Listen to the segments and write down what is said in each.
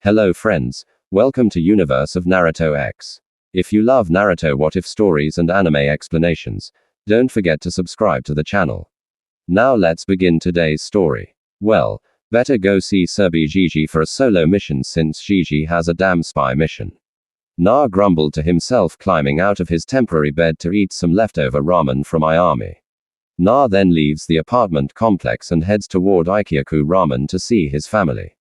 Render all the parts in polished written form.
Hello friends, welcome to Universe of Naruto X. If you love Naruto what if stories and anime explanations, don't forget to subscribe to the channel. Now let's begin today's story. Well, better go see Serbi Gigi for a solo mission since Gigi has a damn spy mission. Na grumbled to himself, climbing out of his temporary bed to eat some leftover ramen from Ayami. Na then leaves the apartment complex and heads toward Ikyaku Ramen to see his family.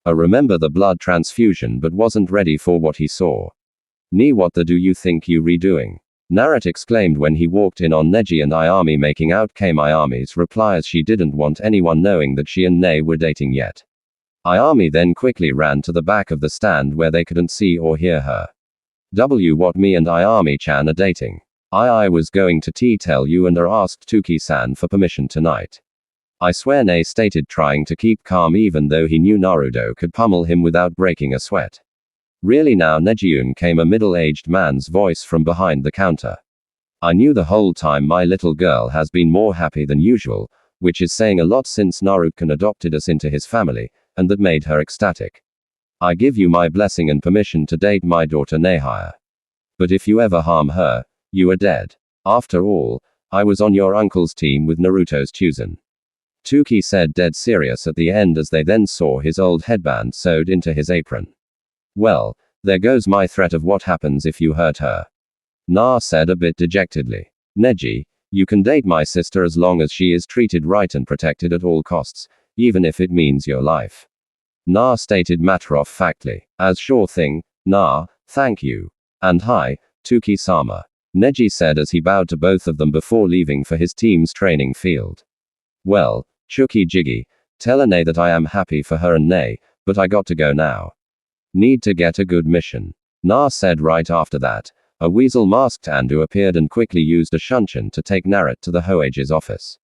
I remember the blood transfusion but wasn't ready for what he saw. Ni, what the do you think you redoing? Naruto exclaimed when he walked in on Neji and Ayami making out. Came Ayami's reply as she didn't want anyone knowing that she and Ne were dating yet. Ayami then quickly ran to the back of the stand where they couldn't see or hear her. What, me and Ayami-chan are dating? I was going to tell you and asked Tuki-san for permission tonight. I swear, Ne stated, trying to keep calm even though he knew Naruto could pummel him without breaking a sweat. Really now, Nejiun, came a middle-aged man's voice from behind the counter. I knew the whole time my little girl has been more happy than usual, which is saying a lot since Naruto adopted us into his family, and that made her ecstatic. I give you my blessing and permission to date my daughter Nehaya. But if you ever harm her, you are dead. After all, I was on your uncle's team with Naruto's Chuzen. Tuki said, dead serious at the end as they then saw his old headband sewed into his apron. Well, there goes my threat of what happens if you hurt her. Na said a bit dejectedly. Neji, you can date my sister as long as she is treated right and protected at all costs, even if it means your life. Na stated matter-of-factly. As sure thing, Na, thank you. And hi, Tuki-sama. Neji said as he bowed to both of them before leaving for his team's training field. Well, Chuki Jiggy, tell Ne that I am happy for her and Ne, but I got to go now. Need to get a good mission. Na said right after that. A weasel-masked Andu appeared and quickly used a shunshin to take Naruto to the Hoage's office.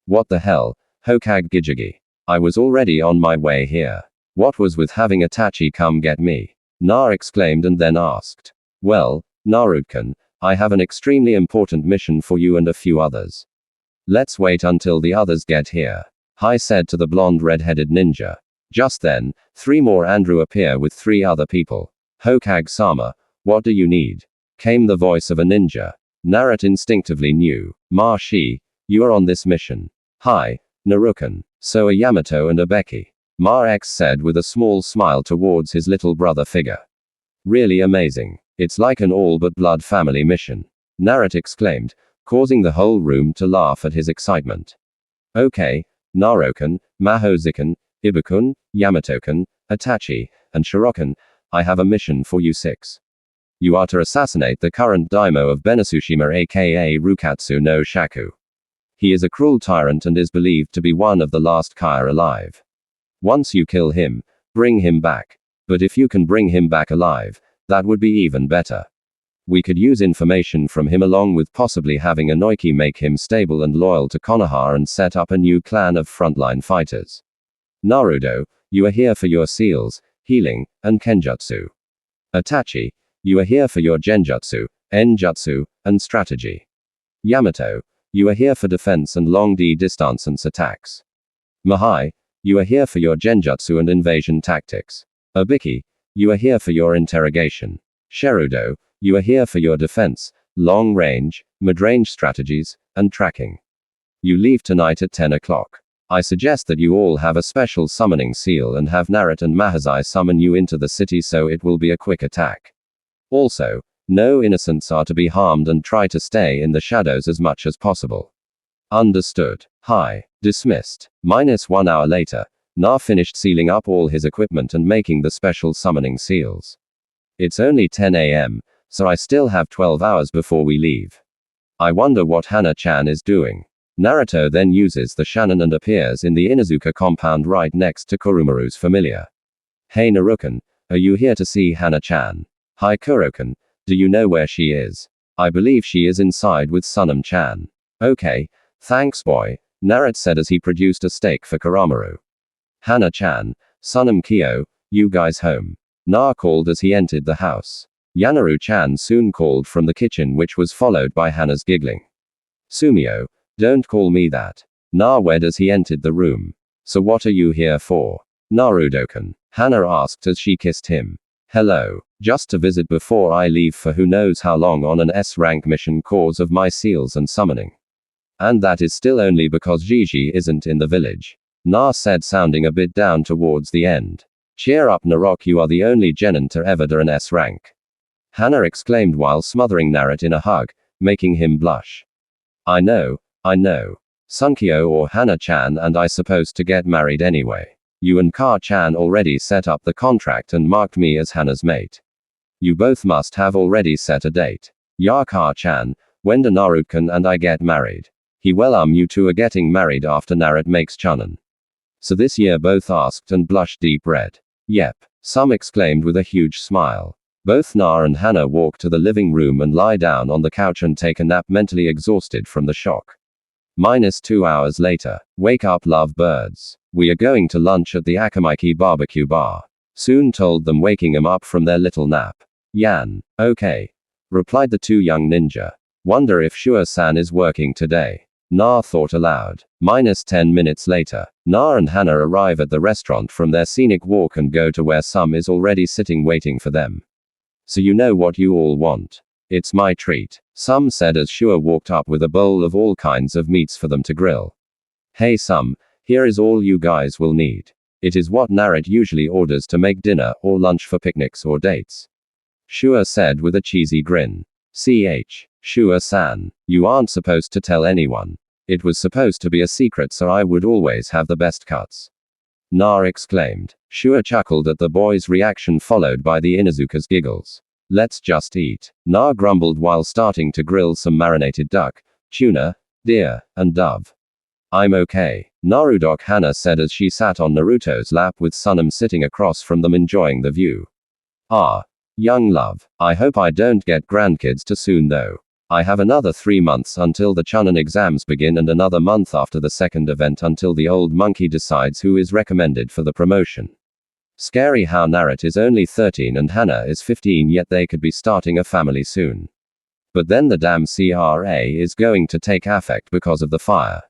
What the hell, Hokage Gijigi? I was already on my way here. What was with having Itachi come get me? Na exclaimed and then asked. Well, Naruto-kun, I have an extremely important mission for you and a few others. Let's wait until the others get here. Hai said to the blonde red-headed ninja. Just then, 3 more Andrew appear with 3 other people. Hokage-sama, what do you need? Came the voice of a ninja. Naruto instinctively knew. Ma-shi, you are on this mission. Hi, Naruto-kun. So are Yamato and Abeki. Ma-X said with a small smile towards his little brother figure. Really amazing. It's like an all-but-blood family mission. Naruto exclaimed, causing the whole room to laugh at his excitement. Okay, Naruto-kun, Mahozi-kun, Ibuku-kun, Yamato-kun, Itachi, and Shirokun, I have a mission for you 6. You are to assassinate the current daimyo of Benasushima aka Rukatsu no Shaku. He is a cruel tyrant and is believed to be one of the last Kaya alive. Once you kill him, bring him back. But if you can bring him back alive, that would be even better. We could use information from him along with possibly having Inoki make him stable and loyal to Konoha and set up a new clan of frontline fighters. Naruto, you are here for your seals, healing, and kenjutsu. Itachi, you are here for your genjutsu, enjutsu, and strategy. Yamato, you are here for defense and long distance attacks. Mahai, you are here for your genjutsu and invasion tactics. Abiki, you are here for your interrogation. Sherudo, you are here for your defense, long range, mid-range strategies, and tracking. You leave tonight at 10 o'clock. I suggest that you all have a special summoning seal and have Naruto and Mahazai summon you into the city so it will be a quick attack. Also, no innocents are to be harmed and try to stay in the shadows as much as possible. Understood. Hi. Dismissed. -1 hour later, Na finished sealing up all his equipment and making the special summoning seals. It's only 10 a.m., so I still have 12 hours before we leave. I wonder what Hana-chan is doing. Naruto then uses the Shannon and appears in the Inuzuka compound right next to Kurumaru's familiar. Hey Naruto-kun, are you here to see Hana-chan? Hi Kuro-kun, do you know where she is? I believe she is inside with Sunam-chan. Okay, thanks boy, Naruto said as he produced a steak for Kurumaru. Hana-chan, Sunam-kyo, you guys home? Na called as he entered the house. Yanaru-chan soon called from the kitchen, which was followed by Hana's giggling. Sumio, don't call me that. Na wed as he entered the room. So what are you here for? Naruto-kun. Hana asked as she kissed him. Hello. Just to visit before I leave for who knows how long on an S-rank mission cause of my seals and summoning. And that is still only because Gigi isn't in the village. Na said, sounding a bit down towards the end. Cheer up Narok, you are the only genin to ever do an S rank. Hana exclaimed while smothering Naruto in a hug, making him blush. I know. Sunkyo or Hana-chan and I supposed to get married anyway. You and Ka-chan already set up the contract and marked me as Hana's mate. You both must have already set a date. Ya Ka-chan, when do Naruto and I get married? You two are getting married after Naruto makes Chunin. So this year, both asked and blushed deep red. Yep. Some exclaimed with a huge smile. Both Na and Hana walk to the living room and lie down on the couch and take a nap, mentally exhausted from the shock. -2 hours later. Wake up, love birds. We are going to lunch at the Akamiki barbecue bar. Soon told them, waking them up from their little nap. Yan. Okay. Replied the two young ninja. Wonder if Shua-san is working today. Na thought aloud. -10 minutes later. Na and Hana arrive at the restaurant from their scenic walk and go to where Sum is already sitting waiting for them. So you know what you all want. It's my treat, Sum said as Shua walked up with a bowl of all kinds of meats for them to grill. Hey Sum, here is all you guys will need. It is what Naruto usually orders to make dinner or lunch for picnics or dates. Shua said with a cheesy grin. Shua-san, you aren't supposed to tell anyone. It was supposed to be a secret, so I would always have the best cuts. Na exclaimed. Shua chuckled at the boy's reaction, followed by the Inuzuka's giggles. Let's just eat. Na grumbled while starting to grill some marinated duck, tuna, deer, and dove. I'm okay, Narudok Hana said as she sat on Naruto's lap with Sunam sitting across from them enjoying the view. Ah. Young love. I hope I don't get grandkids too soon though. I have another 3 months until the Chunin exams begin and another month after the second event until the old monkey decides who is recommended for the promotion. Scary how Naruto is only 13 and Hana is 15, yet they could be starting a family soon. But then the damn CRA is going to take effect because of the fire.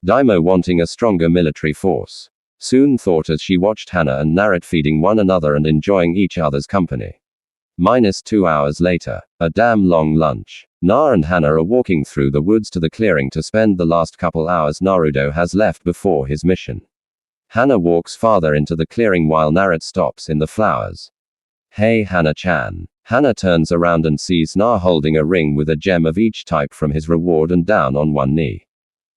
Daimo wanting a stronger military force. Soon thought as she watched Hana and Naruto feeding one another and enjoying each other's company. -2 hours later. A damn long lunch. Na and Hana are walking through the woods to the clearing to spend the last couple hours Naruto has left before his mission. Hana walks farther into the clearing while Naruto stops in the flowers. Hey Hana-chan. Hana turns around and sees Na holding a ring with a gem of each type from his reward and down on one knee.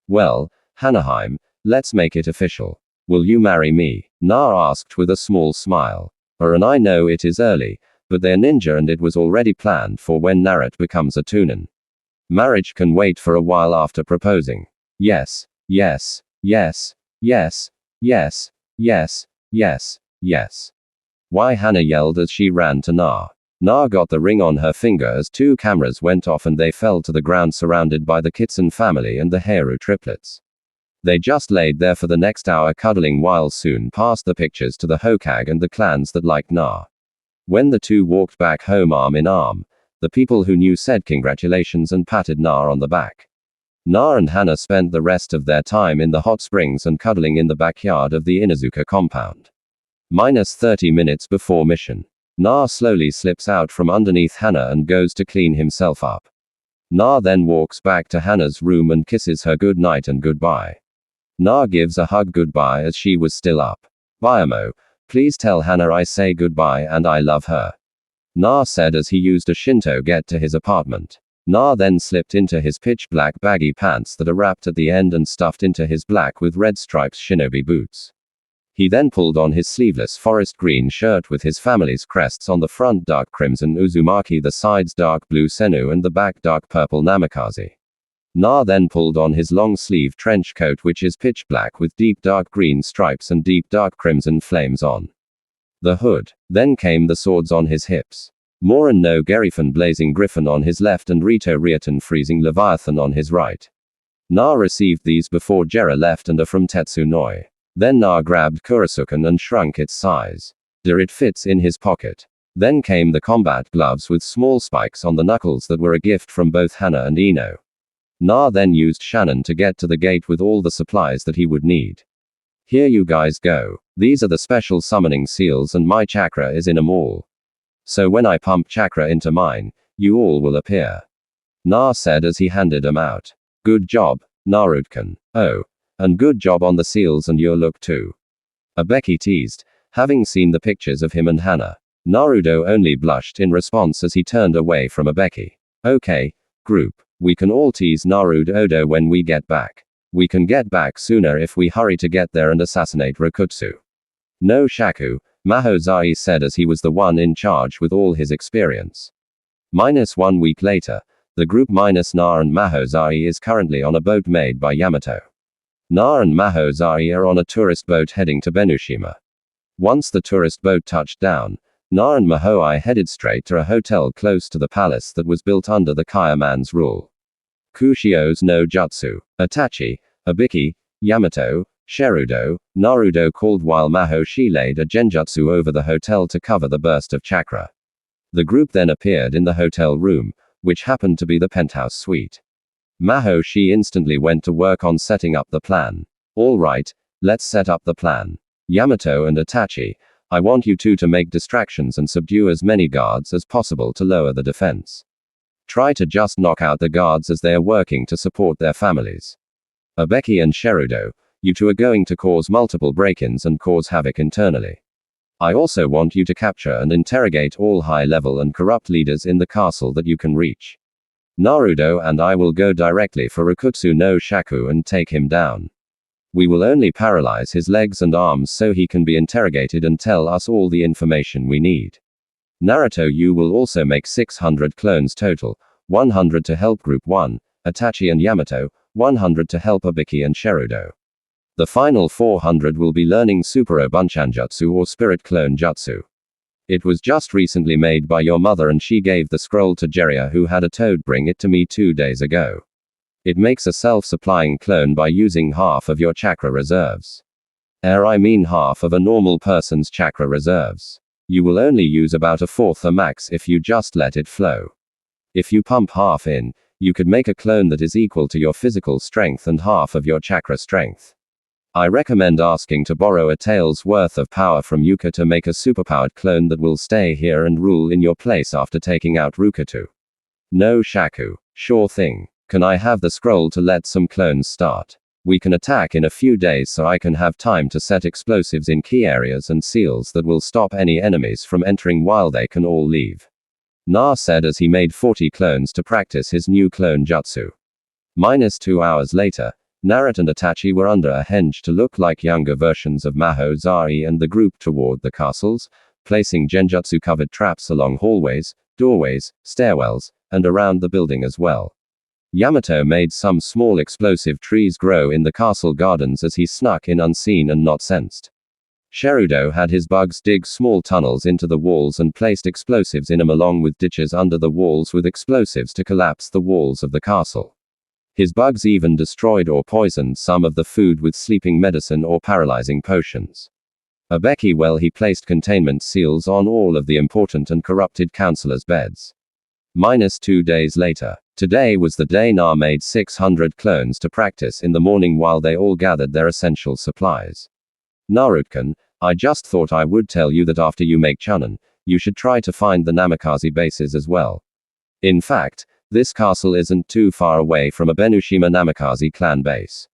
Well, Hanaheim, let's make it official. Will you marry me? Na asked with a small smile. And I know it is early, but they're ninja and it was already planned for when Naruto becomes a Chunin. Marriage can wait for a while after proposing. Yes. Why Hana yelled as she ran to Na. Na got the ring on her finger as 2 cameras went off and they fell to the ground surrounded by the Kitsun family and the Heiru triplets. They just laid there for the next hour cuddling while soon passed the pictures to the Hokage and the clans that liked Na. When the two walked back home arm in arm, the people who knew said congratulations and patted Na on the back. Na and Hana spent the rest of their time in the hot springs and cuddling in the backyard of the Inuzuka compound. -30 minutes before mission. Na slowly slips out from underneath Hana and goes to clean himself up. Na then walks back to Hana's room and kisses her good night and goodbye. Na gives a hug goodbye as she was still up. Biamo, please tell Hana I say goodbye and I love her. Na said as he used a Shinto get to his apartment. Na then slipped into his pitch black baggy pants that are wrapped at the end and stuffed into his black with red stripes shinobi boots. He then pulled on his sleeveless forest green shirt with his family's crests on the front, dark crimson Uzumaki, the sides dark blue Senu and the back dark purple Namikaze. Na then pulled on his long sleeve trench coat which is pitch black with deep dark green stripes and deep dark crimson flames on the hood. Then came the swords on his hips. Morin no Gerifan blazing griffin on his left and Rito Riatan freezing Leviathan on his right. Na received these before Jera left and are from Tetsunoi. Then Na grabbed Kurasukan and shrunk its size. It fits in his pocket. Then came the combat gloves with small spikes on the knuckles that were a gift from both Hana and Ino. Na then used Shannon to get to the gate with all the supplies that he would need. Here you guys go. These are the special summoning seals and my chakra is in them all. So when I pump chakra into mine, you all will appear. Na said as he handed them out. Good job, Naruto-kun. Oh. And good job on the seals and your look too. Abeki teased, having seen the pictures of him and Hana. Naruto only blushed in response as he turned away from Abeki. Okay, group. We can all tease Naruto when we get back. We can get back sooner if we hurry to get there and assassinate Rokutsu. No Shaku, Mahozai said as he was the one in charge with all his experience. -1 week later, the group minus Na and Mahozai is currently on a boat made by Yamato. Na and Mahozai are on a tourist boat heading to Benushima. Once the tourist boat touched down, Na and Mahoi headed straight to a hotel close to the palace that was built under the Kaya man's rule. Kushio's no jutsu, Itachi, Abiki, Yamato, Sherudo, Naruto called while Mahoshi laid a genjutsu over the hotel to cover the burst of chakra. The group then appeared in the hotel room, which happened to be the penthouse suite. Mahoshi instantly went to work on setting up the plan. All right, let's set up the plan. Yamato and Itachi, I want you two to make distractions and subdue as many guards as possible to lower the defense. Try to just knock out the guards as they are working to support their families. Abeki and Sherudo, you two are going to cause multiple break-ins and cause havoc internally. I also want you to capture and interrogate all high-level and corrupt leaders in the castle that you can reach. Naruto and I will go directly for Rokutsu no Shaku and take him down. We will only paralyze his legs and arms so he can be interrogated and tell us all the information we need. Naruto, you will also make 600 clones total, 100 to help Group 1, Itachi and Yamato, 100 to help Abiki and Sherudo. The final 400 will be learning Supero Bunchanjutsu or Spirit Clone Jutsu. It was just recently made by your mother and she gave the scroll to Jiraiya who had a toad bring it to me 2 days ago. It makes a self-supplying clone by using half of your chakra reserves. I mean half of a normal person's chakra reserves. You will only use about a fourth or max if you just let it flow. If you pump half in, you could make a clone that is equal to your physical strength and half of your chakra strength. I recommend asking to borrow a tail's worth of power from Yuka to make a superpowered clone that will stay here and rule in your place after taking out Rokutsu. No Shaku. Sure thing. Can I have the scroll to let some clones start? We can attack in a few days so I can have time to set explosives in key areas and seals that will stop any enemies from entering while they can all leave. Na said as he made 40 clones to practice his new clone jutsu. -2 hours later, Naruto and Itachi were under a henge to look like younger versions of Mahozai and the group toward the castles, placing genjutsu-covered traps along hallways, doorways, stairwells, and around the building as well. Yamato made some small explosive trees grow in the castle gardens as he snuck in unseen and not sensed. Sherudo had his bugs dig small tunnels into the walls and placed explosives in them along with ditches under the walls with explosives to collapse the walls of the castle. His bugs even destroyed or poisoned some of the food with sleeping medicine or paralyzing potions. Abeki, well, he placed containment seals on all of the important and corrupted counselors' beds. -2 days later. Today was the day Na made 600 clones to practice in the morning while they all gathered their essential supplies. Naruto-kun, I just thought I would tell you that after you make Chunin, you should try to find the Namikaze bases as well. In fact, this castle isn't too far away from a Benushima Namikaze clan base.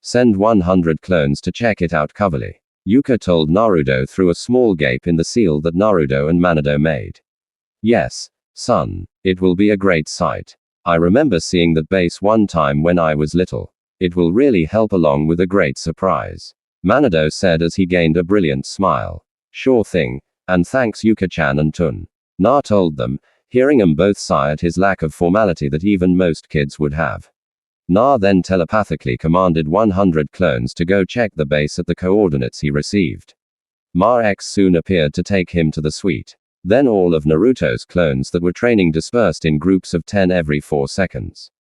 Send 100 clones to check it out coverly. Yuka told Naruto through a small gape in the seal that Naruto and Manado made. Yes, son, it will be a great sight. I remember seeing that base one time when I was little. It will really help along with a great surprise. Manado said as he gained a brilliant smile. Sure thing, and thanks Yuka-chan and Tun. Na told them, hearing them both sigh at his lack of formality that even most kids would have. Na then telepathically commanded 100 clones to go check the base at the coordinates he received. Ma-X soon appeared to take him to the suite. Then all of Naruto's clones that were training dispersed in groups of 10 every 4 seconds.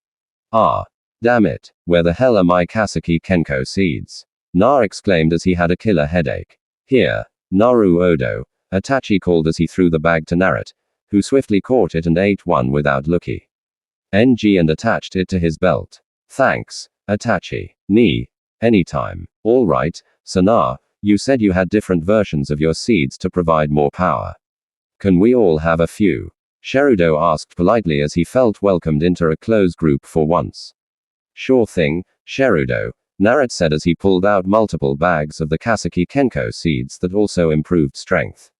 Ah. Damn it, where the hell are my Kaseki Kenko seeds? Na exclaimed as he had a killer headache. Here, Naru Odo, Itachi called as he threw the bag to Naruto, who swiftly caught it and ate one without looking. NG and attached it to his belt. Thanks, Itachi. Anytime. Alright, so Na, You said you had different versions of your seeds to provide more power. Can we all have a few? Sherudo asked politely as he felt welcomed into a close group for once. Sure thing, Sherudo, Naruto said as he pulled out multiple bags of the Kaseki Kenko seeds that also improved strength.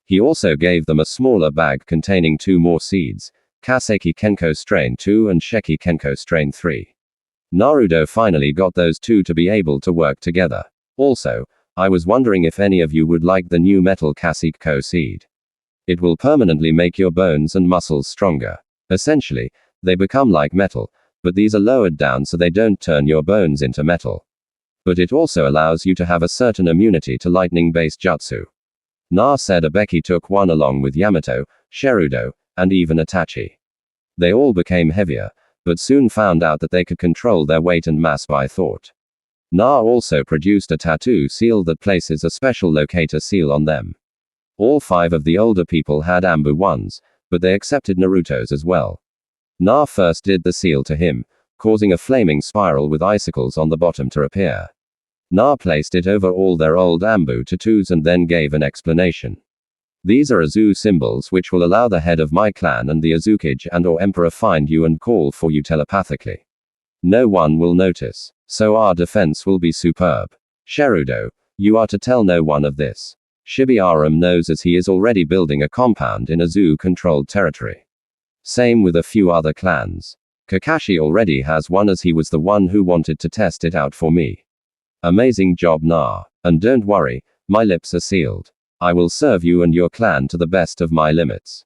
He also gave them a smaller bag containing 2 more seeds, Kaseki Kenko Strain 2 and Sheki Kenko Strain 3. Naruto finally got those 2 to be able to work together. Also, I was wondering if any of you would like the new metal Kaseki seed. It will permanently make your bones and muscles stronger. Essentially, they become like metal, but these are lowered down so they don't turn your bones into metal. But it also allows you to have a certain immunity to lightning-based jutsu. Na said Abeki took one along with Yamato, Sherudo, and even Itachi. They all became heavier, but soon found out that they could control their weight and mass by thought. Na also produced a tattoo seal that places a special locator seal on them. All 5 of the older people had Ambu ones, but they accepted Naruto's as well. Na first did the seal to him, causing a flaming spiral with icicles on the bottom to appear. Na placed it over all their old Ambu tattoos and then gave an explanation. These are Uzu symbols which will allow the head of my clan and the Uzushio and/or Emperor find you and call for you telepathically. No one will notice, so our defense will be superb. Sherudo, you are to tell no one of this. Shibiaram knows as he is already building a compound in Uzu-controlled territory. Same with a few other clans. Kakashi already has one as he was the one who wanted to test it out for me. Amazing job Na. And don't worry, my lips are sealed. I will serve you and your clan to the best of my limits.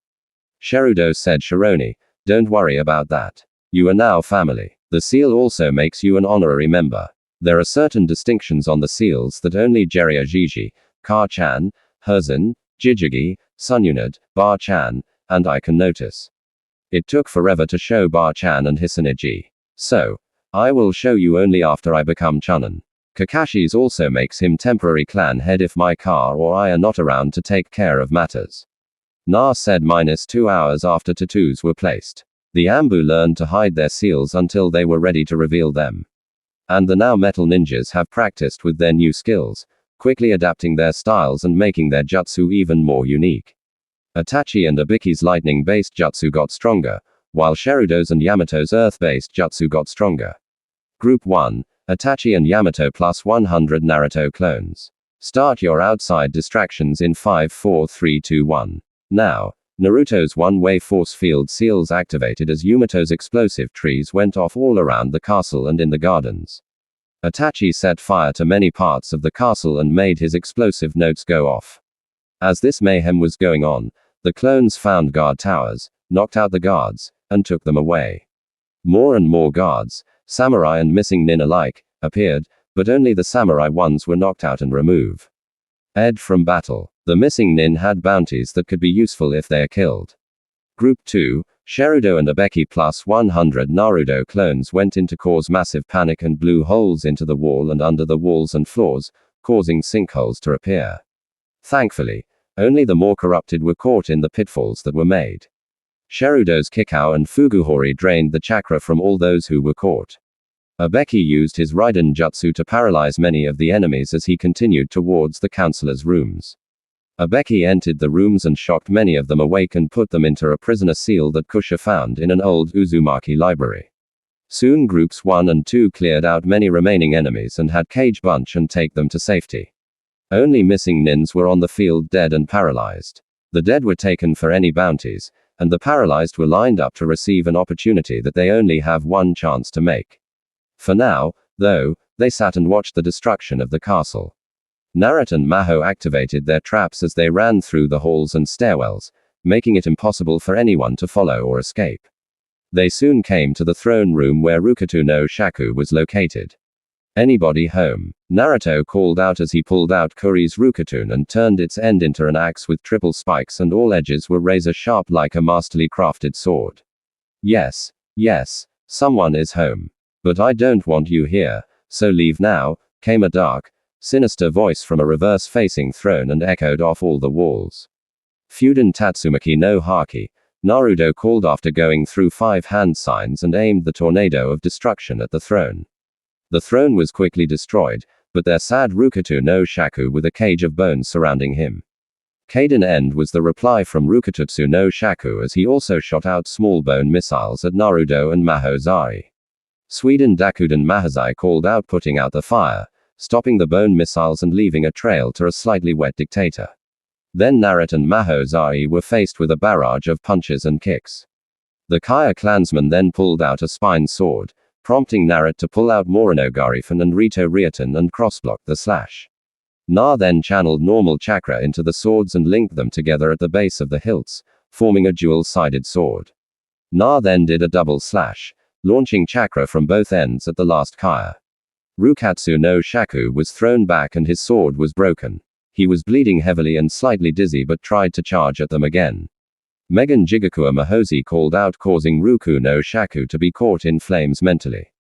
Sherudo said Shironi, don't worry about that. You are now family. The seal also makes you an honorary member. There are certain distinctions on the seals that only Jiraiya Jiji, Ka-chan, Herzan, Jijigi, Sunyunad, Bar-chan, and I can notice. It took forever to show Bar-chan and Hisaniji. So, I will show you only after I become Chunin. Kakashi's also makes him temporary clan head if my Ka or I are not around to take care of matters. Na said -2 hours after tattoos were placed. The Ambu learned to hide their seals until they were ready to reveal them. And the now metal ninjas have practiced with their new skills, quickly adapting their styles and making their jutsu even more unique. Itachi and Abiki's lightning-based jutsu got stronger, while Sherudo's and Yamato's earth-based jutsu got stronger. Group 1, Itachi and Yamato plus 100 Naruto clones. Start your outside distractions in 5 4 3 2 1. Now, Naruto's one-way force field seals activated as Yamato's explosive trees went off all around the castle and in the gardens. Itachi set fire to many parts of the castle and made his explosive notes go off. As this mayhem was going on, the clones found guard towers, knocked out the guards, and took them away. More and more guards, samurai and missing nin alike, appeared, but only the samurai ones were knocked out and removed. Ed from battle. The missing nin had bounties that could be useful if they are killed. Group 2, Sherudo and Abeki plus 100 Naruto clones went in to cause massive panic and blew holes into the wall and under the walls and floors, causing sinkholes to appear. Thankfully, only the more corrupted were caught in the pitfalls that were made. Sherudo's Kikao and Fuguhori drained the chakra from all those who were caught. Abeki used his Raiden jutsu to paralyze many of the enemies as he continued towards the counselor's rooms. Abeki entered the rooms and shocked many of them awake and put them into a prisoner seal that Kusha found in an old Uzumaki library. Soon groups 1 and 2 cleared out many remaining enemies and had cage bunch and take them to safety. Only missing nins were on the field dead and paralyzed. The dead were taken for any bounties, and the paralyzed were lined up to receive an opportunity that they only have one chance to make. For now, though, they sat and watched the destruction of the castle. Naruto and Maho activated their traps as they ran through the halls and stairwells, making it impossible for anyone to follow or escape. They soon came to the throne room where Rukuto no Shaku was located. Anybody home? Naruto called out as he pulled out Kuri's Rukutun and turned its end into an axe with triple spikes and all edges were razor sharp like a masterly crafted sword. Yes, someone is home. But I don't want you here, so leave now, came a dark, sinister voice from a reverse-facing throne and echoed off all the walls. Fuden Tatsumaki no Haki, Naruto called after going through 5 hand signs and aimed the tornado of destruction at the throne. The throne was quickly destroyed, but their sad Rukuto no Shaku with a cage of bones surrounding him. Kaiden end was the reply from Rukututsu no Shaku as he also shot out small bone missiles at Naruto and Mahozai. Sweden Dakuden Mahazai called out putting out the fire, stopping the bone missiles and leaving a trail to a slightly wet dictator. Then Naruto and Mahozai were faced with a barrage of punches and kicks. The Kaya clansman then pulled out a spine sword, prompting Naruto to pull out Moronogarifan and Rito Ryutan and crossblock the slash. Na then channeled normal chakra into the swords and linked them together at the base of the hilts, forming a dual-sided sword. Na then did a double slash, launching chakra from both ends at the last Kaya. Rukatsu no Shaku was thrown back and his sword was broken. He was bleeding heavily and slightly dizzy but tried to charge at them again. Megan Jigakura Mahosi called out causing Ruku no Shaku to be caught in flames mentally.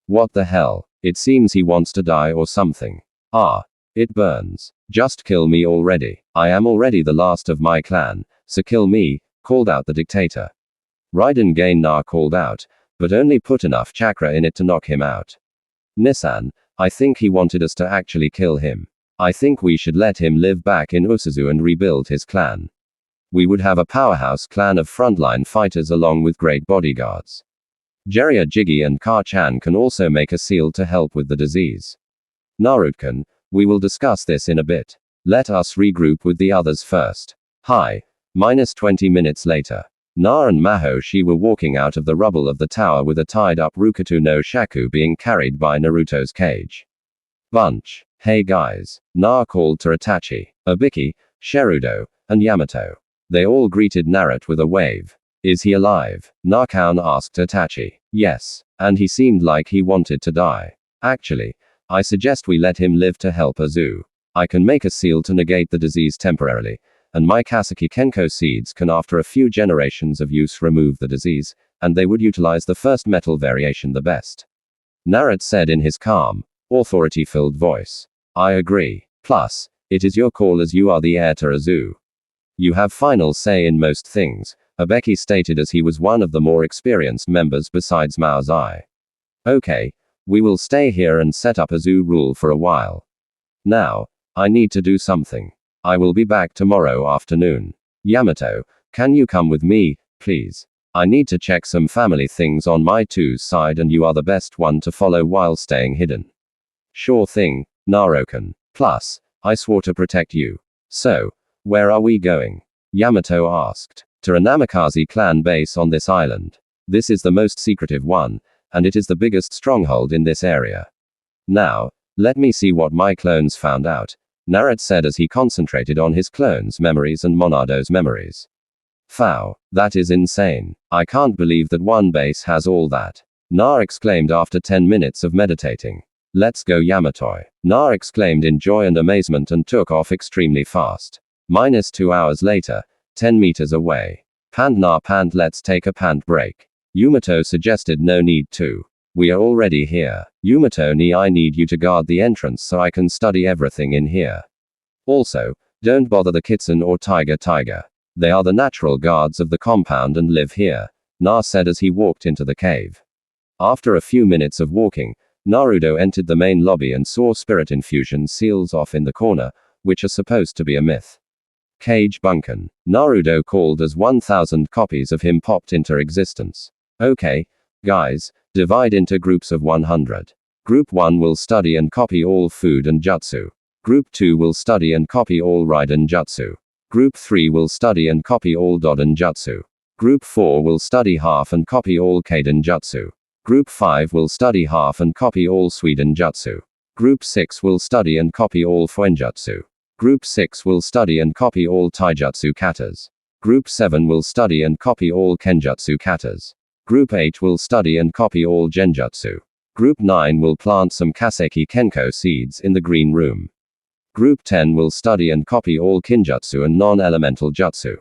What the hell? It seems he wants to die or something. Ah. It burns. Just kill me already. I am already the last of my clan, so kill me, called out the dictator. Raiden Gain Na called out, but only put enough chakra in it to knock him out. Nissan, I think he wanted us to actually kill him. I think we should let him live back in Usuzu and rebuild his clan. We would have a powerhouse clan of frontline fighters along with great bodyguards. Jiraiya Jiggy and Ka-chan can also make a seal to help with the disease. Naruto-kun, we will discuss this in a bit. Let us regroup with the others first. Hi. -20 minutes later. Na and Mahoshi were walking out of the rubble of the tower with a tied-up Rukuto no Shaku being carried by Naruto's cage. Bunch. Hey guys. Na called to Itachi, Obiki, Sherudo, and Yamato. They all greeted Naruto with a wave. Is he alive? Na-kun asked Itachi. Yes. And he seemed like he wanted to die. Actually, I suggest we let him live to help Uzu. I can make a seal to negate the disease temporarily, and my Kaseki Kenko seeds can after a few generations of use remove the disease, and they would utilize the first metal variation the best. Naruto said in his calm, authority-filled voice. I agree. Plus, it is your call as you are the heir to Uzu. You have final say in most things, Obeki stated as he was one of the more experienced members besides Maozai. Okay. We will stay here and set up Uzu rule for a while. Now, I need to do something. I will be back tomorrow afternoon. Yamato, can you come with me, please? I need to check some family things on my two's side and you are the best one to follow while staying hidden. Sure thing, Naruto-kun. Plus, I swore to protect you. So, where are we going? Yamato asked. To a Namikaze clan base on this island. This is the most secretive one, and it is the biggest stronghold in this area. Now, let me see what my clones found out, Naruto said as he concentrated on his clones' memories and Monado's memories. Fow, that is insane. I can't believe that one base has all that. Na exclaimed after 10 minutes of meditating. Let's go Yamato. Na exclaimed in joy and amazement and took off extremely fast. -2 hours later, 10 meters away. Pant na pant, let's take a pant break. Yamato suggested no need to. We are already here. Yamato ni I need you to guard the entrance so I can study everything in here. Also, don't bother the kitsune or tiger. They are the natural guards of the compound and live here, Na said as he walked into the cave. After a few minutes of walking, Naruto entered the main lobby and saw spirit infusion seals off in the corner, which are supposed to be a myth. Cage Bunken. Naruto called as 1,000 copies of him popped into existence. Okay, guys, divide into groups of 100. Group 1 will study and copy all food and jutsu. Group 2 will study and copy all Raiden jutsu. Group 3 will study and copy all Doden jutsu. Group 4 will study half and copy all Kaiden jutsu. Group 5 will study half and copy all Sweden jutsu. Group 6 will study and copy all Fuenjutsu. Group 6 will study and copy all Taijutsu katas. Group 7 will study and copy all Kenjutsu katas. Group 8 will study and copy all Genjutsu. Group 9 will plant some Kaseki Kenko seeds in the green room. Group 10 will study and copy all Kinjutsu and non-elemental jutsu.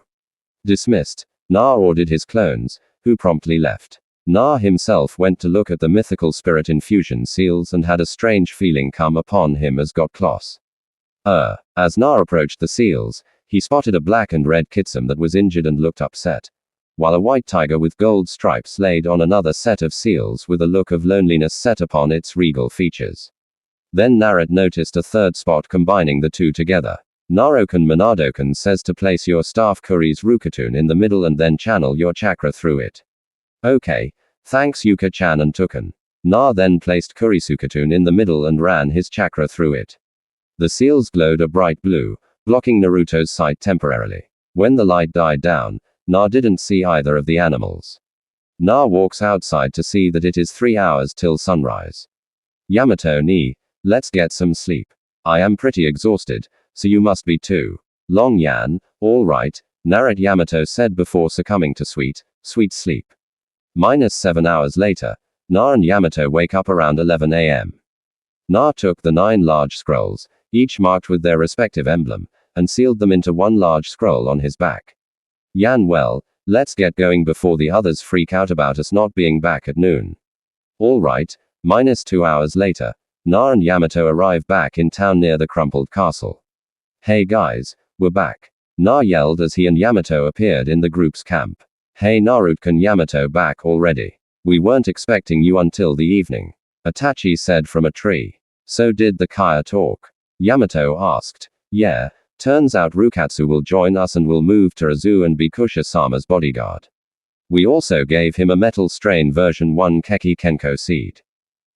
Dismissed. Na ordered his clones, who promptly left. Na himself went to look at the mythical spirit infusion seals and had a strange feeling come upon him as got close. As Na approached the seals, he spotted a black and red kitsune that was injured and looked upset, while a white tiger with gold stripes laid on another set of seals with a look of loneliness set upon its regal features. Then Naruto noticed a third spot combining the two together. Narokan Manadokan says to place your staff Kuri's Rukatun in the middle and then channel your chakra through it. Okay. Thanks Yuka-chan and Tukan. Na then placed Kurisukatun in the middle and ran his chakra through it. The seals glowed a bright blue, blocking Naruto's sight temporarily. When the light died down, Na didn't see either of the animals. Na walks outside to see that it is 3 hours till sunrise. Yamato ni, let's get some sleep. I am pretty exhausted, so you must be too. Long Yan, all right, Naruto Yamato said before succumbing to sweet sleep. -7 hours later, Na and Yamato wake up around 11 a.m. Na took the 9 large scrolls, each marked with their respective emblem, and sealed them into one large scroll on his back. Yan, well, let's get going before the others freak out about us not being back at noon. All right, -2 hours later, Na and Yamato arrive back in town near the crumpled castle. Hey guys, we're back. Na yelled as he and Yamato appeared in the group's camp. Hey Naruto, Yamato back already? We weren't expecting you until the evening. Itachi said from a tree. So did the Kaya talk? Yamato asked. Yeah, turns out Rukatsu will join us and will move to Azu and be Kusha-sama's bodyguard. We also gave him a metal strain version 1 Keki Kenko seed.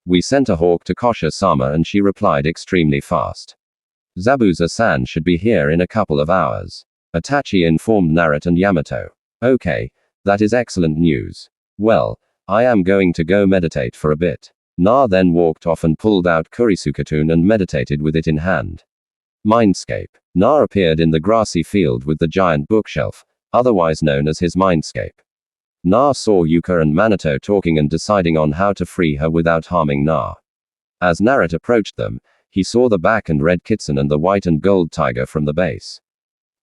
We sent a hawk to Kusha-sama and she replied extremely fast. Zabuza-san should be here in a couple of hours. Itachi informed Naruto and Yamato. Okay, that is excellent news. Well, I am going to go meditate for a bit. Na then walked off and pulled out Kurisukatun and meditated with it in hand. Mindscape. Na appeared in the grassy field with the giant bookshelf, otherwise known as his mindscape. Na saw Yuka and Minato talking and deciding on how to free her without harming Na. As Naruto approached them, he saw the black and red kitsune and the white and gold tiger from the base.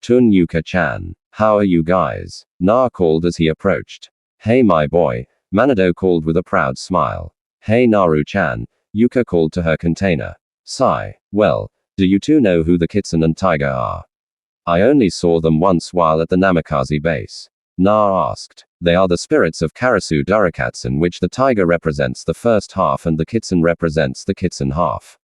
Tun Yuka-chan, how are you guys? Na called as he approached. Hey my boy, Minato called with a proud smile. Hey Naru-chan, Yuka called to her container. Sigh. Well, do you two know who the kitsune and tiger are? I only saw them once while at the Namikaze base. Na asked. They are the spirits of Karasu Durakatsu, in which the tiger represents the first half and the kitsune represents the kitsune half.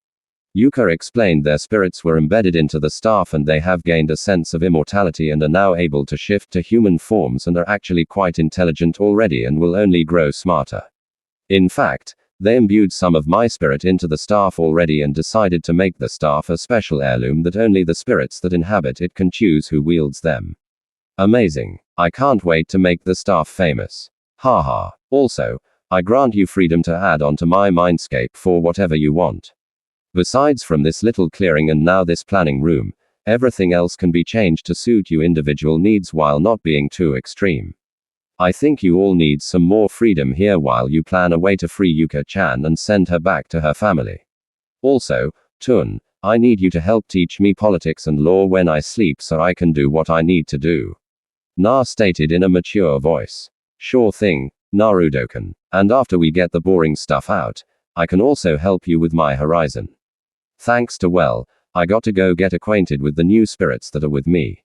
Yuka explained their spirits were embedded into the staff and they have gained a sense of immortality and are now able to shift to human forms and are actually quite intelligent already and will only grow smarter. In fact, they imbued some of my spirit into the staff already and decided to make the staff a special heirloom that only the spirits that inhabit it can choose who wields them. Amazing. I can't wait to make the staff famous. Haha. Also, I grant you freedom to add on to my mindscape for whatever you want. Besides from this little clearing and now this planning room, everything else can be changed to suit your individual needs while not being too extreme. I think you all need some more freedom here while you plan a way to free Yuka-chan and send her back to her family. Also, Tun, I need you to help teach me politics and law when I sleep so I can do what I need to do. Na stated in a mature voice. Sure thing, Naruto-kun. And after we get the boring stuff out, I can also help you with my horizon. Thanks to well, I got to go get acquainted with the new spirits that are with me.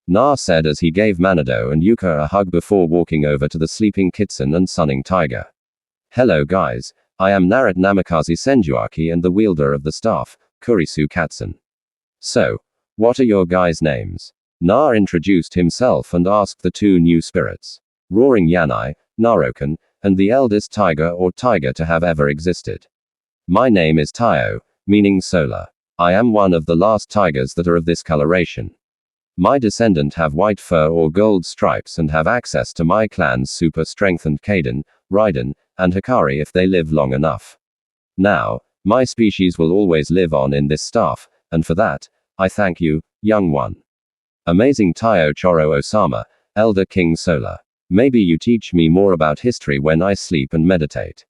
Na said as he gave Minato and Yuka a hug before walking over to the sleeping kitsune and sunning tiger. Hello guys, I am Naruto Namikaze Senjuaki and the wielder of the staff, Kurisu Katsun. So, what are your guys' names? Na introduced himself and asked the two new spirits. Roaring Yanai, Narokan, and the eldest tiger or tiger to have ever existed. My name is Taio, meaning solar. I am one of the last tigers that are of this coloration. My descendant have white fur or gold stripes and have access to my clan's super strengthened Kaden, Raiden, and Hikari if they live long enough. Now, my species will always live on in this staff, and for that, I thank you, young one. Amazing Taio Choro Osama, Elder King Solar. Maybe you teach me more about history when I sleep and meditate.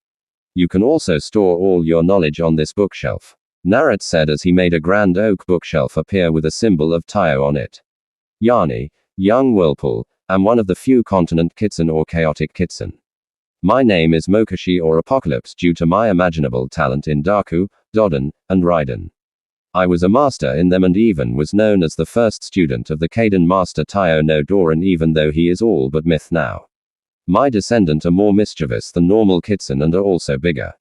You can also store all your knowledge on this bookshelf. Naruto said as he made a grand oak bookshelf appear with a symbol of Taio on it. Yani, young whirlpool, am one of the few continent kitsune or chaotic kitsune. My name is Mokashi or Apocalypse due to my imaginable talent in Daku, Dodon, and Raiden. I was a master in them and even was known as the first student of the Kaden master Taio no Doran even though he is all but myth now. My descendant are more mischievous than normal kitsune and are also bigger.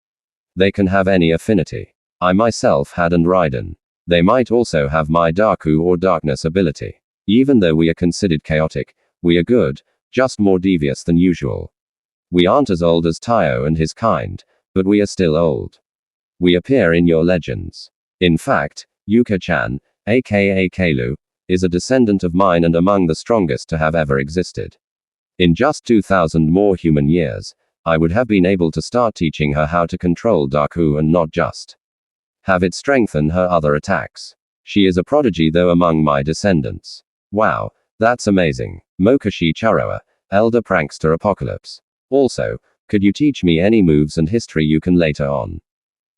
They can have any affinity. I myself had and Raiden. They might also have my Darku or Darkness ability. Even though we are considered chaotic, we are good, just more devious than usual. We aren't as old as Taiyo and his kind, but we are still old. We appear in your legends. In fact, Yuka-chan, aka Keilu, is a descendant of mine and among the strongest to have ever existed. In just 2,000 more human years, I would have been able to start teaching her how to control Darku and not just have it strengthen her other attacks. She is a prodigy though among my descendants. Wow, that's amazing. Mokashi Charoa, Elder Prankster Apocalypse. Also, could you teach me any moves and history you can later on?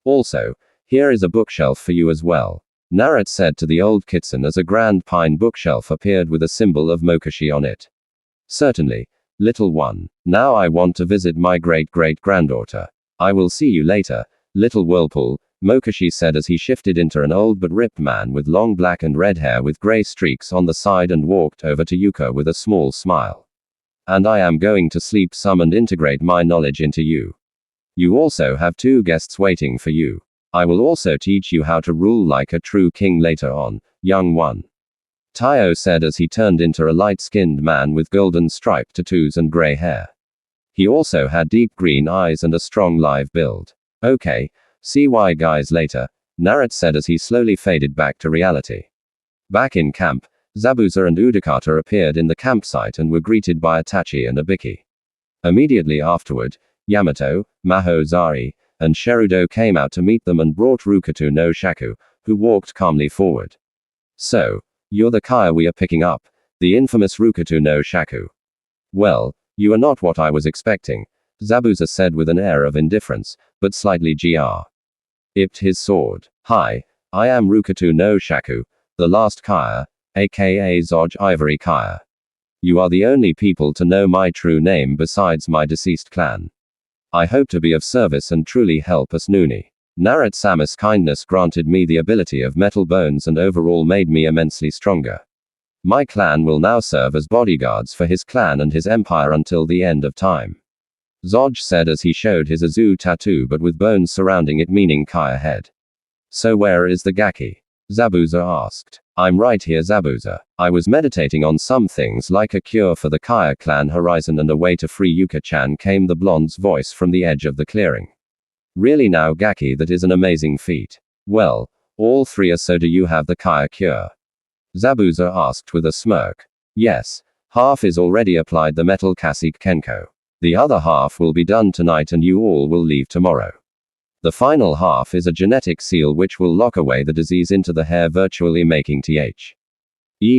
Also, here is a bookshelf for you as well. Naruto said to the old kitsune as a grand pine bookshelf appeared with a symbol of Mokashi on it. Certainly, little one. Now I want to visit my great-great-granddaughter. I will see you later, little whirlpool, Mokashi said as he shifted into an old but ripped man with long black and red hair with gray streaks on the side and walked over to Yuka with a small smile. And I am going to sleep some and integrate my knowledge into you. You also have 2 guests waiting for you. I will also teach you how to rule like a true king later on, young one. Taiyo said as he turned into a light-skinned man with golden striped tattoos and gray hair. He also had deep green eyes and a strong live build. Okay, see why guys later, Naruto said as he slowly faded back to reality. Back in camp, Zabuza and Udakata appeared in the campsite and were greeted by Itachi and Ibiki. Immediately afterward, Yamato, Maho Zari, and Sherudo came out to meet them and brought Rukuto no Shaku, who walked calmly forward. So, you're the Kaya we are picking up, the infamous Rukuto no Shaku. Well, you are not what I was expecting, Zabuza said with an air of indifference, but slightly ipped his sword. Hi, I am Rukuto no Shaku, the last Kaya, aka Zoj Ivory Kaya. You are the only people to know my true name besides my deceased clan. I hope to be of service and truly help us Nuni. Naruto-sama's kindness granted me the ability of metal bones and overall made me immensely stronger. My clan will now serve as bodyguards for his clan and his empire until the end of time. Zoj said as he showed his Azu tattoo but with bones surrounding it meaning Kaya head. So where is the Gaki? Zabuza asked. I'm right here Zabuza. I was meditating on some things like a cure for the Kaya clan horizon and a way to free Yuka-chan came the blonde's voice from the edge of the clearing. Really now Gaki, that is an amazing feat. Well, all 3 are. So do you have the Kaya cure? Zabuza asked with a smirk. Yes, half is already applied the metal Kasik Kenko. The other half will be done tonight and you all will leave tomorrow. The final half is a genetic seal which will lock away the disease into the hair virtually making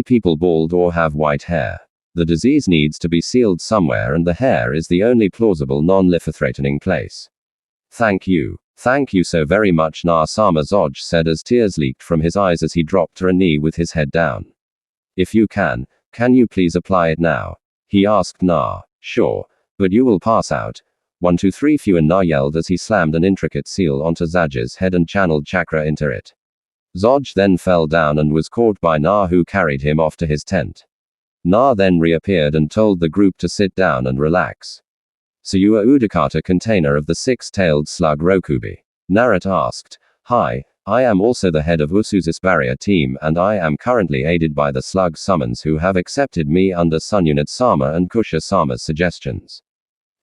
people bald or have white hair. The disease needs to be sealed somewhere and the hair is the only plausible non-life-threatening place. Thank you so very much Na-sama Zoj said as tears leaked from his eyes as he dropped to a knee with his head down. If you can you please apply it now? He asked Na. Sure, but you will pass out. 1 2 3 Fuan Na yelled as he slammed an intricate seal onto Zaj's head and channeled chakra into it. Zoj then fell down and was caught by Na who carried him off to his tent. Na then reappeared and told the group to sit down and relax. So you are Udakata container of the 6-tailed slug Rokubi? Naruto asked. Hi, I am also the head of Usu's barrier team and I am currently aided by the slug summons who have accepted me under Sununat-sama and Kusha-sama's suggestions.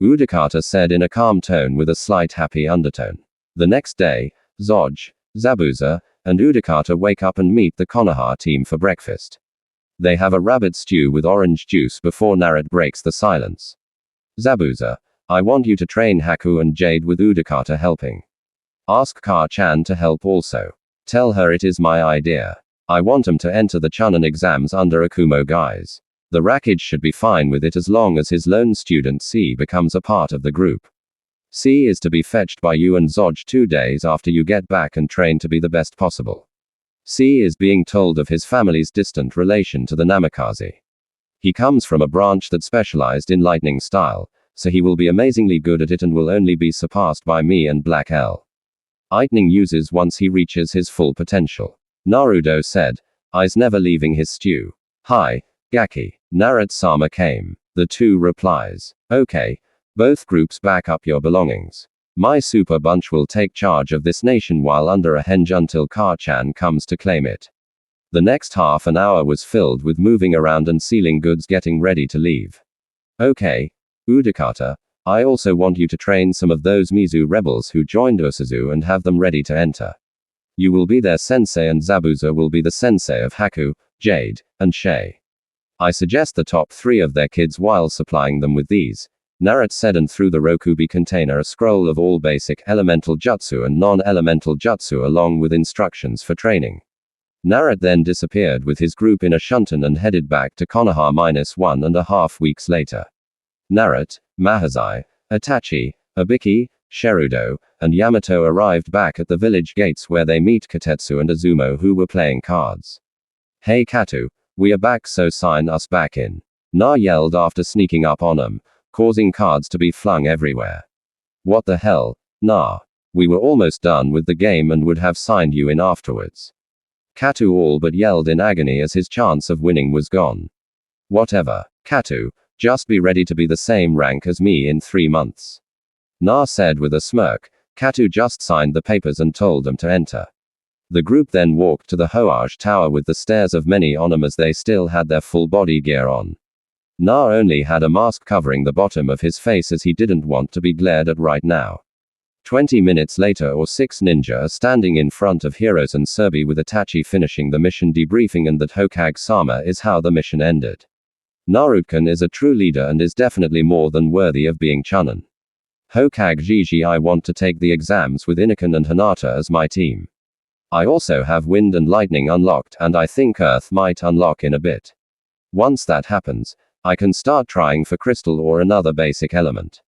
Udakata said in a calm tone with a slight happy undertone. The next day, Zoj, Zabuza, and Udakata wake up and meet the Konoha team for breakfast. They have a rabbit stew with orange juice before Naruto breaks the silence. Zabuza, I want you to train Haku and Jade with Udakata helping. Ask Ka-chan to help also. Tell her it is my idea. I want him to enter the Chunin exams under Akumo guise. The Rackage should be fine with it as long as his lone student C becomes a part of the group. C is to be fetched by you and Zoj 2 days after you get back and train to be the best possible. C is being told of his family's distant relation to the Namikaze. He comes from a branch that specialized in lightning style, so he will be amazingly good at it and will only be surpassed by me and Black L. Lightning uses once he reaches his full potential. Naruto said, eyes never leaving his stew. Hi, Gaki. Naruto-sama came. The 2 replies. Okay. Both groups back up your belongings. My super bunch will take charge of this nation while under a henge until Car-chan comes to claim it. The next half an hour was filled with moving around and sealing goods getting ready to leave. Okay, Udakata, I also want you to train some of those Mizu rebels who joined Usuzu and have them ready to enter. You will be their sensei and Zabuza will be the sensei of Haku, Jade, and Shay. I suggest the top 3 of their kids while supplying them with these. Naruto said and threw the Rokubi container a scroll of all basic elemental jutsu and non-elemental jutsu along with instructions for training. Naruto then disappeared with his group in a shunton and headed back to Konoha -1.5 weeks later. Naruto, Mahazai, Itachi, Ibiki, Sherudo, and Yamato arrived back at the village gates where they meet Katetsu and Azumo who were playing cards. Hey Katu, we are back so sign us back in. Na yelled after sneaking up on them, causing cards to be flung everywhere. What the hell, Na? We were almost done with the game and would have signed you in afterwards. Katu all but yelled in agony as his chance of winning was gone. Whatever, Katu, just be ready to be the same rank as me in 3 months. Na said with a smirk. Katu just signed the papers and told them to enter. The group then walked to the Hoage Tower with the stares of many on them as they still had their full body gear on. Na only had a mask covering the bottom of his face as he didn't want to be glared at right now. 20 minutes later or 6 ninja are standing in front of Heroes and Serbi with Itachi finishing the mission debriefing and that Hokage-sama is how the mission ended. Naruto is a true leader and is definitely more than worthy of being Chunin. Hokage Gigi, I want to take the exams with Inakan and Hinata as my team. I also have Wind and Lightning unlocked and I think Earth might unlock in a bit. Once that happens, I can start trying for Crystal or another basic element.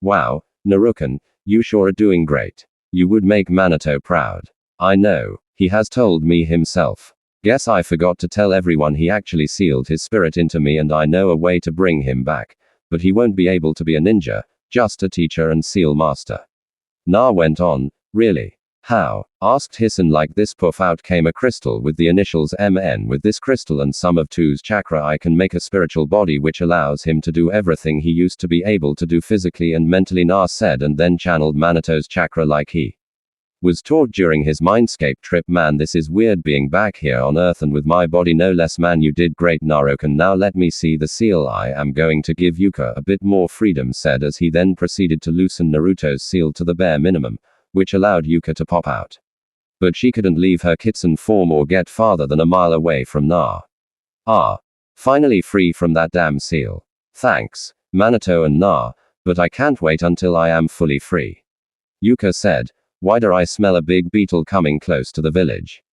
Wow, Naruto, you sure are doing great. You would make Minato proud. I know, he has told me himself. Guess I forgot to tell everyone he actually sealed his spirit into me and I know a way to bring him back, but he won't be able to be a ninja, just a teacher and seal master. Na went on, really? How? Asked Hissen. Like this puff out came a crystal with the initials MN. With this crystal and some of Tu's chakra I can make a spiritual body which allows him to do everything he used to be able to do physically and mentally, Na said, and then channeled Manito's chakra like he was taught during his mindscape trip. Man, this is weird being back here on Earth and with my body no less. Man, you did great Naruto. Now let me see the seal. I am going to give Yuka a bit more freedom, said as he then proceeded to loosen Naruto's seal to the bare minimum, which allowed Yuka to pop out. But she couldn't leave her kitsune form or get farther than a mile away from Na. Ah. Finally free from that damn seal. Thanks, Minato and Na, but I can't wait until I am fully free. Yuka said, why do I smell a big beetle coming close to the village?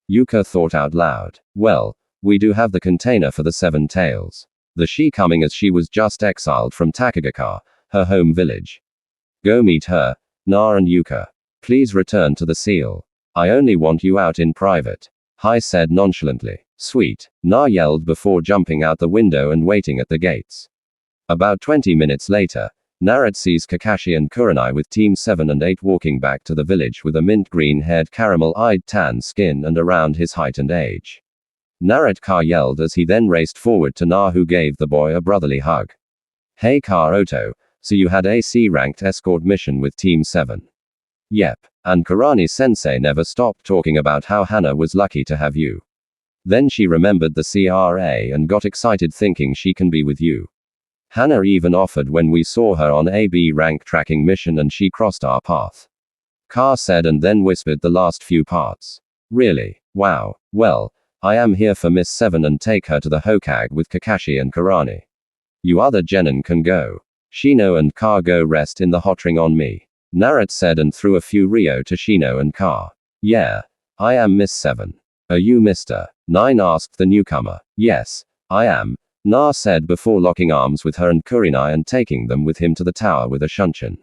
Yuka thought out loud. Well, we do have the container for the 7 tails. The she coming as she was just exiled from Takagaka, her home village. Go meet her, Na and Yuka. Please return to the seal. I only want you out in private. Hai said nonchalantly. Sweet, Na yelled before jumping out the window and waiting at the gates. About 20 minutes later, Naruto sees Kakashi and Kurenai with Team 7 and 8 walking back to the village with a mint green-haired caramel-eyed tan skin and around his height and age. Naruto yelled as he then raced forward to Na, who gave the boy a brotherly hug. Hey Oto, so you had a C-ranked escort mission with Team 7. Yep, and Karani-sensei never stopped talking about how Hana was lucky to have you. Then she remembered the CRA and got excited thinking she can be with you. Hana even offered when we saw her on a B rank tracking mission and she crossed our path. Ka said and then whispered the last few parts. Really? Wow. Well, I am here for Miss 7 and take her to the Hokage with Kakashi and Karani. You other genin can go. Shino and Ka go rest in the hot ring on me. Naruto said and threw a few Ryo to Shino and Ka. Yeah. I am Miss 7. Are you Mr. 9? Asked the newcomer. Yes, I am. Na said before locking arms with her and Kurenai and taking them with him to the tower with a shunshin.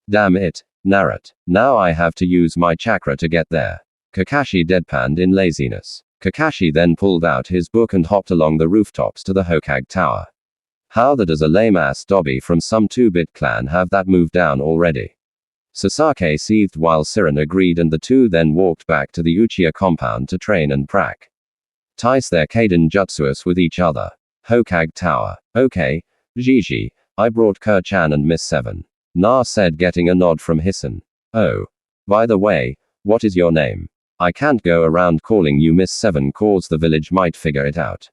Damn it, Naruto. Now I have to use my chakra to get there. Kakashi deadpanned in laziness. Kakashi then pulled out his book and hopped along the rooftops to the Hokage Tower. How the does a lame-ass Dobby from some 2-bit clan have that move down already? Sasaki seethed while Siren agreed and the two then walked back to the Uchiha compound to train and practice their Kaden jutsus with each other. Hokage Tower. Okay, Gigi, I brought Kur-chan and Miss 7. Na said, getting a nod from Hisan. Oh. By the way, what is your name? I can't go around calling you Miss Seven cause the village might figure it out.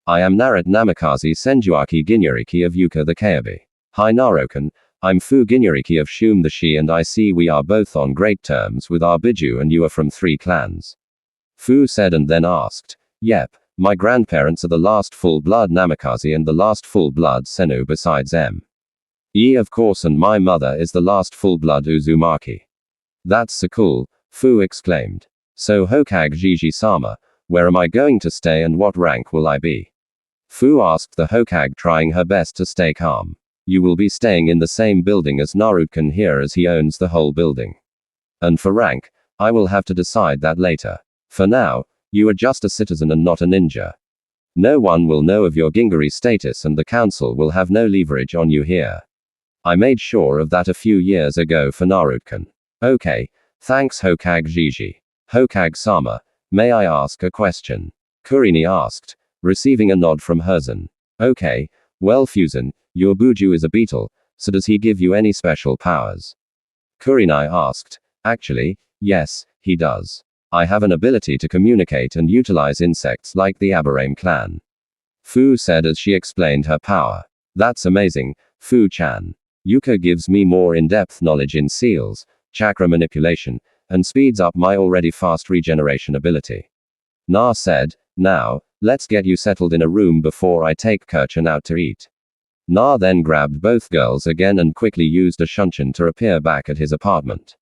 I am Narat Namikaze Senjuaki Ginuriki of Yuka the Kayabi. Hi Narokan, I'm Fu Ginuriki of Shum the Shi, and I see we are both on great terms with our Biju, and you are from 3 clans. Fu said and then asked, Yep, my grandparents are the last full-blood Namikaze and the last full-blood Senu besides of course, and my mother is the last full-blood Uzumaki. That's so cool, Fu exclaimed. So Hokage Jiji-sama, where am I going to stay and what rank will I be? Fu asked the Hokage, trying her best to stay calm. You will be staying in the same building as Naruto here, as he owns the whole building. And for rank, I will have to decide that later. For now, you are just a citizen and not a ninja. No one will know of your Gingari status and the council will have no leverage on you here. I made sure of that a few years ago for Naruto. Okay, thanks Hokage Jiji. Hokage-sama, may I ask a question? Kurini asked, receiving a nod from Herzan. Okay, well Fusen, your Buju is a beetle, so does he give you any special powers? Kurini asked. Actually, yes, he does. I have an ability to communicate and utilize insects like the Aberame clan. Fu said as she explained her power. That's amazing, Fu-chan. Yuka gives me more in-depth knowledge in seals, chakra manipulation, and speeds up my already fast regeneration ability. Na said, now, let's get you settled in a room before I take Kurchin out to eat. Na then grabbed both girls again and quickly used a shunshin to appear back at his apartment.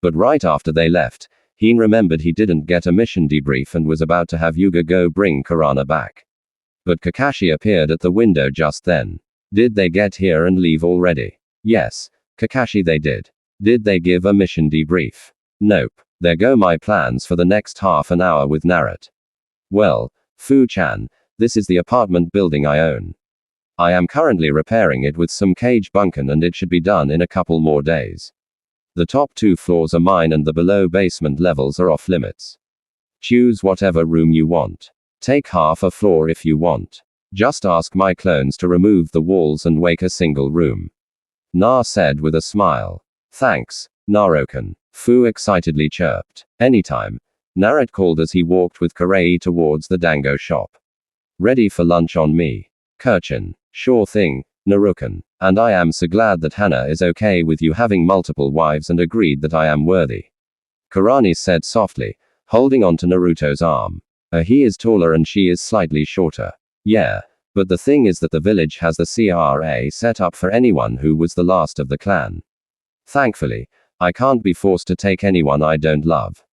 But right after they left, he remembered he didn't get a mission debrief and was about to have Yuga go bring Karana back. But Kakashi appeared at the window just then. Did they get here and leave already? Yes, Kakashi, they did. Did they give a mission debrief? Nope. There go my plans for the next half an hour with Naruto. Well, Fu-chan, this is the apartment building I own. I am currently repairing it with some cage bunkin and it should be done in a couple more days. The top 2 floors are mine and the below basement levels are off limits. Choose whatever room you want. Take half a floor if you want. Just ask my clones to remove the walls and make a single room. Na said with a smile. Thanks, Narokan. Fu excitedly chirped. Anytime. Naruto called as he walked with Karei towards the dango shop. Ready for lunch on me. Kurchin. Sure thing, Narukan. And I am so glad that Hana is okay with you having multiple wives and agreed that I am worthy. Karani said softly, holding on to Naruto's arm. He is taller and she is slightly shorter. Yeah, but the thing is that the village has the CRA set up for anyone who was the last of the clan. Thankfully, I can't be forced to take anyone I don't love.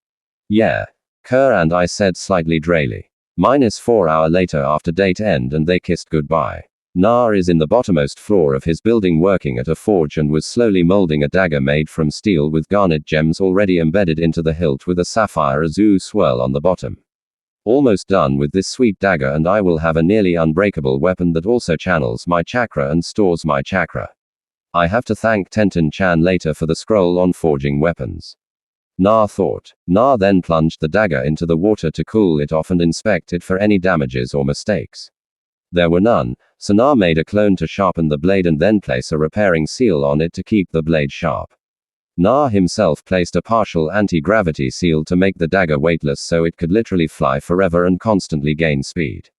Yeah. Kerr and I said slightly drily. -4 hour later after date end and they kissed goodbye. Na is in the bottommost floor of his building working at a forge and was slowly molding a dagger made from steel with garnet gems already embedded into the hilt with a sapphire azure swirl on the bottom. Almost done with this sweet dagger and I will have a nearly unbreakable weapon that also channels my chakra and stores my chakra. I have to thank Tenten-chan later for the scroll on forging weapons. Na thought. Na then plunged the dagger into the water to cool it off and inspect it for any damages or mistakes. There were none, so Na made a clone to sharpen the blade and then place a repairing seal on it to keep the blade sharp. Na himself placed a partial anti-gravity seal to make the dagger weightless so it could literally fly forever and constantly gain speed.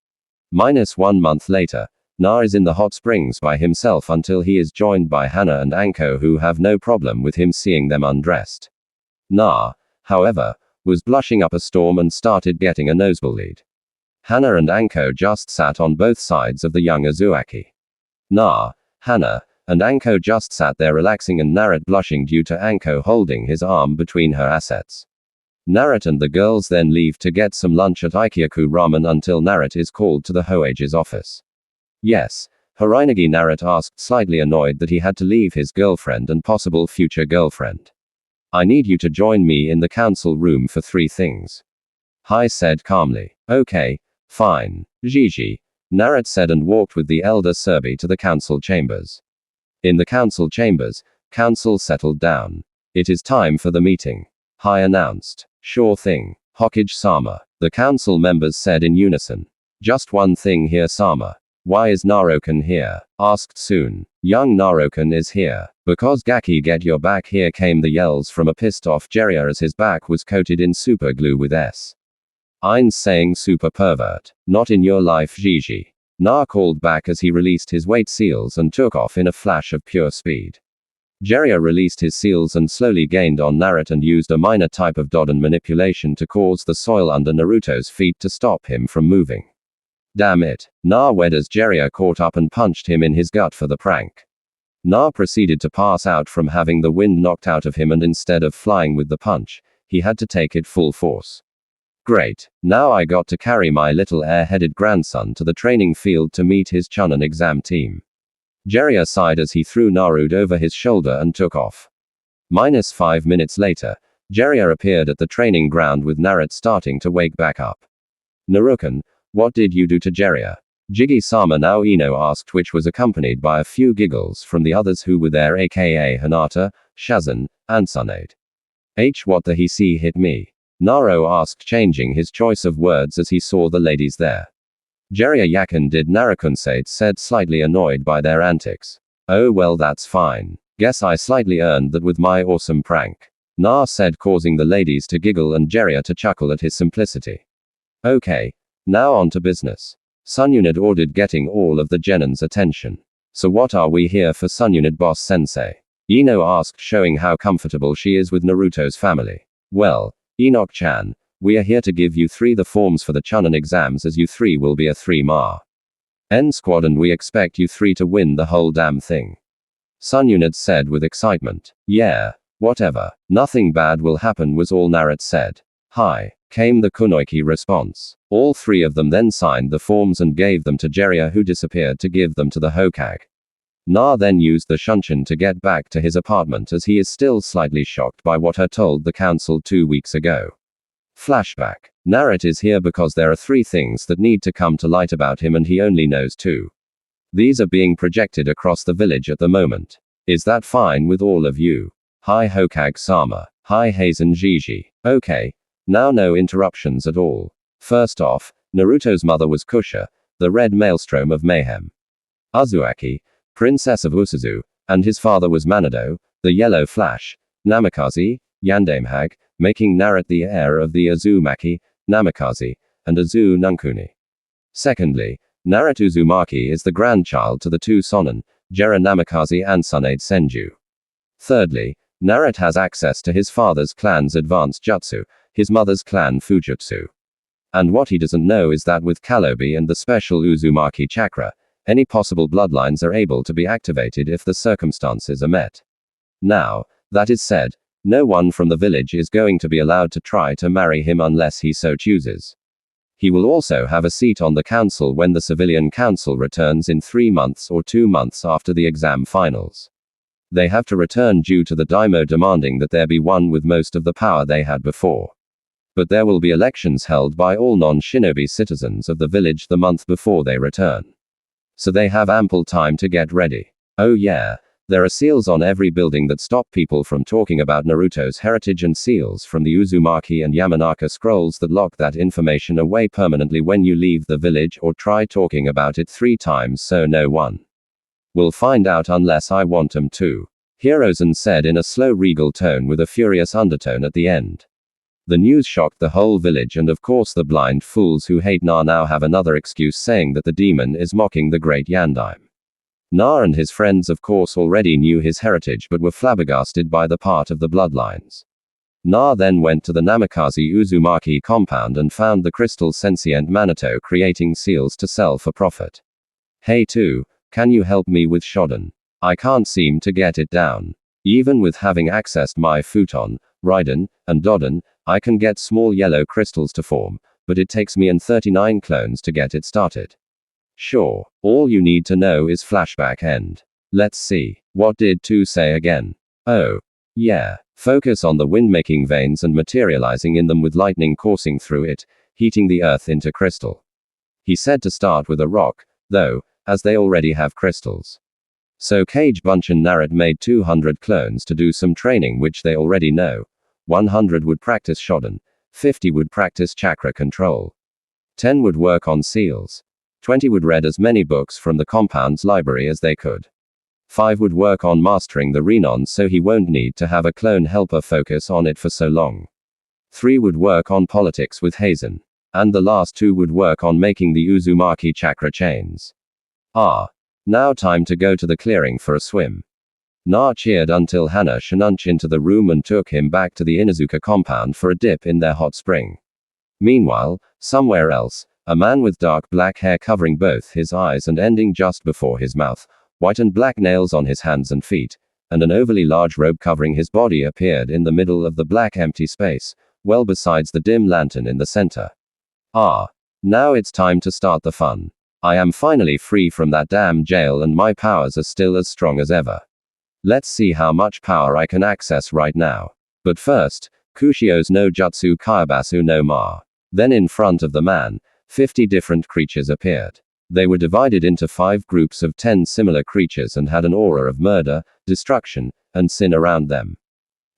-1 month later, Na is in the hot springs by himself until he is joined by Hana and Anko, who have no problem with him seeing them undressed. Na, however, was blushing up a storm and started getting a nosebleed. Hana and Anko just sat on both sides of the young Uzumaki. Na, Hana, and Anko just sat there relaxing and Naruto blushing due to Anko holding his arm between her assets. Naruto and the girls then leave to get some lunch at Ikyaku Ramen until Naruto is called to the Hoage's office. Yes, Hirainagi Naruto asked, slightly annoyed that he had to leave his girlfriend and possible future girlfriend. I need you to join me in the council room for 3 things. Hai said calmly. Okay, fine. Gigi, Naruto said and walked with the elder Serbi to the council chambers. In the council chambers, council settled down. It is time for the meeting. Hai announced. Sure thing, Hokage-sama, the council members said in unison. Just one thing here, Sama. Why is Narokan here? Asked Soon. Young Narokan is here. Because Gaki get your back here, came the yells from a pissed off Jiraiya as his back was coated in super glue with S. Ein's saying super pervert. Not in your life, Gigi. Na called back as he released his weight seals and took off in a flash of pure speed. Jiraiya released his seals and slowly gained on Naruto and used a minor type of Dodon manipulation to cause the soil under Naruto's feet to stop him from moving. Damn it. Na wed as Jiraiya caught up and punched him in his gut for the prank. Na proceeded to pass out from having the wind knocked out of him, and instead of flying with the punch, he had to take it full force. Great. Now I got to carry my little air-headed grandson to the training field to meet his Chunin exam team. Jiraiya sighed as he threw Naruto over his shoulder and took off. -5 minutes later, Jiraiya appeared at the training ground with Naruto starting to wake back up. Narukan, what did you do to Jiraiya? Jigi-sama now Ino asked, which was accompanied by a few giggles from the others who were there, aka Hinata, Shazan, and Tsunade. What the he hit me? Naro asked, changing his choice of words as he saw the ladies there. Jiraiya Yakan did, Narukan said, slightly annoyed by their antics. Oh well, that's fine. Guess I slightly earned that with my awesome prank. Na said, causing the ladies to giggle and Jiraiya to chuckle at his simplicity. Okay. Now on to business. Sununid ordered, getting all of the Genin's attention. So what are we here for, Sununid boss sensei? Ino asked, showing how comfortable she is with Naruto's family. Well, Enoch-chan, we are here to give you the forms for the Chunin exams, as you 3 will be a 3-ma N squad and we expect you 3 to win the whole damn thing. Sununid said with excitement. Yeah, whatever. Nothing bad will happen, was all Naruto said. Hi, came the Kunoichi response. All 3 of them then signed the forms and gave them to Jiraiya, who disappeared to give them to the Hokage. Na then used the Shunshin to get back to his apartment, as he is still slightly shocked by what he told the council 2 weeks ago. Flashback. Naruto is here because there are 3 things that need to come to light about him, and he only knows 2. These are being projected across the village at the moment. Is that fine with all of you? Hi Hokage-sama. Hi Hazen Gigi. Okay. Now no interruptions at all. First off, Naruto's mother was Kusha, the red maelstrom of mayhem. Uzumaki, princess of Usuzu, and his father was Manado, the yellow flash, Namikaze, Yandamehag, making Naruto the heir of the Uzumaki, Namikaze, and Uzu Nunkuni. Secondly, Naruto Uzumaki is the grandchild to the 2 Sonin, Jera Namikaze and Tsunade Senju. Thirdly, Naruto has access to his father's clan's advanced jutsu, his mother's clan Fujutsu. And what he doesn't know is that with Kalobi and the special Uzumaki chakra, any possible bloodlines are able to be activated if the circumstances are met. Now, that is said, no one from the village is going to be allowed to try to marry him unless he so chooses. He will also have a seat on the council when the civilian council returns in 3 months or 2 months after the exam finals. They have to return due to the daimyo demanding that there be one with most of the power they had before. But there will be elections held by all non-shinobi citizens of the village the month before they return. So they have ample time to get ready. Oh yeah, there are seals on every building that stop people from talking about Naruto's heritage, and seals from the Uzumaki and Yamanaka scrolls that lock that information away permanently when you leave the village or try talking about it 3 times, so no one will find out unless I want them to. Hirozen said in a slow regal tone with a furious undertone at the end. The news shocked the whole village, and of course the blind fools who hate Na now have another excuse, saying that the demon is mocking the great Yandaime. Na and his friends of course already knew his heritage but were flabbergasted by the part of the bloodlines. Na then went to the Namikaze Uzumaki compound and found the crystal sentient Minato creating seals to sell for profit. Hey 2, can you help me with Shodan? I can't seem to get it down. Even with having accessed my Futon, Raiden, and Dodon, I can get small yellow crystals to form, but it takes me 39 clones to get it started. Sure, all you need to know is flashback end. Let's see, what did 2 say again? Oh, yeah, focus on the wind-making veins and materializing in them with lightning coursing through it, heating the earth into crystal. He said to start with a rock, though, as they already have crystals. So Kage Bunch and Naruto made 200 clones to do some training which they already know. 100 would practice Shodan, 50 would practice chakra control. 10 would work on seals. 20 would read as many books from the compound's library as they could. 5 would work on mastering the Renon so he won't need to have a clone helper focus on it for so long. 3 would work on politics with Hazen. And the last 2 would work on making the Uzumaki chakra chains. Now time to go to the clearing for a swim. Na cheered until Hana snunched into the room and took him back to the Inuzuka compound for a dip in their hot spring. Meanwhile, somewhere else, a man with dark black hair covering both his eyes and ending just before his mouth, white and black nails on his hands and feet, and an overly large robe covering his body appeared in the middle of the black empty space, well besides the dim lantern in the center. Now it's time to start the fun. I am finally free from that damn jail and my powers are still as strong as ever. Let's see how much power I can access right now. But first, Kushio's no Jutsu Kaibasu no Ma. Then in front of the man, 50 different creatures appeared. They were divided into 5 groups of 10 similar creatures and had an aura of murder, destruction, and sin around them.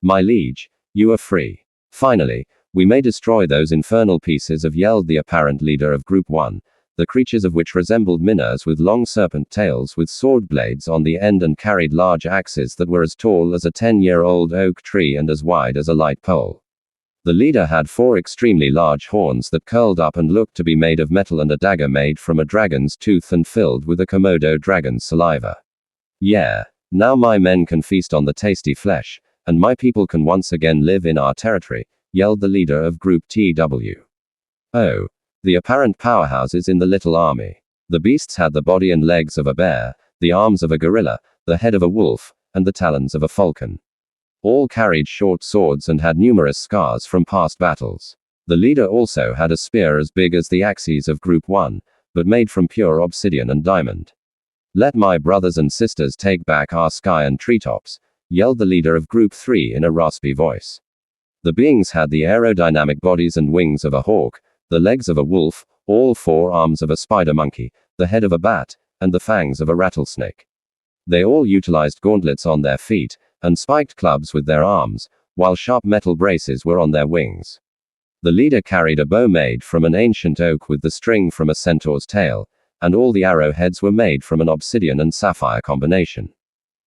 My liege, you are free. Finally, we may destroy those infernal pieces of, yelled the apparent leader of Group 1, the creatures of which resembled minnows with long serpent tails with sword blades on the end and carried large axes that were as tall as a 10-year-old oak tree and as wide as a light pole. The leader had 4 extremely large horns that curled up and looked to be made of metal and a dagger made from a dragon's tooth and filled with a Komodo dragon's saliva. Yeah, now my men can feast on the tasty flesh, and my people can once again live in our territory, yelled the leader of Group TW. Oh. The apparent powerhouses in the little army. The beasts had the body and legs of a bear, the arms of a gorilla, the head of a wolf, and the talons of a falcon. All carried short swords and had numerous scars from past battles. The leader also had a spear as big as the axes of Group 1, but made from pure obsidian and diamond. Let my brothers and sisters take back our sky and treetops, yelled the leader of Group 3 in a raspy voice. The beings had the aerodynamic bodies and wings of a hawk, the legs of a wolf, all 4 arms of a spider monkey, the head of a bat, and the fangs of a rattlesnake. They all utilized gauntlets on their feet, and spiked clubs with their arms, while sharp metal braces were on their wings. The leader carried a bow made from an ancient oak with the string from a centaur's tail, and all the arrowheads were made from an obsidian and sapphire combination.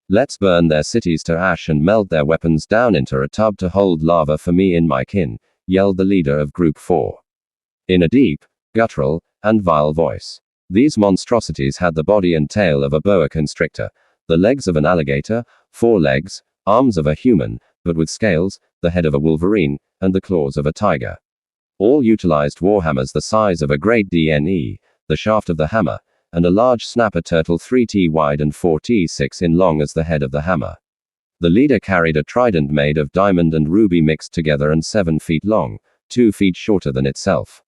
Let's burn their cities to ash and melt their weapons down into a tub to hold lava for me and my kin, yelled the leader of Group 4. In a deep, guttural, and vile voice. These monstrosities had the body and tail of a boa constrictor, the legs of an alligator, 4 legs, arms of a human, but with scales, the head of a wolverine, and the claws of a tiger. All utilized warhammers the size of a great DNE, the shaft of the hammer, and a large snapper turtle 3T wide and 4T6 in long as the head of the hammer. The leader carried a trident made of diamond and ruby mixed together and 7 feet long, 2 feet shorter than itself.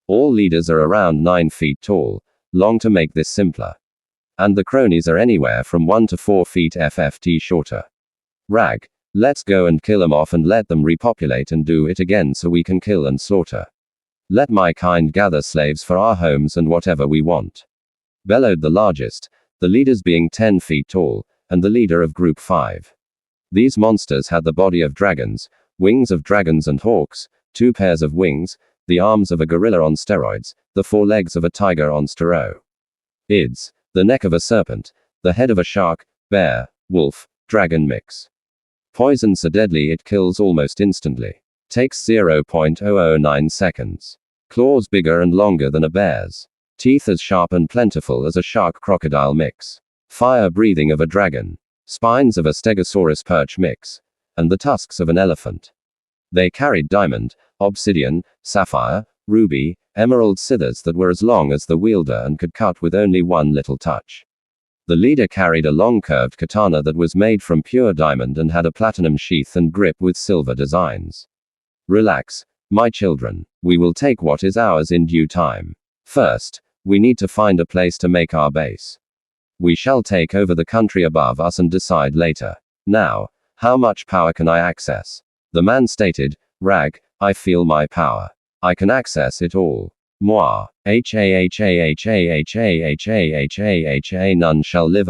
All leaders are around 9 feet tall, long to make this simpler. And the cronies are anywhere from 1 to 4 feet FFT shorter. Rag, let's go and kill them off and let them repopulate and do it again so we can kill and slaughter. Let my kind gather slaves for our homes and whatever we want. Bellowed the largest, the leaders being 10 feet tall, and the leader of Group 5. These monsters had the body of dragons, wings of dragons and hawks, 2 pairs of wings, the arms of a gorilla on steroids, the 4 legs of a tiger on steroids, the neck of a serpent, the head of a shark, bear, wolf, dragon mix. Poison so deadly it kills almost instantly. Takes 0.009 seconds. Claws bigger and longer than a bear's. Teeth as sharp and plentiful as a shark-crocodile mix. Fire breathing of a dragon. Spines of a stegosaurus perch mix. And the tusks of an elephant. They carried diamond, obsidian, sapphire, ruby, emerald scythers that were as long as the wielder and could cut with only one little touch. The leader carried a long curved katana that was made from pure diamond and had a platinum sheath and grip with silver designs. Relax, my children, we will take what is ours in due time. First, we need to find a place to make our base. We shall take over the country above us and decide later. Now, how much power can I access? The man stated, Rag, I feel my power. I can access it all. Moi. None shall live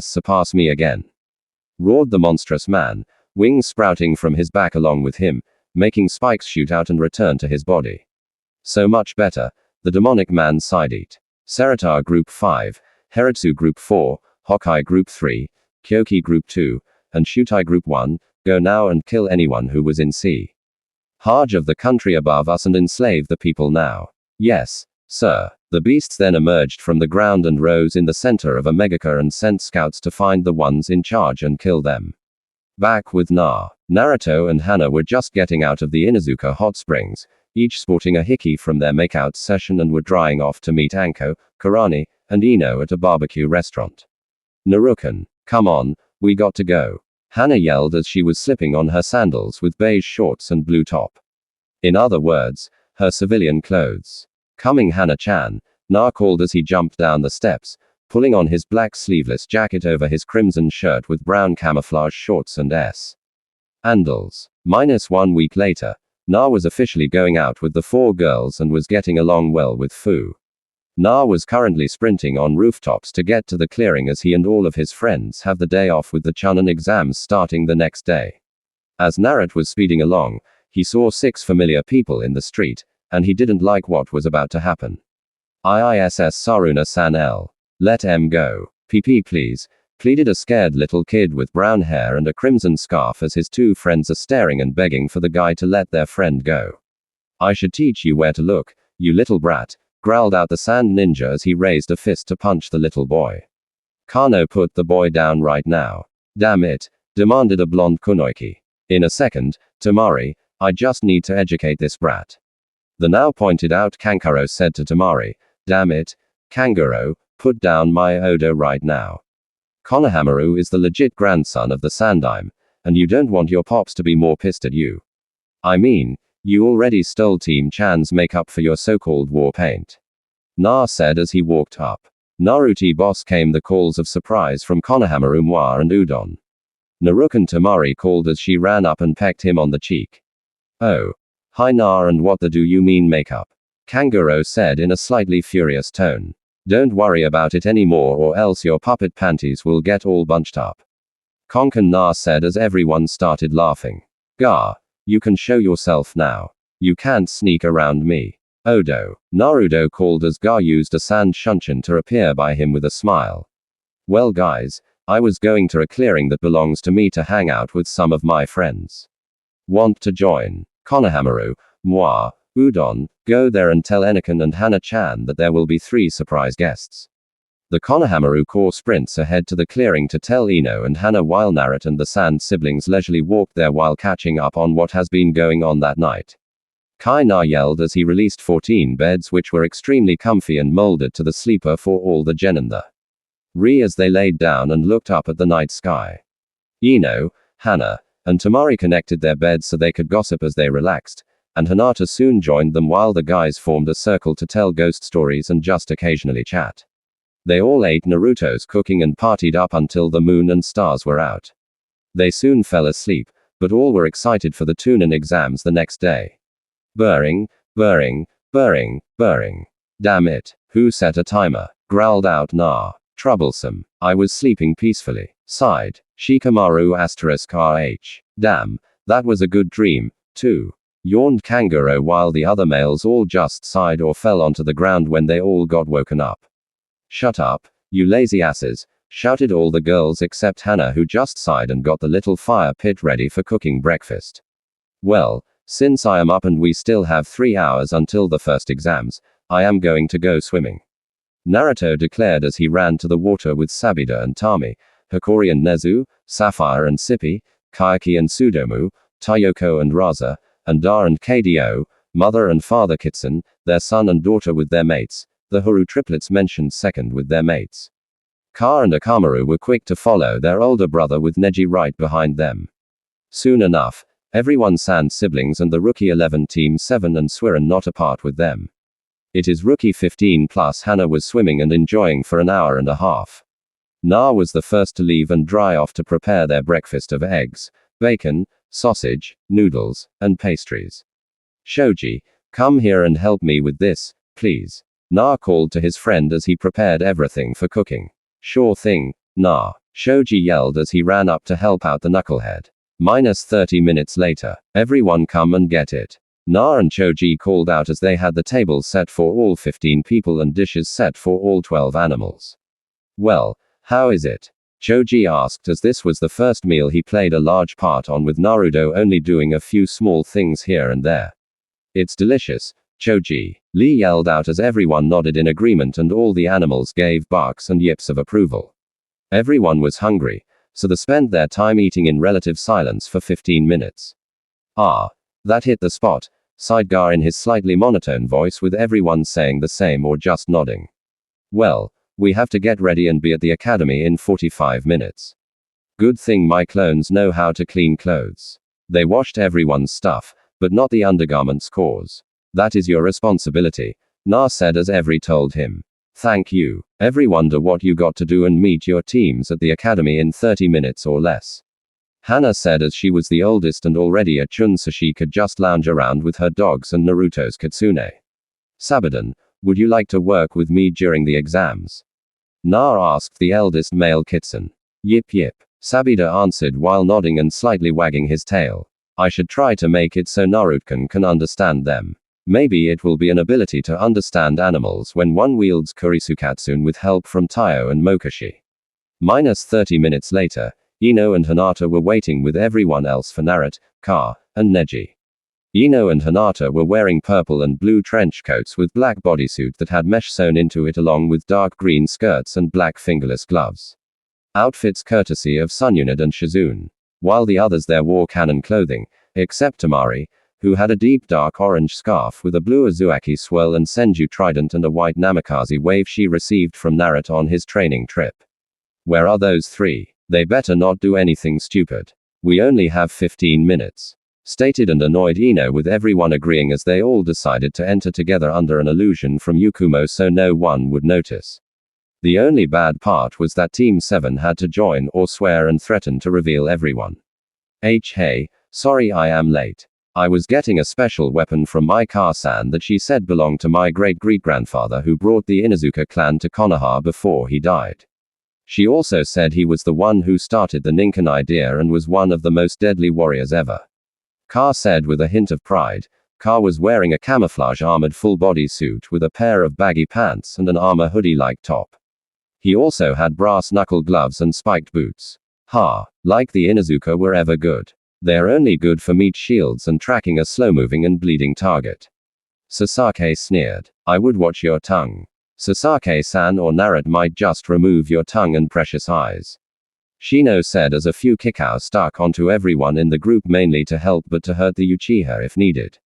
surpass me again. Roared the monstrous man, wings sprouting from his back along with him, making spikes shoot out and return to his body. So much better, the demonic man sighed. It. Serata Group 5, Heratsu Group 4, Hokkai Group 3, Kyoki Group 2, and Shutai Group 1, go now and kill anyone who was in sea. Harge of the country above us and enslave the people now. Yes, sir. The beasts then emerged from the ground and rose in the center of a megaca and sent scouts to find the ones in charge and kill them. Back with Naruto and Hana were just getting out of the Inazuka hot springs, each sporting a hickey from their makeout session, and were drying off to meet Anko, Karani, and Ino at a barbecue restaurant. Narukan, come on, we got to go. Hana yelled as she was slipping on her sandals with beige shorts and blue top. In other words, her civilian clothes. Coming Hana-chan, Na called as he jumped down the steps, pulling on his black sleeveless jacket over his crimson shirt with brown camouflage shorts and sandals. -1 week later, Na was officially going out with the 4 girls and was getting along well with Fu. Na was currently sprinting on rooftops to get to the clearing as he and all of his friends have the day off with the Chunin exams starting the next day. As Naruto was speeding along, he saw 6 familiar people in the street, and he didn't like what was about to happen. IISS Saruna-san L. Let M go. PP please, pleaded a scared little kid with brown hair and a crimson scarf as his 2 friends are staring and begging for the guy to let their friend go. I should teach you where to look, you little brat, growled out the sand ninja as he raised a fist to punch the little boy. Kano, put the boy down right now. Damn it, demanded a blonde kunoiki. In a second, Tamari, I just need to educate this brat. The now pointed out Kankuro said to Tamari, damn it, Kanguro, put down my Odo right now. Konohamaru is the legit grandson of the Sandaime, and you don't want your pops to be more pissed at you. I mean, you already stole Team Chan's makeup for your so-called war paint. Na said as he walked up. Naruto boss came the calls of surprise from Konohamaru, Moa and Udon. Narukan Tamari called as she ran up and pecked him on the cheek. Oh. Hi Na, and what the do you mean makeup? Kanguro said in a slightly furious tone. Don't worry about it anymore or else your puppet panties will get all bunched up. Konkan Na said as everyone started laughing. Gah. You can show yourself now. You can't sneak around me. Odo. Naruto called as Ga used a sand shunshin to appear by him with a smile. Well guys, I was going to a clearing that belongs to me to hang out with some of my friends. Want to join? Konohamaru, Moa, Udon, go there and tell Enikan and Hana-chan that there will be 3 surprise guests. The Konohamaru Corps sprints ahead to the clearing to tell Ino and Hana, while Naruto and the Sand siblings leisurely walked there while catching up on what has been going on that night. Kai Na yelled as he released 14 beds which were extremely comfy and molded to the sleeper for all the genin there. Re as they laid down and looked up at the night sky. Ino, Hana, and Tamari connected their beds so they could gossip as they relaxed, and Hinata soon joined them while the guys formed a circle to tell ghost stories and just occasionally chat. They all ate Naruto's cooking and partied up until the moon and stars were out. They soon fell asleep, but all were excited for the Chunin exams the next day. Burring, burring, burring, burring. Damn it, who set a timer? Growled out Na. Troublesome. I was sleeping peacefully. Sighed. Shikamaru *RH. Damn, that was a good dream, too. Yawned Kanguro while the other males all just sighed or fell onto the ground when they all got woken up. Shut up, you lazy asses, shouted all the girls except Hana, who just sighed and got the little fire pit ready for cooking breakfast. Well, since I am up and we still have 3 hours until the first exams, I am going to go swimming. Naruto declared as he ran to the water with Sabida and Tami, Hikori and Nezu, Sapphire and Sippy, Kayaki and Sudomu, Tayoko and Raza, and Dar and Kdo, mother and father Kitsun, their son and daughter with their mates, the Huru triplets mentioned second with their mates. Ka and Akamaru were quick to follow their older brother with Neji right behind them. Soon enough, everyone Sand siblings and the Rookie 11 Team 7 and Swiren not apart with them. It is Rookie 15 plus Hana was swimming and enjoying for an hour and a half. Na was the first to leave and dry off to prepare their breakfast of eggs, bacon, sausage, noodles, and pastries. Shoji, come here and help me with this, please. Na called to his friend as he prepared everything for cooking. Sure thing, Na. Shoji yelled as he ran up to help out the knucklehead. Minus 30 minutes later. Everyone come and get it. Na and Choji called out as they had the tables set for all 15 people and dishes set for all 12 animals. Well, how is it? Choji asked as this was the first meal he played a large part on, with Naruto only doing a few small things here and there. It's delicious, Choji, Lee yelled out as everyone nodded in agreement and all the animals gave barks and yips of approval. Everyone was hungry, so they spent their time eating in relative silence for 15 minutes. Ah, that hit the spot, sighed Gar in his slightly monotone voice, with everyone saying the same or just nodding. Well, we have to get ready and be at the academy in 45 minutes. Good thing my clones know how to clean clothes. They washed everyone's stuff, but not the undergarments cause. That is your responsibility, Na said as Every told him. Thank you. Every wonder what you got to do and meet your teams at the academy in 30 minutes or less. Hana said as she was the oldest and already a chun, so she could just lounge around with her dogs and Naruto's kitsune. Sabadan, would you like to work with me during the exams? Na asked the eldest male kitsune. Yip yip, Sabida answered while nodding and slightly wagging his tail. I should try to make it so Naruto can understand them. Maybe it will be an ability to understand animals when one wields Kurisukatsune with help from Taiyo and Mokashi. Minus 30 minutes later, Ino and Hinata were waiting with everyone else for Naruto, Ka, and Neji. Ino and Hinata were wearing purple and blue trench coats with black bodysuit that had mesh sewn into it, along with dark green skirts and black fingerless gloves. Outfits courtesy of Sununid and Shizune. While the others there wore canon clothing, except Tamari, who had a deep dark orange scarf with a blue Uzumaki swirl and Senju trident and a white Namikaze wave she received from Naruto on his training trip. Where are those three? They better not do anything stupid. We only have 15 minutes. Stated and annoyed Ino, with everyone agreeing as they all decided to enter together under an illusion from Yukumo so no one would notice. The only bad part was that Team 7 had to join or swear and threaten to reveal everyone. Hey, sorry I am late. I was getting a special weapon from my Car-san that she said belonged to my great-great-grandfather who brought the Inuzuka clan to Konoha before he died. She also said he was the one who started the Ninken idea and was one of the most deadly warriors ever. Car said with a hint of pride. Car was wearing a camouflage armored full-body suit with a pair of baggy pants and an armor hoodie-like top. He also had brass knuckle gloves and spiked boots. Like the Inuzuka were ever good. They're only good for meat shields and tracking a slow-moving and bleeding target. Sasaki sneered. I would watch your tongue. Sasaki-san or Naruto might just remove your tongue and precious eyes. Shino said as a few kikau stuck onto everyone in the group, mainly to help but to hurt the Uchiha if needed.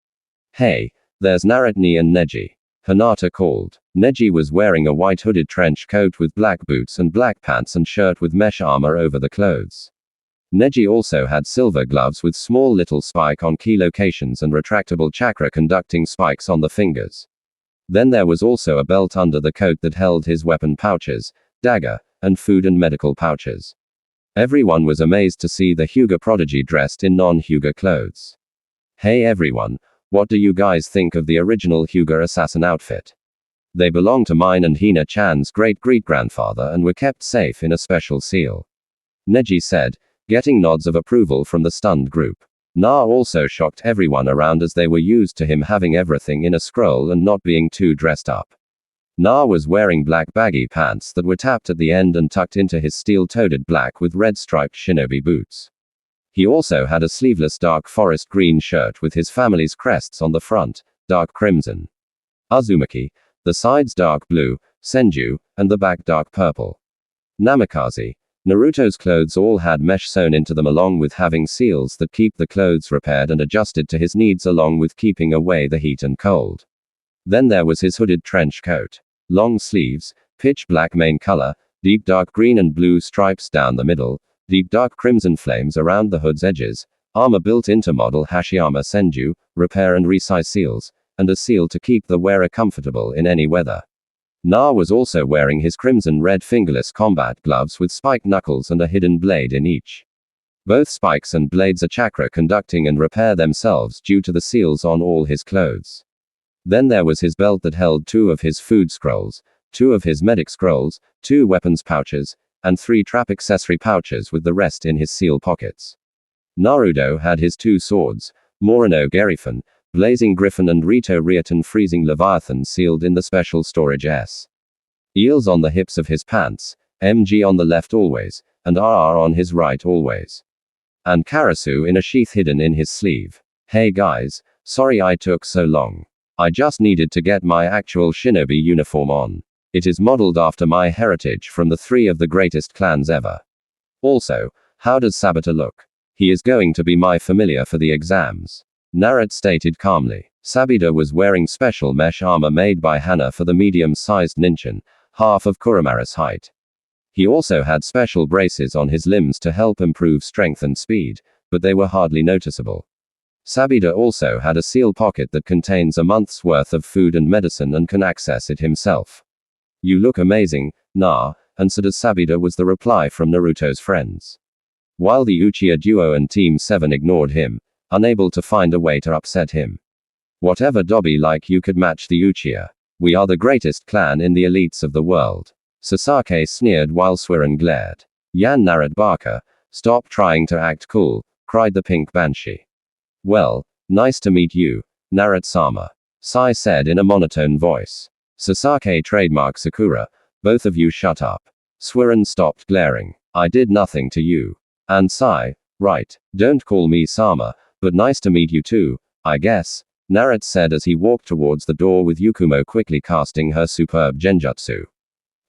Hey, there's Naruto and Neji. Hinata called. Neji was wearing a white hooded trench coat with black boots and black pants and shirt with mesh armor over the clothes. Neji also had silver gloves with small little spike on key locations and retractable chakra conducting spikes on the fingers. Then there was also a belt under the coat that held his weapon pouches, dagger, and food and medical pouches. Everyone was amazed to see the Hyuga prodigy dressed in non-Hyuga clothes. Hey everyone, what do you guys think of the original Hyuga assassin outfit? They belong to mine and Hina-chan's great-great-grandfather and were kept safe in a special seal. Neji said, getting nods of approval from the stunned group. Na also shocked everyone around as they were used to him having everything in a scroll and not being too dressed up. Na was wearing black baggy pants that were tapped at the end and tucked into his steel-toed black with red striped shinobi boots. He also had a sleeveless dark forest green shirt with his family's crests on the front, dark crimson. Uzumaki, the sides dark blue, Senju, and the back dark purple. Namikaze. Naruto's clothes all had mesh sewn into them, along with having seals that keep the clothes repaired and adjusted to his needs, along with keeping away the heat and cold. Then there was his hooded trench coat. Long sleeves, pitch black main color, deep dark green and blue stripes down the middle, deep dark crimson flames around the hood's edges, armor built into model Hashiyama Senju, repair and resize seals, and a seal to keep the wearer comfortable in any weather. Na was also wearing his crimson-red fingerless combat gloves with spiked knuckles and a hidden blade in each. Both spikes and blades are chakra conducting and repair themselves due to the seals on all his clothes. Then there was his belt that held 2 of his food scrolls, 2 of his medic scrolls, 2 weapons pouches, and 3 trap accessory pouches with the rest in his seal pockets. Naruto had his 2 swords, Morino Gerifon, Blazing Griffin and Rito Rioton Freezing Leviathan sealed in the special storage S. Eels on the hips of his pants, MG on the left always, and RR on his right always. And Karasu in a sheath hidden in his sleeve. Hey guys, sorry I took so long. I just needed to get my actual shinobi uniform on. It is modeled after my heritage from the 3 of the greatest clans ever. Also, how does Sabata look? He is going to be my familiar for the exams. Naruto stated calmly. Sabata was wearing special mesh armor made by Hana for the medium-sized ninchin, half of Kuramaru's height. He also had special braces on his limbs to help improve strength and speed, but they were hardly noticeable. Sabata also had a seal pocket that contains a month's worth of food and medicine and can access it himself. You look amazing, nah, and so does Sabata was the reply from Naruto's friends. While the Uchiha duo and Team 7 ignored him, unable to find a way to upset him. Whatever Dobby like you could match the Uchiha. We are the greatest clan in the elites of the world. Sasaki sneered while Swiren glared. Yan Naruto Barker, stop trying to act cool, cried the pink banshee. Well, nice to meet you, Naruto-sama. Sai said in a monotone voice. Sasaki trademark Sakura, both of you shut up. Swiren stopped glaring. I did nothing to you. And Sai, right, don't call me Sama, but nice to meet you too, I guess, Naruto said as he walked towards the door with Yukumo quickly casting her superb genjutsu.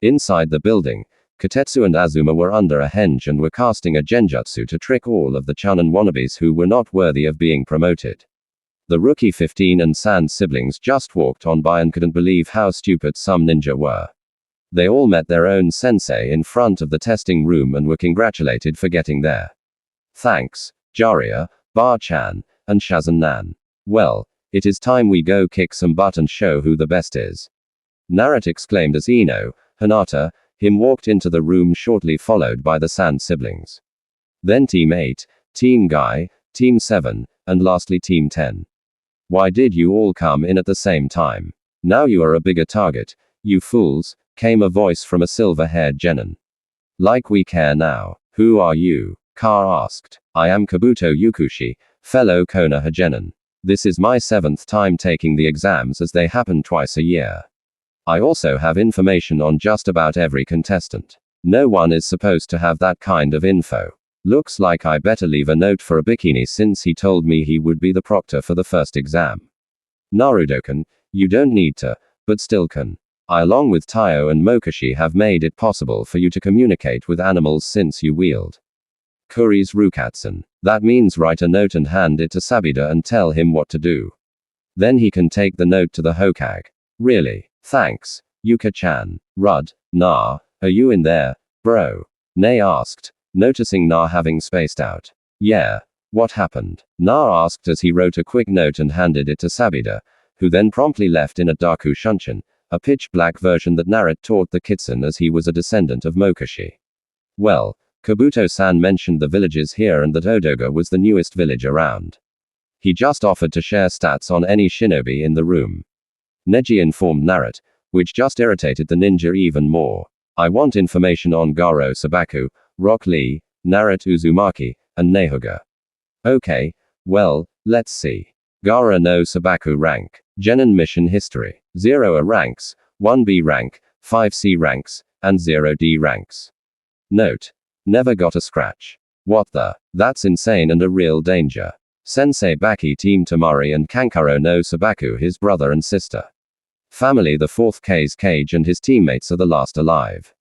Inside the building, Kotetsu and Azuma were under a henge and were casting a genjutsu to trick all of the Chunin wannabes who were not worthy of being promoted. The rookie 15 and Sand siblings just walked on by and couldn't believe how stupid some ninja were. They all met their own sensei in front of the testing room and were congratulated for getting there. Thanks, Jiraiya, Bar-chan, and Shazan-nan. Well, it is time we go kick some butt and show who the best is. Naruto exclaimed as Ino, Hinata, him walked into the room shortly followed by the Sand siblings. Then Team 8, Team Guy, Team 7, and lastly Team 10. Why did you all come in at the same time? Now you are a bigger target, you fools, came a voice from a silver-haired genin. Like we care now. Who are you? Ka asked. I am Kabuto Yukushi, fellow Konoha genin. This is my 7th time taking the exams as they happen twice a year. I also have information on just about every contestant. No one is supposed to have that kind of info. Looks like I better leave a note for a bikini since he told me he would be the proctor for the first exam. Naruto-kun, you don't need to, but still can. I along with Taiyo and Mokashi have made it possible for you to communicate with animals since you wield Kuri's Rukatsun. That means write a note and hand it to Sabata and tell him what to do. Then he can take the note to the Hokage. Really? Thanks, Yuka-chan. Rud, nah, are you in there, bro? Nei asked, noticing Na having spaced out. Yeah, what happened? Na asked as he wrote a quick note and handed it to Sabata, who then promptly left in a Daku Shunshin, a pitch-black version that Naruto taught the Kitsun as he was a descendant of Mokashi. Well, Kabuto-san mentioned the villages here and that Odoga was the newest village around. He just offered to share stats on any shinobi in the room. Neji informed Naruto, which just irritated the ninja even more. I want information on Garo Sabaku, Rock Lee, Naruto Uzumaki, and Nehuga. Okay, well, let's see. Gara no Sabaku rank. Genin mission history. 0 A ranks, 1B rank, 5 C ranks, and 0 D ranks. Note. Never got a scratch. What the? That's insane and a real danger. Sensei Baki Team Tamari and Kankaro no Sabaku his brother and sister. Family the 4th K's Cage and his teammates are the last alive.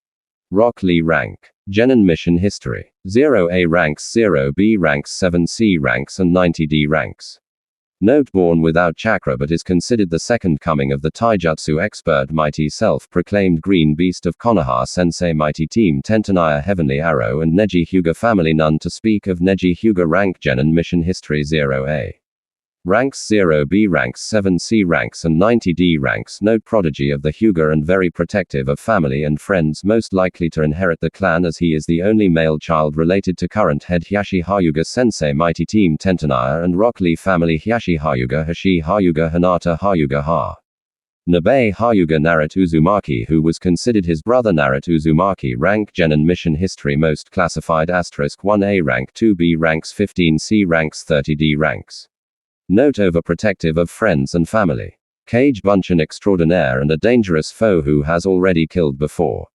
Rock Lee rank. Genin mission history. 0 A ranks, 0 B ranks, 7 C ranks and 90 D ranks. Note born without chakra but is considered the second coming of the taijutsu expert mighty self-proclaimed green beast of Konoha Sensei mighty team Tentanaya Heavenly Arrow and Neji Hyuga family none to speak of Neji Hyuga rank Genin mission history 0 A. Ranks 0 B ranks 7 C ranks and 90 D ranks. Note prodigy of the Hyuga and very protective of family and friends most likely to inherit the clan as he is the only male child related to current head Hiyashi Hyuga Sensei mighty team Tentanaya and Rock Lee family Hiyashi Hyuga Hashi Hyuga Hinata Hyuga Ha. Nabe Hyuga Naruto Uzumaki, who was considered his brother Naruto Uzumaki, rank Genin mission history most classified asterisk 1A rank 2B ranks 15C ranks 30D ranks. Note overprotective of friends and family. Cage Bunchan extraordinaire and a dangerous foe who has already killed before.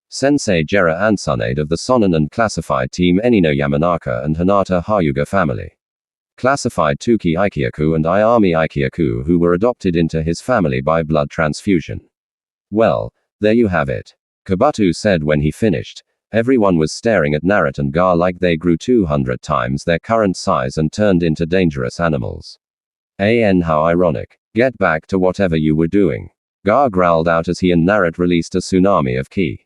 Sensei Jera Ansunade of the Sonnen and classified team Enino Yamanaka and Hinata Hyuga family. Classified Tuki Ikyaku and Ayami Ikyaku, who were adopted into his family by blood transfusion. Well, there you have it. Kabuto said when he finished. Everyone was staring at Naruto and Gar like they grew 200 times their current size and turned into dangerous animals. How ironic. Get back to whatever you were doing. Gar growled out as he and Naruto released a tsunami of ki.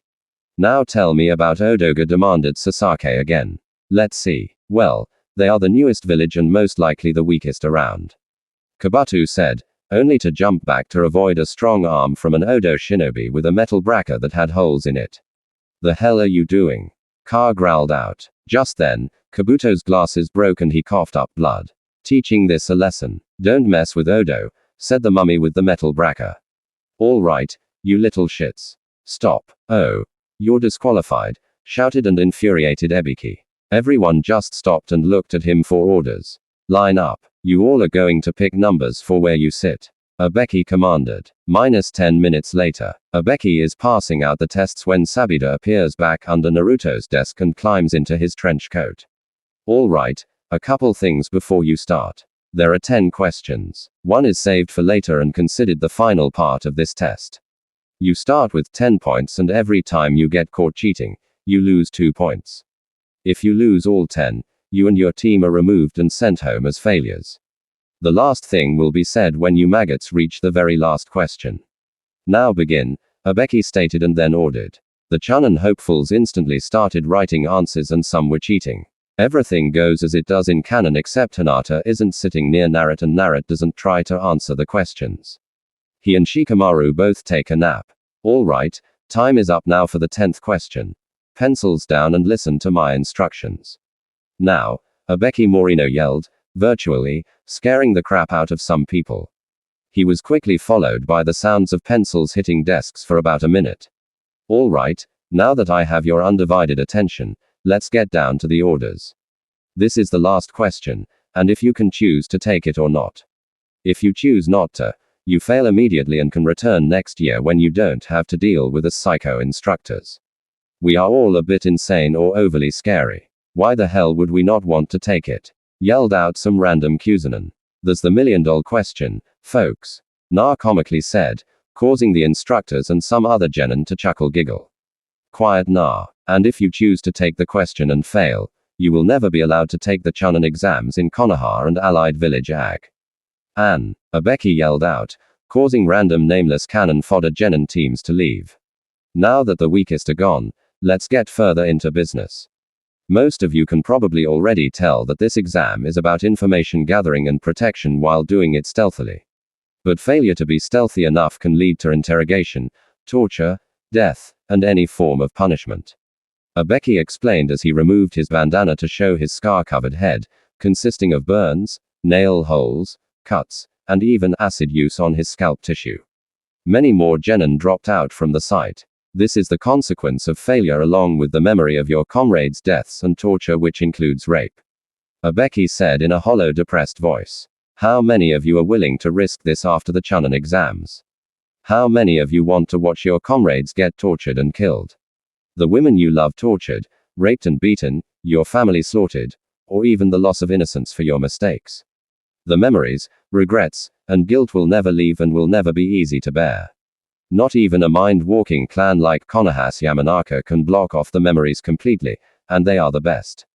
Now tell me about Odoga, demanded Sasake again. Let's see. Well, they are the newest village and most likely the weakest around. Kabuto said, only to jump back to avoid a strong arm from an Odo shinobi with a metal bracker that had holes in it. The hell are you doing? Gar growled out. Just then, Kabuto's glasses broke and he coughed up blood. Teaching this a lesson. Don't mess with Odo, said the mummy with the metal bracker. All right, you little shits. Stop. Oh. You're disqualified, shouted and infuriated Ebiki. Everyone just stopped and looked at him for orders. Line up. You all are going to pick numbers for where you sit. Ebeki commanded. -10 minutes later. Ebeki is passing out the tests when Sabida appears back under Naruto's desk and climbs into his trench coat. All right, a couple things before you start. There are 10 questions. One is saved for later and considered the final part of this test. You start with 10 points and every time you get caught cheating, you lose 2 points. If you lose all 10, you and your team are removed and sent home as failures. The last thing will be said when you maggots reach the very last question. Now begin, Ebeki stated and then ordered. The Chunin hopefuls instantly started writing answers and some were cheating. Everything goes as it does in canon except Hinata isn't sitting near Naruto and Naruto doesn't try to answer the questions. He and Shikamaru both take a nap. All right, time is up now for the 10th question. Pencils down and listen to my instructions. Now, Ebeki Morino yelled, virtually, scaring the crap out of some people. He was quickly followed by the sounds of pencils hitting desks for about a minute. All right, now that I have your undivided attention, let's get down to the orders. This is the last question, and if you can choose to take it or not. If you choose not to, you fail immediately and can return next year when you don't have to deal with us psycho instructors. We are all a bit insane or overly scary. Why the hell would we not want to take it? Yelled out some random Kuzunin. There's the $1,000,000 question, folks. Na comically said, causing the instructors and some other genin to chuckle giggle. Quiet Na. And if you choose to take the question and fail, you will never be allowed to take the Chunin exams in Konoha and allied village Ag. Ebeki yelled out, causing random nameless cannon fodder genin teams to leave. Now that the weakest are gone, let's get further into business. Most of you can probably already tell that this exam is about information gathering and protection while doing it stealthily. But failure to be stealthy enough can lead to interrogation, torture, death, and any form of punishment. Ebeki explained as he removed his bandana to show his scar-covered head, consisting of burns, nail holes, cuts, and even acid use on his scalp tissue. Many more genin dropped out from the site. This is the consequence of failure along with the memory of your comrades' deaths and torture which includes rape. Ebeki said in a hollow depressed voice. How many of you are willing to risk this after the Chunin exams? How many of you want to watch your comrades get tortured and killed? The women you love tortured, raped and beaten, your family slaughtered, or even the loss of innocence for your mistakes. The memories, regrets, and guilt will never leave and will never be easy to bear. Not even a mind-walking clan like Konoha's Yamanaka can block off the memories completely, and they are the best.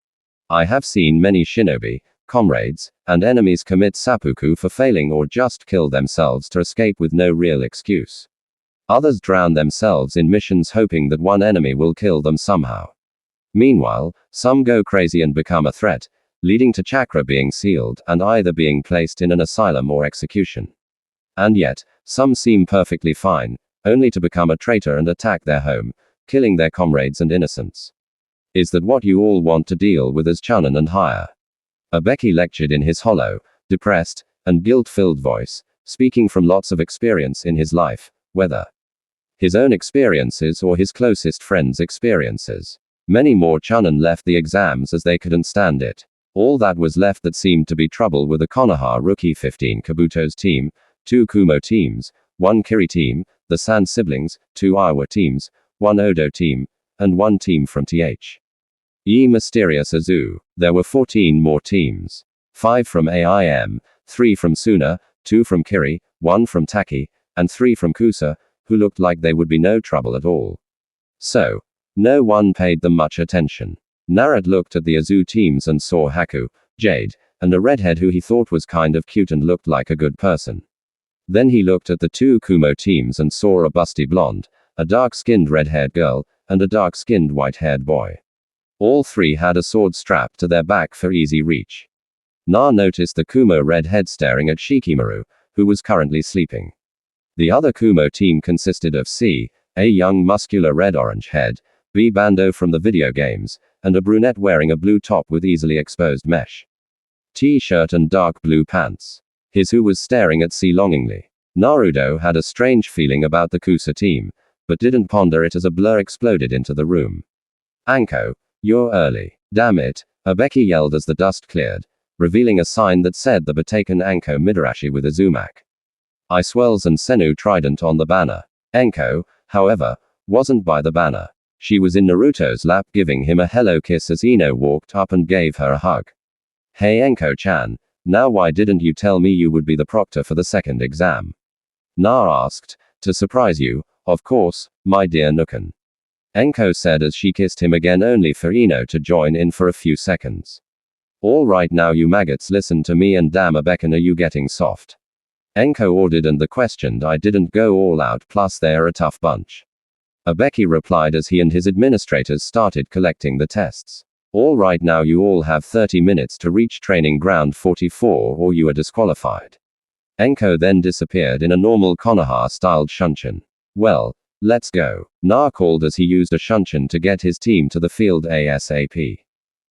I have seen many shinobi, comrades, and enemies commit seppuku for failing or just kill themselves to escape with no real excuse. Others drown themselves in missions hoping that one enemy will kill them somehow. Meanwhile, some go crazy and become a threat, leading to chakra being sealed and either being placed in an asylum or execution. And yet, some seem perfectly fine, only to become a traitor and attack their home, killing their comrades and innocents. Is that what you all want to deal with as Chunin and higher? Ebeki lectured in his hollow, depressed, and guilt-filled voice, speaking from lots of experience in his life, whether his own experiences or his closest friends' experiences. Many more chunin left the exams as they couldn't stand it. All that was left that seemed to be trouble were the Konoha rookie 15 Kabuto's team, 2 Kumo teams, 1 Kiri team, the San siblings, 2 Iowa teams, 1 Odo team, and 1 team from Mysterious Azu. There were 14 more teams. 5 from AIM, 3 from Suna, 2 from Kiri, 1 from Taki, and 3 from Kusa, who looked like they would be no trouble at all. So, no one paid them much attention. Naruto looked at the Azu teams and saw Haku, Jade, and a redhead who he thought was kind of cute and looked like a good person. Then he looked at the 2 Kumo teams and saw a busty blonde, a dark-skinned red-haired girl, and a dark-skinned white-haired boy. All 3 had a sword strapped to their back for easy reach. Na noticed the Kumo redhead staring at Shikimaru, who was currently sleeping. The other Kumo team consisted of C, a young muscular red-orange head, B Bando from the video games, and a brunette wearing a blue top with easily exposed mesh T-shirt and dark blue pants. His who was staring at C longingly. Naruto had a strange feeling about the Kusa team, but didn't ponder it as a blur exploded into the room. Anko, you're early. Damn it, Abeki yelled as the dust cleared, revealing a sign that said the Bataken Anko Midarashi with Uzumaki I swirls and Senu trident on the banner. Enko, however, wasn't by the banner. She was in Naruto's lap giving him a hello kiss as Ino walked up and gave her a hug. Hey Enko-chan, now why didn't you tell me you would be the proctor for the second exam? Na asked, to surprise you, of course, my dear Nukan. Enko said as she kissed him again only for Ino to join in for a few seconds. All right now you maggots listen to me and damn Abekan are you getting soft? Enko ordered and the questioned I didn't go all out plus they're a tough bunch. Abeki replied as he and his administrators started collecting the tests. All right now you all have 30 minutes to reach training ground 44 or you are disqualified. Enko then disappeared in a normal Konoha-styled shunshin. Well, let's go. Na called as he used a shunshin to get his team to the field ASAP.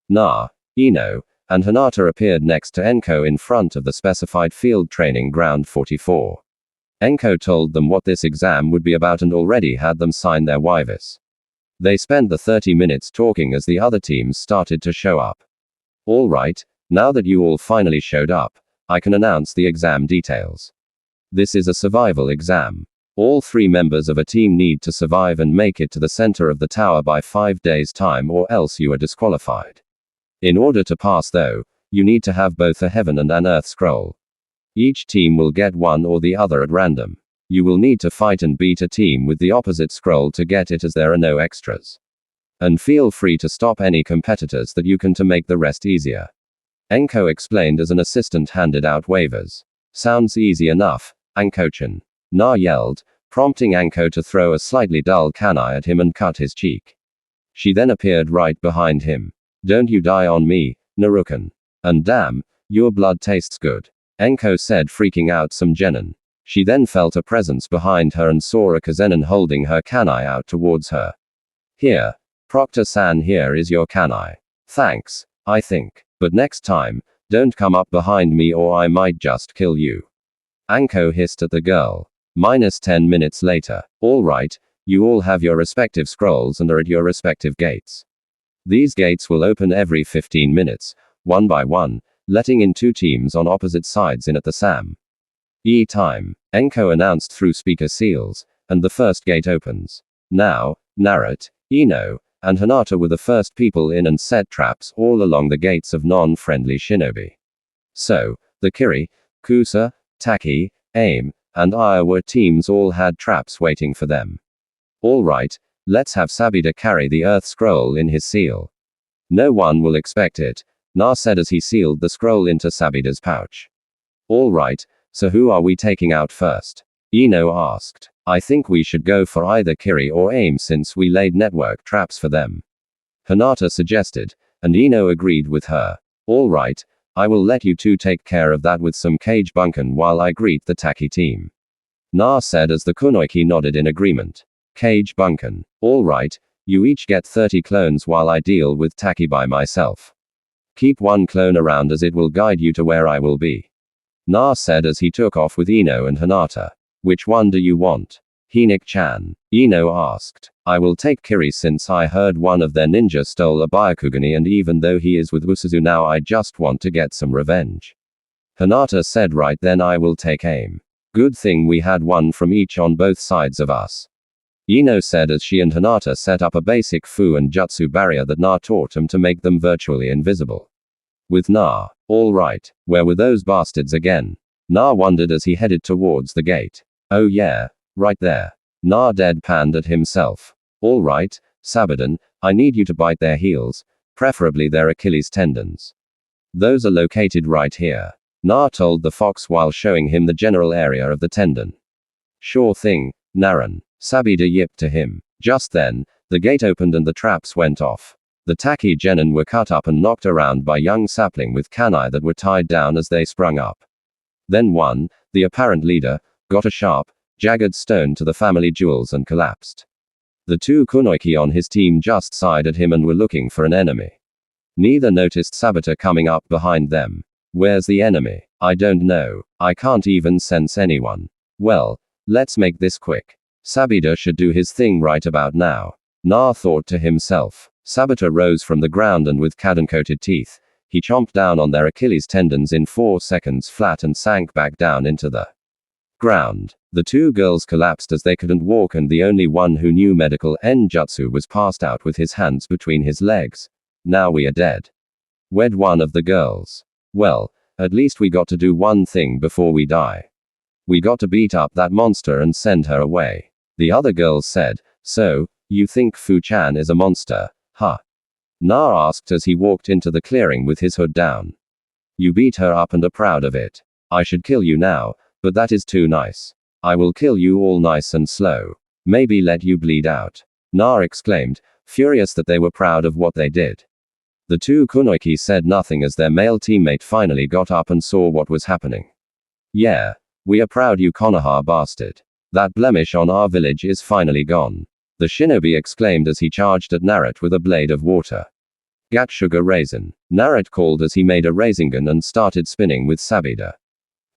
Na, Ino, and Hinata appeared next to Enko in front of the specified field training ground 44. Enko told them what this exam would be about and already had them sign their waivas. They spent the 30 minutes talking as the other teams started to show up. All right, now that you all finally showed up, I can announce the exam details. This is a survival exam. All 3 members of a team need to survive and make it to the center of the tower by 5 days' time or else you are disqualified. In order to pass though, you need to have both a heaven and an earth scroll. Each team will get one or the other at random. You will need to fight and beat a team with the opposite scroll to get it as there are no extras. And feel free to stop any competitors that you can to make the rest easier. Enko explained as an assistant handed out waivers. Sounds easy enough, Anko-chan. Na yelled, prompting Anko to throw a slightly dull kunai at him and cut his cheek. She then appeared right behind him. Don't you die on me, Narukan. And damn, your blood tastes good. Enko said freaking out some genin. She then felt a presence behind her and saw a Kazenin holding her kunai out towards her. Here, Proctor-san, here is your kunai. Thanks, I think. But next time, don't come up behind me or I might just kill you. Anko hissed at the girl. -10 minutes later. All right, you all have your respective scrolls and are at your respective gates. These gates will open every 15 minutes, one by one, letting in 2 teams on opposite sides in at the same time. Enko announced through speaker seals, and the first gate opens. Now, Naruto, Ino, and Hinata were the first people in and set traps all along the gates of non-friendly shinobi. So, the Kiri, Kusa, Taki, AIM, and Iowa teams all had traps waiting for them. All right, let's have Sabida carry the Earth Scroll in his seal. No one will expect it, Na said as he sealed the scroll into Sabida's pouch. All right, so who are we taking out first? Ino asked. I think we should go for either Kiri or AIM since we laid network traps for them. Hinata suggested, and Ino agreed with her. All right, I will let you 2 take care of that with some cage bunken while I greet the Taki team. Na said as the Kunoiki nodded in agreement. Cage bunken. All right, you each get 30 clones while I deal with Taki by myself. Keep 1 clone around as it will guide you to where I will be. Na said as he took off with Ino and Hinata. Which one do you want? Hinik-chan. Ino asked. I will take Kiri since I heard one of their ninja stole a Byakugani and even though he is with Usuzu now I just want to get some revenge. Hinata said right then I will take aim. Good thing we had one from each on both sides of us. Ino said as she and Hinata set up a basic Fu and Jutsu barrier that Na taught them to make them virtually invisible. With Na, all right, where were those bastards again? Na wondered as he headed towards the gate. Oh yeah, right there. Na deadpanned at himself. All right, Sabaden, I need you to bite their heels, preferably their Achilles tendons. Those are located right here. Na told the fox while showing him the general area of the tendon. Sure thing, Naran. Sabida yipped to him. Just then, the gate opened and the traps went off. The Taki genin were cut up and knocked around by young sapling with kanai that were tied down as they sprung up. Then one, the apparent leader, got a sharp, jagged stone to the family jewels and collapsed. The two kunoiki on his team just sighed at him and were looking for an enemy. Neither noticed Sabata coming up behind them. Where's the enemy? I don't know. I can't even sense anyone. Well, let's make this quick. Sabida should do his thing right about now. Na thought to himself. Sabata rose from the ground and with Kaden-coated teeth, he chomped down on their Achilles tendons in 4 seconds flat and sank back down into the ground. The two girls collapsed as they couldn't walk and the only one who knew medical Enjutsu was passed out with his hands between his legs. Now we are dead. Wed one of the girls. Well, at least we got to do one thing before we die. We got to beat up that monster and send her away. The other girls said, so, you think Fu-chan is a monster, huh? Na asked as he walked into the clearing with his hood down. You beat her up and are proud of it. I should kill you now, but that is too nice. I will kill you all nice and slow. Maybe let you bleed out. Na exclaimed, furious that they were proud of what they did. The two kunoiki said nothing as their male teammate finally got up and saw what was happening. Yeah, we are proud you Konoha bastard. That blemish on our village is finally gone. The shinobi exclaimed as he charged at Naruto with a blade of water. Gat sugar raisin. Naruto called as he made a Rasengan and started spinning with Sabida.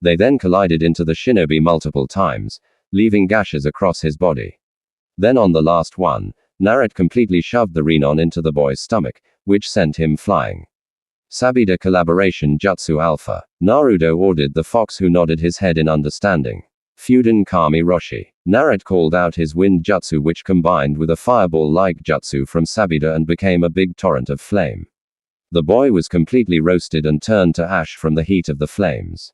They then collided into the shinobi multiple times, leaving gashes across his body. Then on the last one, Naruto completely shoved the Renon into the boy's stomach, which sent him flying. Sabida collaboration Jutsu Alpha. Naruto ordered the fox who nodded his head in understanding. Fuden Kami Roshi. Naruto called out his wind jutsu which combined with a fireball-like jutsu from Sabida and became a big torrent of flame. The boy was completely roasted and turned to ash from the heat of the flames.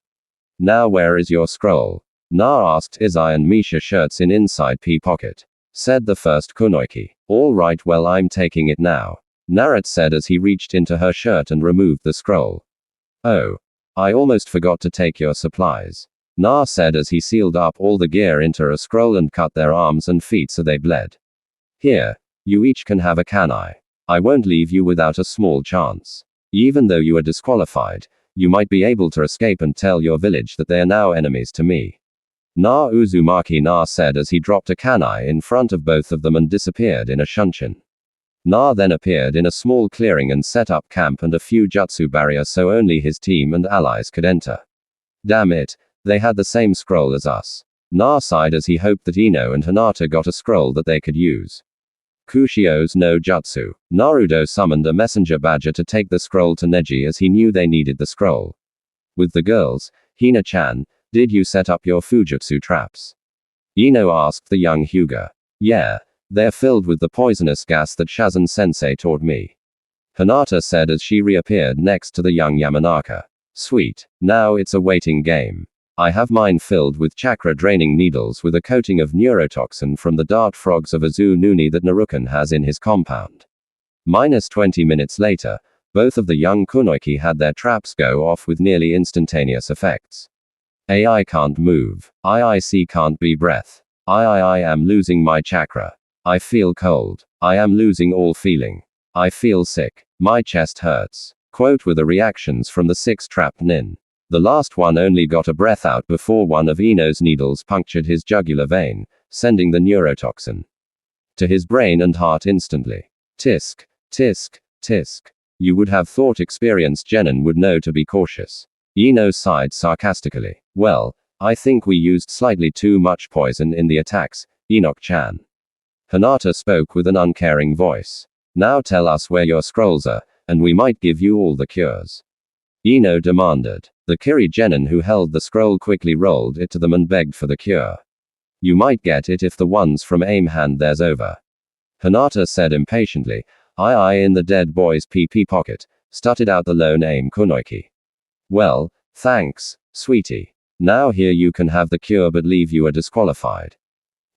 Now where is your scroll? Na asked Izai and Misha shirts in inside P pocket. Said the first kunoiki. All right well I'm taking it now. Naruto said as he reached into her shirt and removed the scroll. Oh. I almost forgot to take your supplies. Na said as he sealed up all the gear into a scroll and cut their arms and feet so they bled. Here, you each can have a kanai. I won't leave you without a small chance. Even though you are disqualified, you might be able to escape and tell your village that they are now enemies to me. Na Uzumaki Na said as he dropped a kanai in front of both of them and disappeared in a shunshin. Na then appeared in a small clearing and set up camp and a few jutsu barriers so only his team and allies could enter. Damn it. They had the same scroll as us. Na sighed as he hoped that Ino and Hinata got a scroll that they could use. Kushio's no jutsu. Naruto summoned a messenger badger to take the scroll to Neji as he knew they needed the scroll. With the girls, Hina-chan, did you set up your Fujutsu traps? Ino asked the young Hyuga. Yeah, they're filled with the poisonous gas that Shazen-sensei taught me. Hinata said as she reappeared next to the young Yamanaka. Sweet. Now it's a waiting game. I have mine filled with chakra-draining needles with a coating of neurotoxin from the dart frogs of Azu Nuni that Narukan has in his compound. -20 minutes later, both of the young kunoiki had their traps go off with nearly instantaneous effects. I can't move. I can't be breath. I am losing my chakra. I feel cold. I am losing all feeling. I feel sick. My chest hurts. Quote were the reactions from the 6 trapped nin. The last one only got a breath out before one of Ino's needles punctured his jugular vein, sending the neurotoxin to his brain and heart instantly. Tisk, tisk, tisk. You would have thought experienced genin would know to be cautious. Ino sighed sarcastically. Well, I think we used slightly too much poison in the attacks, Enoch-chan. Hinata spoke with an uncaring voice. Now tell us where your scrolls are, and we might give you all the cures. Ino demanded. The Kiri genin who held the scroll quickly rolled it to them and begged for the cure. You might get it if the ones from AIM hand theirs over. Hinata said impatiently. I in the dead boy's PP pocket, stuttered out the lone AIM kunoiki. Well, thanks, sweetie. Now here you can have the cure but leave you are disqualified.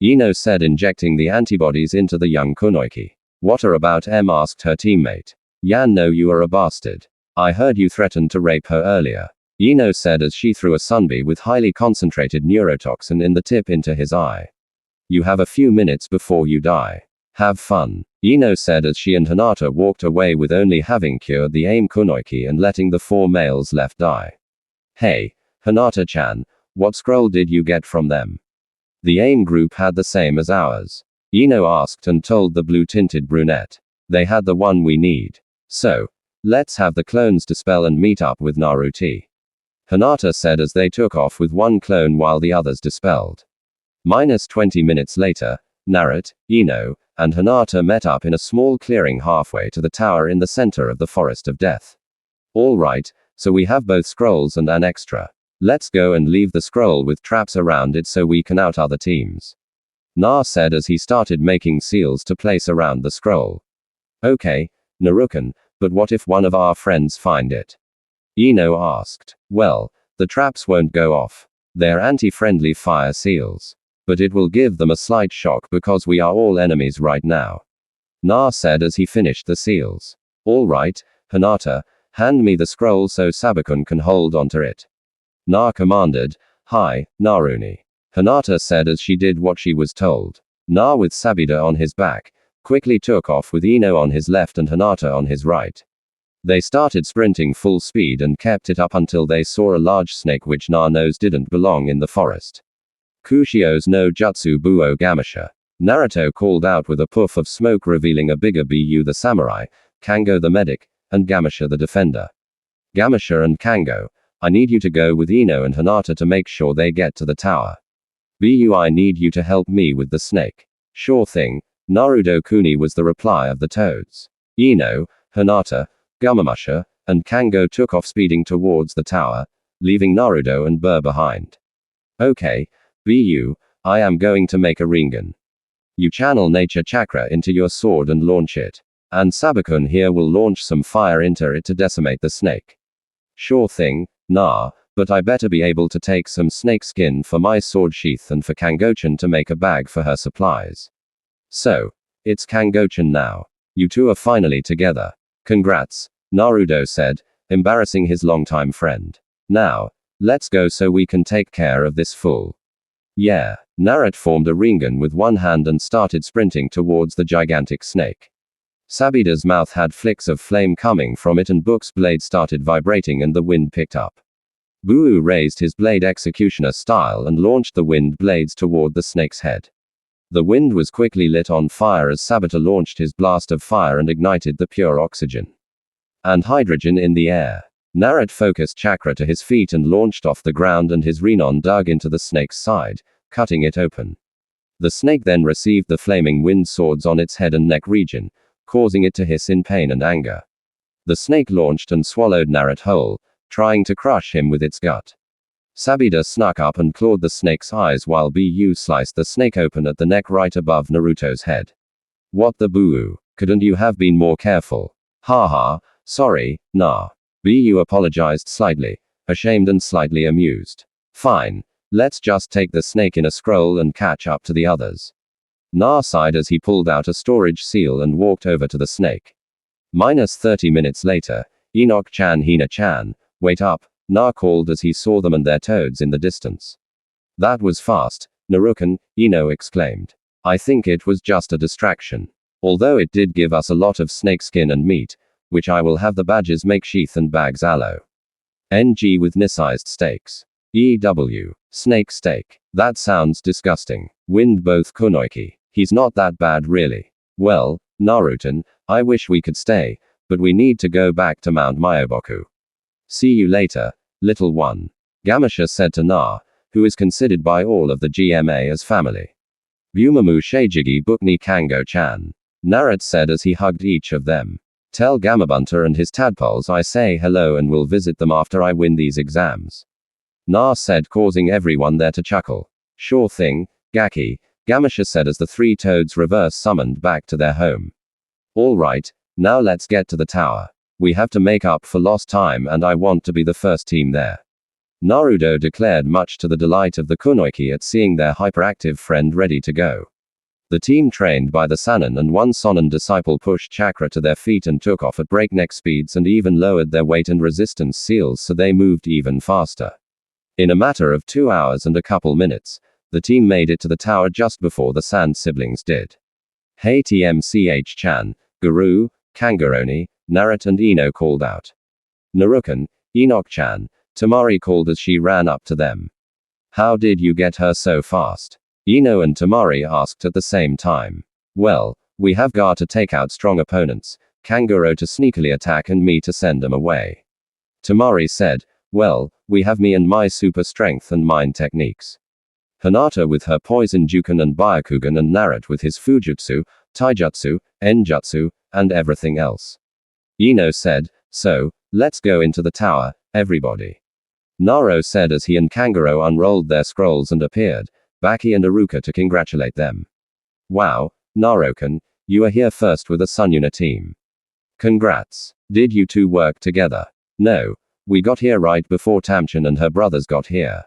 Ino said, injecting the antibodies into the young kunoiki. What are about M? Asked her teammate. Yan, no, you are a bastard. I heard you threatened to rape her earlier. Ino said as she threw a sunbee with highly concentrated neurotoxin in the tip into his eye. You have a few minutes before you die. Have fun. Ino said as she and Hinata walked away with only having cured the AIM kunoiki and letting the 4 males left die. Hey, Hinata-chan, what scroll did you get from them? The AIM group had the same as ours. Ino asked and told the blue-tinted brunette. They had the one we need. So, let's have the clones dispel and meet up with Naruto. Hinata said as they took off with one clone while the others dispelled. Minus 20 minutes later, Naruto, Ino, and Hinata met up in a small clearing halfway to the tower in the center of the Forest of Death. Alright, so we have both scrolls and an extra. Let's go and leave the scroll with traps around it so we can out other teams. Na said as he started making seals to place around the scroll. Okay, Narukan, but what if one of our friends find it? Ino asked. Well, the traps won't go off. They're anti-friendly fire seals. But it will give them a slight shock because we are all enemies right now. Na said as he finished the seals. Alright, Hinata, hand me the scroll so Sabakun can hold onto it. Na commanded. Hi, Naruni. Hinata said as she did what she was told. Na with Sabida on his back, quickly took off with Ino on his left and Hinata on his right. They started sprinting full speed and kept it up until they saw a large snake which Na knows didn't belong in the forest. Kushio's no Jutsu Buo Gamasha. Naruto called out with a puff of smoke revealing a bigger Bu the samurai, Kango the medic, and Gamasha the defender. Gamasha and Kango, I need you to go with Ino and Hinata to make sure they get to the tower. Bu, I need you to help me with the snake. Sure thing, Naruto Kuni was the reply of the toads. Ino, Hinata, Gamasha, and Kango took off speeding towards the tower, leaving Naruto and Burr behind. Okay, Bu, I am going to make a Rinnegan. You channel nature chakra into your sword and launch it. And Sabakun here will launch some fire into it to decimate the snake. Sure thing, nah, but I better be able to take some snake skin for my sword sheath and for Kangochan to make a bag for her supplies. So, it's Kangochan now. You two are finally together. Congrats, Naruto said, embarrassing his longtime friend. Now, let's go so we can take care of this fool. Yeah, Naruto formed a Rinnegan with one hand and started sprinting towards the gigantic snake. Sabida's mouth had flicks of flame coming from it and Book's blade started vibrating and the wind picked up. Buu raised his blade executioner style and launched the wind blades toward the snake's head. The wind was quickly lit on fire as Sabita launched his blast of fire and ignited the pure oxygen and hydrogen in the air. Naruto focused chakra to his feet and launched off the ground and his Rinnegan dug into the snake's side, cutting it open. The snake then received the flaming wind swords on its head and neck region, causing it to hiss in pain and anger. The snake launched and swallowed Naruto whole, trying to crush him with its gut. Sabida snuck up and clawed the snake's eyes while Bu sliced the snake open at the neck right above Naruto's head. What the Buu? Couldn't you have been more careful? Haha, sorry, nah. Bu apologized slightly, ashamed and slightly amused. Fine, let's just take the snake in a scroll and catch up to the others. Na sighed as he pulled out a storage seal and walked over to the snake. Minus 30 minutes later, Enoch-chan, Hina-chan, wait up, Na called as he saw them and their toads in the distance. That was fast, Narukan, Ino exclaimed. I think it was just a distraction. Although it did give us a lot of snake skin and meat, which I will have the badges make sheath and bags aloe. NG with nisized steaks. EW. Snake steak. That sounds disgusting. Wind both kunoiki. He's not that bad really. Well, Naruto, I wish we could stay, but we need to go back to Mount Myoboku. See you later, little one. Gamasha said to Na, who is considered by all of the GMA as family. Bumamu Sheijigi Bukni Kango-chan. Narut said as he hugged each of them. Tell Gamabunter and his tadpoles I say hello and will visit them after I win these exams. Na said, causing everyone there to chuckle. Sure thing, Gaki, Gamasha said as the three toads reverse summoned back to their home. Alright, now let's get to the tower. We have to make up for lost time and I want to be the first team there. Naruto declared, much to the delight of the Kunoichi at seeing their hyperactive friend ready to go. The team trained by the Sannin and one Sonin disciple pushed chakra to their feet and took off at breakneck speeds and even lowered their weight and resistance seals so they moved even faster. In a matter of 2 hours and a couple minutes, the team made it to the tower just before the Sand siblings did. Hey TMCH-chan, Guru, Kangaroni, Narut and Ino called out. Narukan, Enoch-chan, Tamari called as she ran up to them. How did you get her so fast? Ino and Tamari asked at the same time. Well, we have Gar to take out strong opponents, Kanguro to sneakily attack and me to send them away. Tamari said, well, we have me and my super strength and mind techniques. Hinata with her poison Juken and Byakugan and Narut with his Fujutsu, Taijutsu, Enjutsu, and everything else. Ino said, so, let's go into the tower, everybody. Naro said as he and Kanguro unrolled their scrolls and appeared, Baki and Aruka to congratulate them. Wow, Narokan, you are here first with a Sunyuna team. Congrats. Did you two work together? No, we got here right before Tamchan and her brothers got here.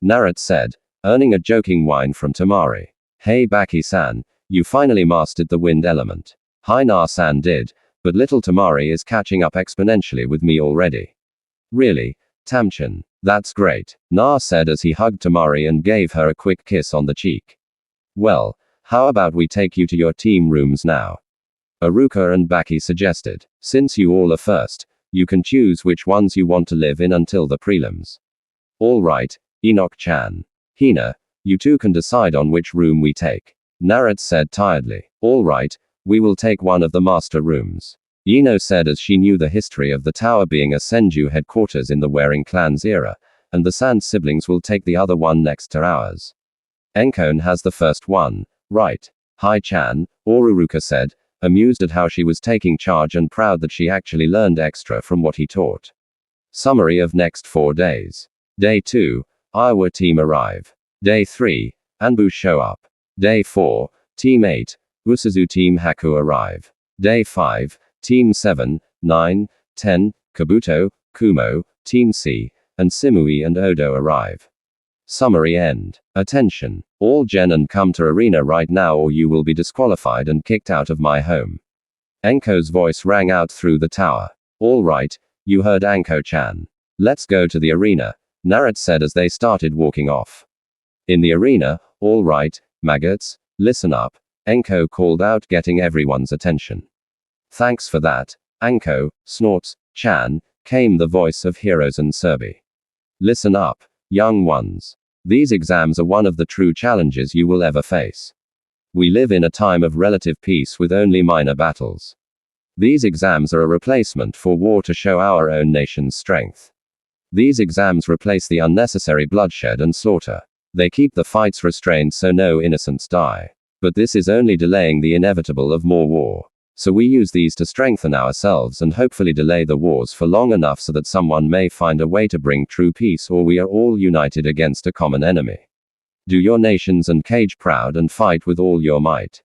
Narut said, earning a joking whine from Tamari. Hey Baki-san, you finally mastered the wind element. Hi Na-san did, but little Tamari is catching up exponentially with me already. Really, Tamchan, that's great, Na said as he hugged Tamari and gave her a quick kiss on the cheek. Well, how about we take you to your team rooms now? Aruka and Baki suggested. Since you all are first, you can choose which ones you want to live in until the prelims. Alright, Enoch-chan. Hina, you two can decide on which room we take. Narut said tiredly. Alright, we will take one of the master rooms. Ino said as she knew the history of the tower being a Senju headquarters in the Waring clan's era, and the Sand siblings will take the other one next to ours. Enkone has the first one, right? Hi-chan, Oruruka said, amused at how she was taking charge and proud that she actually learned extra from what he taught. Summary of next 4 days. Day 2, Iowa team arrive. Day 3, Anbu show up. Day 4, Team 8, Usuzu Team Haku arrive. Day 5, Team 7, 9, 10, Kabuto, Kumo, Team C, and Simui and Odo arrive. Summary end. Attention. All Genin come to arena right now or you will be disqualified and kicked out of my home. Enko's voice rang out through the tower. All right, you heard Anko-chan. Let's go to the arena, Narut said as they started walking off. In the arena, all right, maggots, listen up, Enko called out, getting everyone's attention. Thanks for that, Anko, snorts, Chan, came the voice of Hirozen Serbi. Listen up, young ones. These exams are one of the true challenges you will ever face. We live in a time of relative peace with only minor battles. These exams are a replacement for war to show our own nation's strength. These exams replace the unnecessary bloodshed and slaughter. They keep the fights restrained so no innocents die. But this is only delaying the inevitable of more war. So we use these to strengthen ourselves and hopefully delay the wars for long enough so that someone may find a way to bring true peace or we are all united against a common enemy. Do your nations and cage proud and fight with all your might.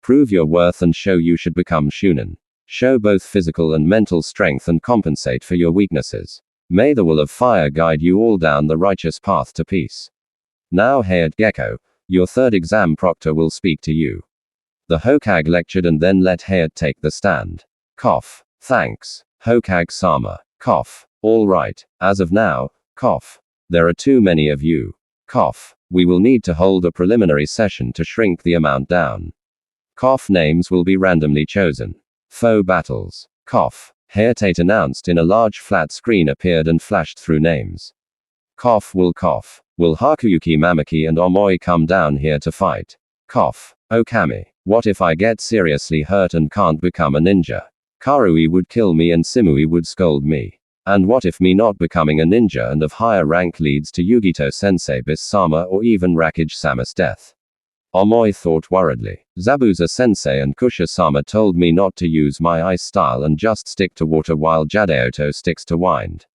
Prove your worth and show you should become Shunin. Show both physical and mental strength and compensate for your weaknesses. May the will of fire guide you all down the righteous path to peace. Now Hayat Gecko, your third exam proctor will speak to you. The Hokage lectured and then let Hayat take the stand. Cough. Thanks, Hokage-sama. Cough. All right, as of now, cough. There are too many of you. Cough. We will need to hold a preliminary session to shrink the amount down. Cough. Names will be randomly chosen. Foe battles. Cough. Hayate announced in a large flat screen appeared and flashed through names. Cough. Will Hakuyuki Mamaki and Omoi come down here to fight? Cough. Okami. What if I get seriously hurt and can't become a ninja? Karui would kill me and Simui would scold me. And what if me not becoming a ninja and of higher rank leads to Yugito sensei Bis-sama or even Rakage-sama's death? Omoi thought worriedly. Zabuza sensei and Kusha-sama told me not to use my ice style and just stick to water while Jadeoto sticks to wind.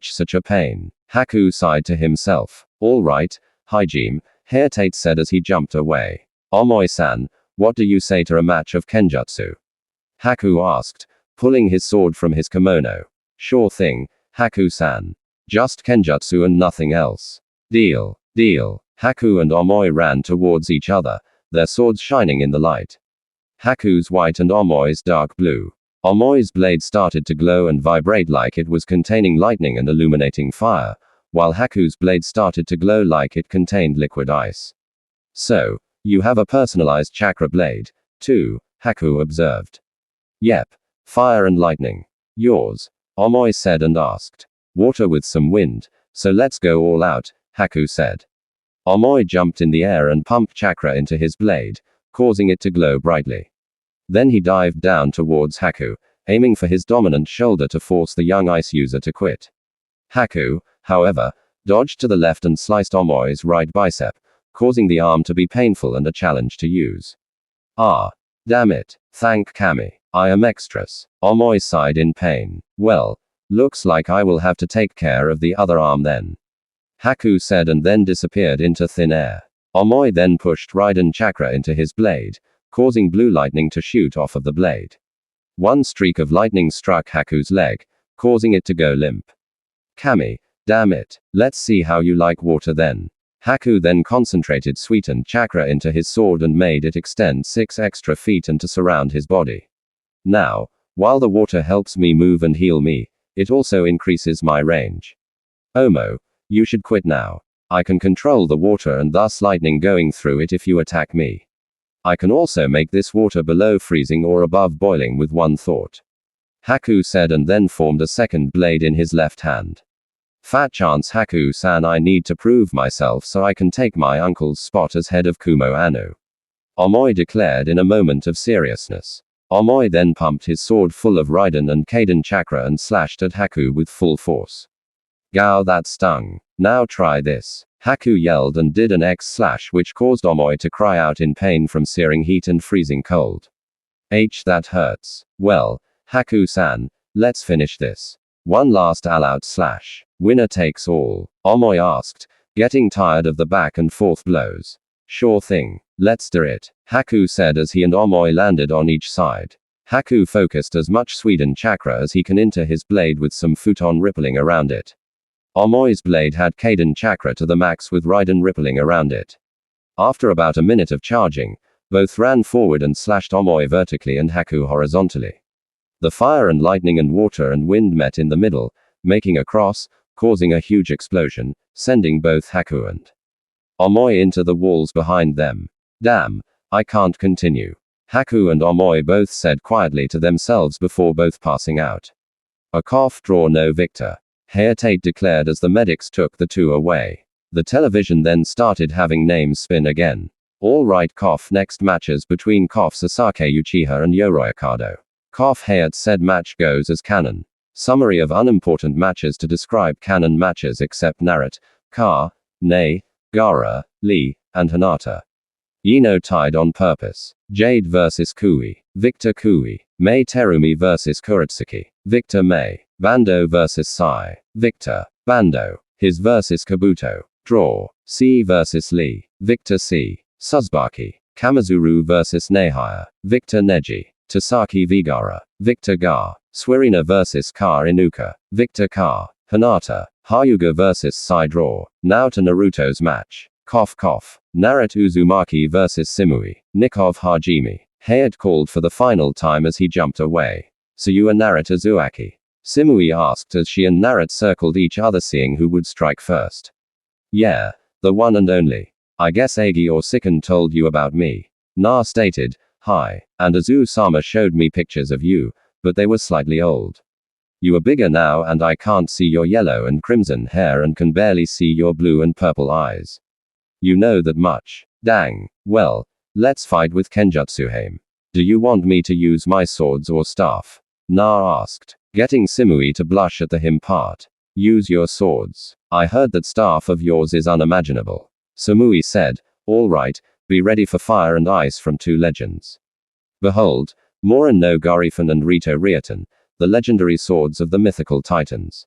Such a pain. Haku sighed to himself. Alright, Hajime, Hayatate said as he jumped away. Omoi-san, what do you say to a match of Kenjutsu? Haku asked, pulling his sword from his kimono. Sure thing, Haku-san. Just Kenjutsu and nothing else. Deal. Deal. Haku and Omoi ran towards each other, their swords shining in the light. Haku's white and Omoi's dark blue. Omoi's blade started to glow and vibrate like it was containing lightning and illuminating fire, while Haku's blade started to glow like it contained liquid ice. So, you have a personalized chakra blade, too, Haku observed. Yep. Fire and lightning. Yours, Omoi said and asked. Water with some wind, so let's go all out, Haku said. Omoi jumped in the air and pumped chakra into his blade, causing it to glow brightly. Then he dived down towards Haku, aiming for his dominant shoulder to force the young ice user to quit. Haku, however, dodged to the left and sliced Omoi's right bicep, causing the arm to be painful and a challenge to use. Ah. Damn it. Thank Kami. I am extras. Omoi sighed in pain. Well, looks like I will have to take care of the other arm then. Haku said and then disappeared into thin air. Omoi then pushed Raiden chakra into his blade, causing blue lightning to shoot off of the blade. One streak of lightning struck Haku's leg, causing it to go limp. Kami, damn it, let's see how you like water then. Haku then concentrated sweetened chakra into his sword and made it extend 6 extra feet and to surround his body. Now, while the water helps me move and heal me, it also increases my range. Omo, you should quit now. I can control the water and thus lightning going through it if you attack me. I can also make this water below freezing or above boiling with one thought. Haku said and then formed a second blade in his left hand. Fat chance Haku-san, I need to prove myself so I can take my uncle's spot as head of Kumo Anu. Omoi declared in a moment of seriousness. Omoi then pumped his sword full of Raiden and Kaden chakra and slashed at Haku with full force. Gao, that stung. Now try this. Haku yelled and did an X slash which caused Omoi to cry out in pain from searing heat and freezing cold. That hurts. Well, Haku-san, let's finish this. One last all-out slash. Winner takes all. Omoi asked, getting tired of the back and forth blows. Sure thing. Let's do it, Haku said as he and Omoi landed on each side. Haku focused as much Sweden chakra as he can into his blade with some futon rippling around it. Omoi's blade had Kaden chakra to the max with Raiden rippling around it. After about a minute of charging, both ran forward and slashed Omoi vertically and Haku horizontally. The fire and lightning and water and wind met in the middle, making a cross, causing a huge explosion, sending both Haku and Omoi into the walls behind them. Damn, I can't continue. Haku and Omoi both said quietly to themselves before both passing out. A cough, draw no victor. Hayatate declared as the medics took the two away. The television then started having names spin again. All right, cough, next matches between cough Sasake Uchiha and Yoroi Kado. Cough, Hayate said match goes as canon. Summary of unimportant matches to describe canon matches except Naruto, Ka, Nei, Gaara, Lee, and Hinata. Ino tied on purpose. Jade vs Kui. Victor Kui. Mei Terumi vs Kuretsuki. Victor Mei. Bando vs Sai. Victor. Bando. His vs Kabuto. Draw. C vs Lee. Victor C. Suzbaki. Kamizuru vs Nehaya. Victor Neji. Tasaki Vigara. Victor Ga. Swirina vs Ka Inuka. Victor Ka. Hinata. Hyuga vs Sai. Draw. Now to Naruto's match. Cough cough. Naruto Uzumaki vs Simui. Nikov Hajime. Hayate called for the final time as he jumped away. So you are Naruto Uzuaki? Simui asked as she and Naruto circled each other seeing who would strike first. Yeah, the one and only. I guess Agi or Sikken told you about me. Na stated, hi, and Azu-sama showed me pictures of you, but they were slightly old. You are bigger now and I can't see your yellow and crimson hair and can barely see your blue and purple eyes. You know that much. Dang. Well, let's fight with Kenjutsu Hame. Do you want me to use my swords or staff? Na asked. Getting Simui to blush at the him part. Use your swords. I heard that staff of yours is unimaginable. Simui said, all right, be ready for fire and ice from 2 legends. Behold, Morin no Garifan and Rito Ryoten, the legendary swords of the mythical titans.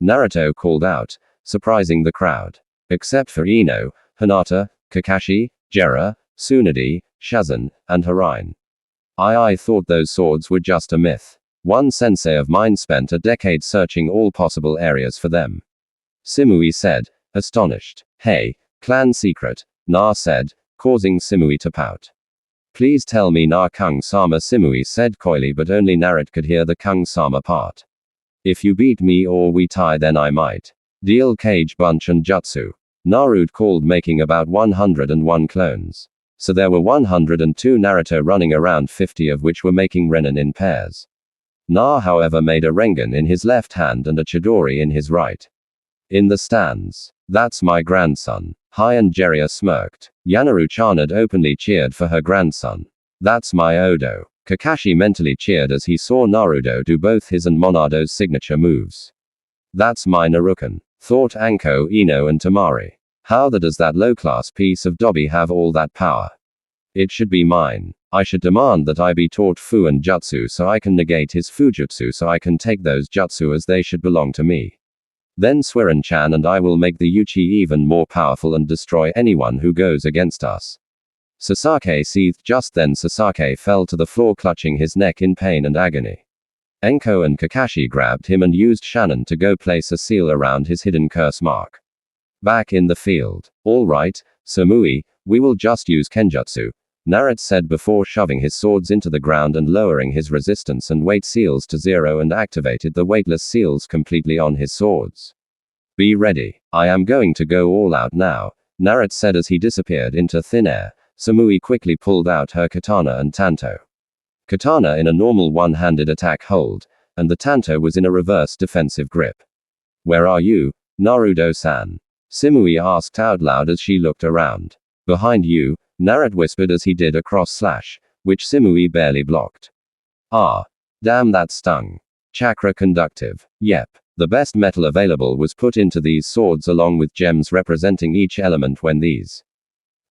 Naruto called out, surprising the crowd. Except for Ino, Hinata, Kakashi, Jiraiya, Tsunade, Shazen, and Harem. I thought those swords were just a myth. One sensei of mine spent a decade searching all possible areas for them. Simui said, astonished. Hey, clan secret, Na said, causing Simui to pout. Please tell me Na Kung Sama, Simui said coyly, but only Naruto could hear the Kung Sama part. If you beat me or we tie, then I might deal cage bunch and jutsu. Naruto called, making about 101 clones. So there were 102 Naruto running around, 50 of which were making Renin in pairs. Na, however, made a Rengen in his left hand and a Chidori in his right. In the stands. That's my grandson. Hi, and Jiraiya smirked. Yanaru-chan had openly cheered for her grandson. That's my Odo. Kakashi mentally cheered as he saw Naruto do both his and Monado's signature moves. That's my Narukan, thought Anko, Ino, and Tamari. How does that low-class piece of Dobby have all that power? It should be mine. I should demand that I be taught Fu and Jutsu so I can negate his Fujutsu, so I can take those Jutsu as they should belong to me. Then Suiran-chan and I will make the Uchi even more powerful and destroy anyone who goes against us. Sasaki seethed. Just then Sasaki fell to the floor, clutching his neck in pain and agony. Enko and Kakashi grabbed him and used Shannon to go place a seal around his hidden curse mark. Back in the field. All right, Simui, we will just use Kenjutsu, Naruto said before shoving his swords into the ground and lowering his resistance and weight seals to 0 and activated the weightless seals completely on his swords. Be ready. I am going to go all out now, Naruto said as he disappeared into thin air. Simui quickly pulled out her katana and tanto. Katana in a normal one-handed attack hold, and the tanto was in a reverse defensive grip. Where are you, Naruto-san? Simui asked out loud as she looked around. Behind you, Naruto whispered as he did a cross slash, which Simui barely blocked. Ah. Damn, that stung. Chakra conductive. Yep. The best metal available was put into these swords along with gems representing each element when these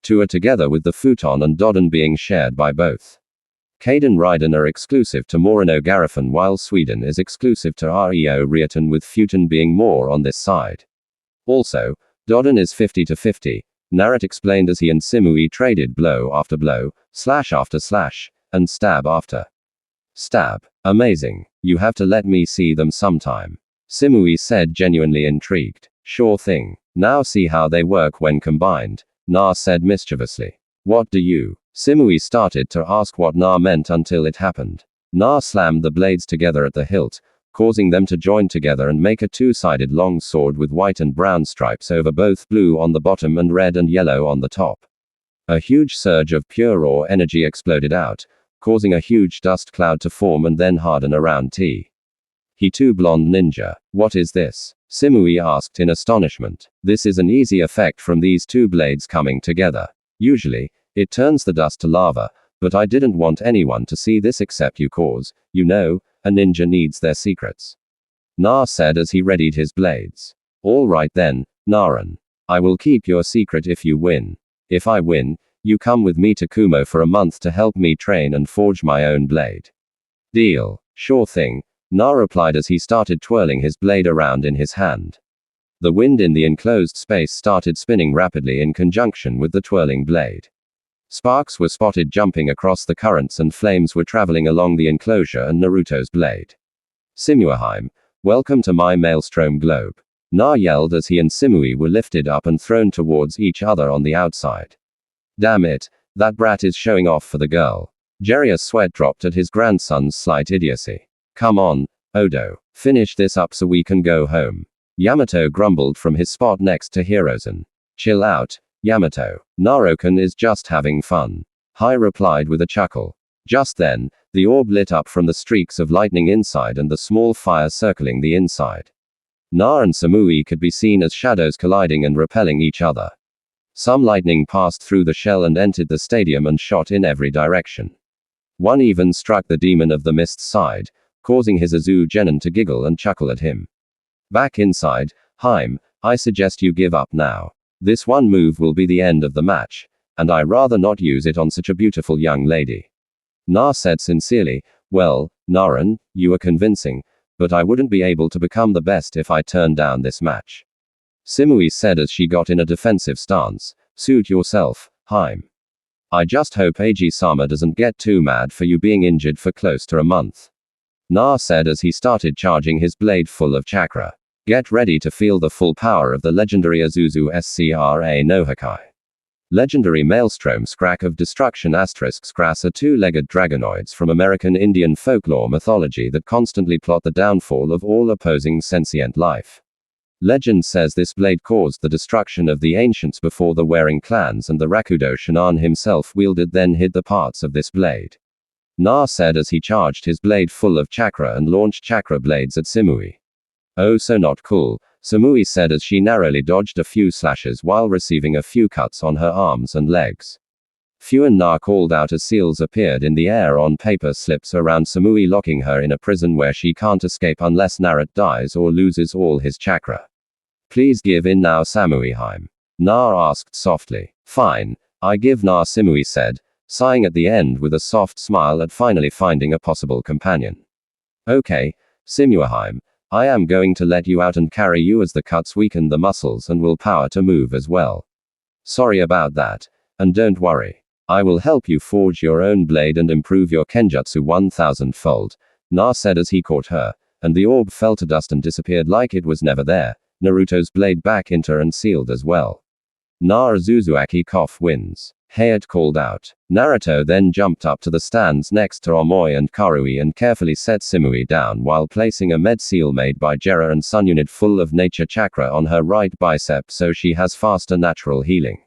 two are together, with the futon and dodon being shared by both. Kaden Raiden are exclusive to Morino Garifan, while Sweden is exclusive to Reo Ryoten, with futon being more on this side. Also, dodon is 50-50. Naruto explained as he and Simui traded blow after blow, slash after slash, and stab after stab. Amazing. You have to let me see them sometime. Simui said, genuinely intrigued. Sure thing. Now see how they work when combined, Na said mischievously. What do you? Simui started to ask what Na meant until it happened. Na slammed the blades together at the hilt, causing them to join together and make a two-sided long sword with white and brown stripes over both, blue on the bottom and red and yellow on the top. A huge surge of pure raw energy exploded out, causing a huge dust cloud to form and then harden around T. He too, blonde ninja. What is this? Simui asked in astonishment. This is an easy effect from these two blades coming together. Usually, it turns the dust to lava, but I didn't want anyone to see this except you, cause, you know, a ninja needs their secrets. Na said as he readied his blades. All right then, Naran. I will keep your secret if you win. If I win, you come with me to Kumo for a month to help me train and forge my own blade. Deal. Sure thing, Na replied as he started twirling his blade around in his hand. The wind in the enclosed space started spinning rapidly in conjunction with the twirling blade. Sparks were spotted jumping across the currents and flames were traveling along the enclosure and Naruto's blade. Simuaheim, welcome to my maelstrom globe. Na yelled as he and Simui were lifted up and thrown towards each other on the outside. Damn it, that brat is showing off for the girl. Jiraiya's sweat dropped at his grandson's slight idiocy. Come on, Odo, finish this up so we can go home. Yamato grumbled from his spot next to Hirozen. Chill out, Yamato. Naruto is just having fun. Hai replied with a chuckle. Just then, the orb lit up from the streaks of lightning inside and the small fire circling the inside. Na and Simui could be seen as shadows colliding and repelling each other. Some lightning passed through the shell and entered the stadium and shot in every direction. One even struck the demon of the mist's side, causing his Azu genin to giggle and chuckle at him. Back inside, Harem, I suggest you give up now. This one move will be the end of the match, and I rather not use it on such a beautiful young lady. Na said sincerely, well, Naren, you are convincing, but I wouldn't be able to become the best if I turned down this match. Simui said as she got in a defensive stance, suit yourself, Harem. I just hope Eiji-sama doesn't get too mad for you being injured for close to a month. Na said as he started charging his blade full of chakra. Get ready to feel the full power of the legendary Azuzu Scra no Hakai. Legendary Maelstrom Scrack of Destruction *Scrass are two-legged dragonoids from American Indian folklore mythology that constantly plot the downfall of all opposing sentient life. Legend says this blade caused the destruction of the ancients before the Waring clans, and the Rakudo Shanan himself wielded then hid the parts of this blade. Na said as he charged his blade full of chakra and launched chakra blades at Simui. Oh, so not cool, Simui said as she narrowly dodged a few slashes while receiving a few cuts on her arms and legs. Fu and Na called out as seals appeared in the air on paper slips around Simui, locking her in a prison where she can't escape unless Naruto dies or loses all his chakra. Please give in now, Samui Harem. Na asked softly. Fine, I give na, Simui said, sighing at the end with a soft smile at finally finding a possible companion. Okay, Simui Harem, I am going to let you out and carry you as the cuts weaken the muscles and will power to move as well. Sorry about that, and don't worry. I will help you forge your own blade and improve your kenjutsu 1000-fold, Na said as he caught her, and the orb fell to dust and disappeared like it was never there, Naruto's blade back into and sealed as well. Na Uzumaki cough wins. Hayate called out. Naruto then jumped up to the stands next to Omoi and Karui and carefully set Simui down while placing a med seal made by Jera and Sun unit full of nature chakra on her right bicep so she has faster natural healing.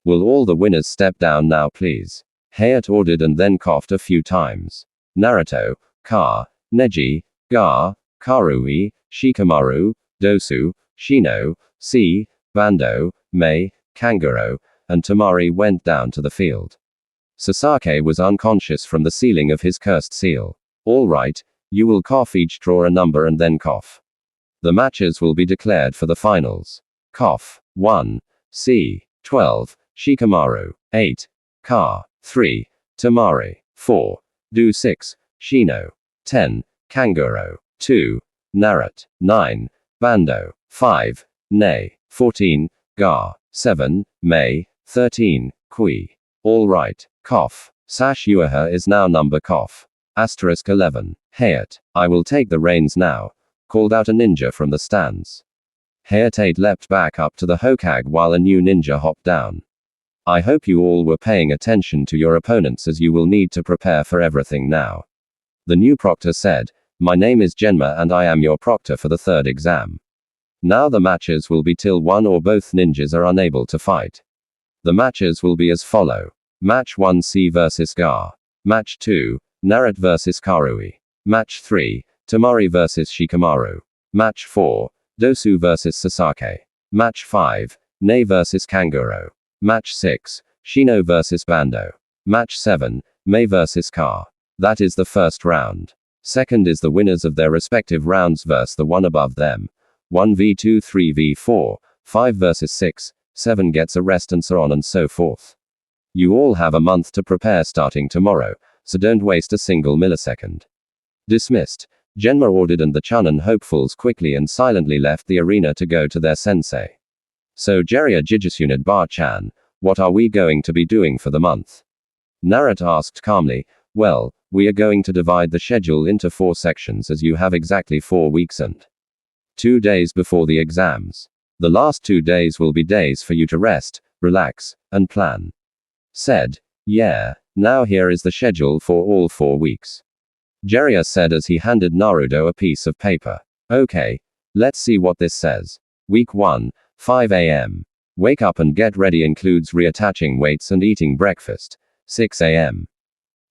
Will all the winners step down now please? Hayate ordered and then coughed a few times. Naruto, Ka, Neji, Ga, Karui, Shikamaru, Dosu, Shino, Si, Bando, Mei, Kanguro, and Tamari went down to the field. Sasaki was unconscious from the sealing of his cursed seal. All right, you will cough, each draw a number and then cough. The matches will be declared for the finals. Cough. 1. C. 12. Shikamaru. 8. Ka. 3. Tamari. 4. Do 6. Shino. 10. Kanguro. 2. Naruto. 9. Bando. 5. Nei. 14. Ga. 7. Mei. 13. Kui. All right. Cough. Sash Yuaha is now number cough. Asterisk 11. Hayate. I will take the reins now, called out a ninja from the stands. Hayate leapt back up to the Hokage while a new ninja hopped down. I hope you all were paying attention to your opponents as you will need to prepare for everything now. The new proctor said, my name is Genma and I am your proctor for the third exam. Now the matches will be till one or both ninjas are unable to fight. The matches will be as follow. Match 1 C vs Ga. Match 2, Naruto vs Karui. Match 3, Tamari vs Shikamaru. Match 4, Dosu vs Sasaki. Match 5, Nei vs Kanguro. Match 6, Shino vs Bando. Match 7, Mei vs Ka. That is the first round. Second is the winners of their respective rounds versus the one above them. 1v2 3v4, 5 vs 6, 7 gets a rest and so on and so forth. You all have a month to prepare starting tomorrow, so don't waste a single millisecond. Dismissed. Genma ordered and the Chunin hopefuls quickly and silently left the arena to go to their sensei. So Jiraiya Jijusunid Bar-chan, what are we going to be doing for the month? Naruto asked calmly. Well, we are going to divide the schedule into 4 sections as you have exactly 4 weeks and 2 days before the exams. The last 2 days will be days for you to rest, relax, and plan. Said. Yeah, now here is the schedule for all 4 weeks. Jiraiya said as he handed Naruto a piece of paper. Okay, let's see what this says. Week 1, 5 a.m. Wake up and get ready includes reattaching weights and eating breakfast. 6 a.m.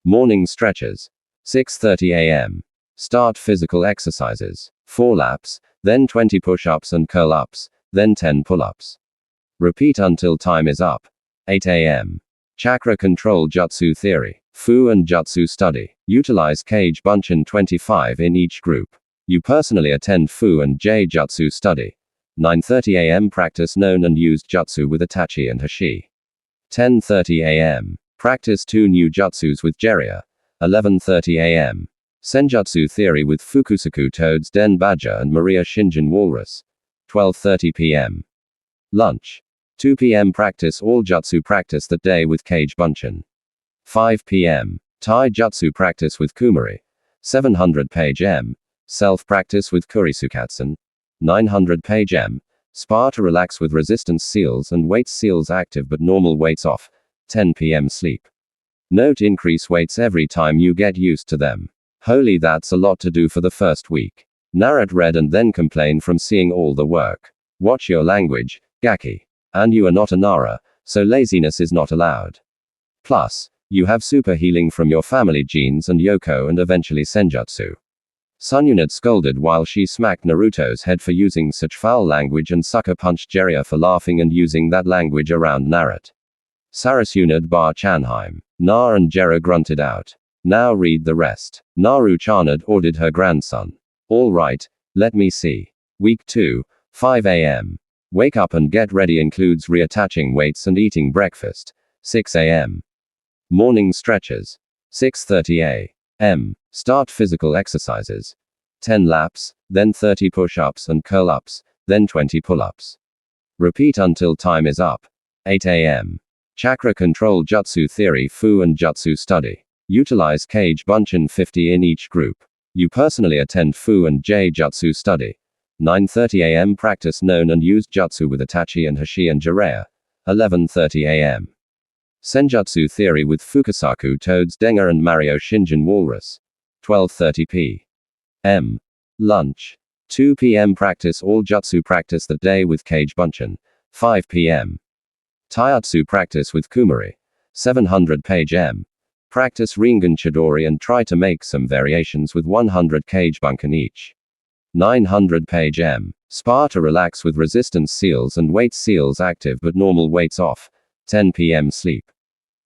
Morning stretches. 6:30 a.m. Start physical exercises. 4 laps, then 20 push-ups and curl-ups, then 10 pull-ups. Repeat until time is up. 8 a.m. Chakra control jutsu theory. Fu and Jutsu study. Utilize Kage Bunshin 25 in each group. You personally attend Fu and J Jutsu study. 9:30 a.m. Practice known and used jutsu with Itachi and Hashi. 10:30 a.m. Practice 2 new jutsus with Jiraiya. 11:30 a.m. Senjutsu theory with Fukusaku Toads Den Badger and Maria Shinjin Walrus. 12:30 p.m. Lunch. 2 p.m. Practice all jutsu practice that day with Kage Bunshin. 5 p.m. Tai Jutsu practice with Kumari. 700 page M. Self practice with Kurisukatsun. 900 page M. Spar to relax with resistance seals and weights seals active but normal weights off. 10 p.m. Sleep. Note increase weights every time you get used to them. Holy, that's a lot to do for the first week. Narrate read and then complain from seeing all the work. Watch your language, Gaki. And you are not a Nara, so laziness is not allowed. Plus, you have super healing from your family genes and Yoko and eventually Senjutsu. Sununit scolded while she smacked Naruto's head for using such foul language and sucker punched Jiraiya for laughing and using that language around Narate. Sarasunid bar Chanheim. Nar and Jera grunted out. Now read the rest. Naru Chanad ordered her grandson. All right, let me see. Week 2, 5 a.m. Wake up and get ready includes reattaching weights and eating breakfast. 6 a.m. Morning stretches. 6:30 a.m. Start physical exercises. 10 laps, then 30 push-ups and curl-ups, then 20 pull-ups. Repeat until time is up. 8 a.m. Chakra control jutsu theory Fu and jutsu study. Utilize Kage Bunshin 50 in each group. You personally attend Fu and J jutsu study. 9:30 a.m. Practice known and used jutsu with Itachi and Hashi and Jiraiya. 11:30 a.m. Senjutsu theory with Fukusaku Toads Denga and Mario Shinjin Walrus. 12:30 p.m. Lunch. 2 p.m. Practice all jutsu practice that day with Kage Bunshin. 5 p.m. Taijutsu practice with Kumari. 700 page M. Practice Ringan Chidori and try to make some variations with 100 Kage Bunshin each. 900 page M. Spar to relax with resistance seals and weight seals active but normal weights off. 10 p.m. Sleep.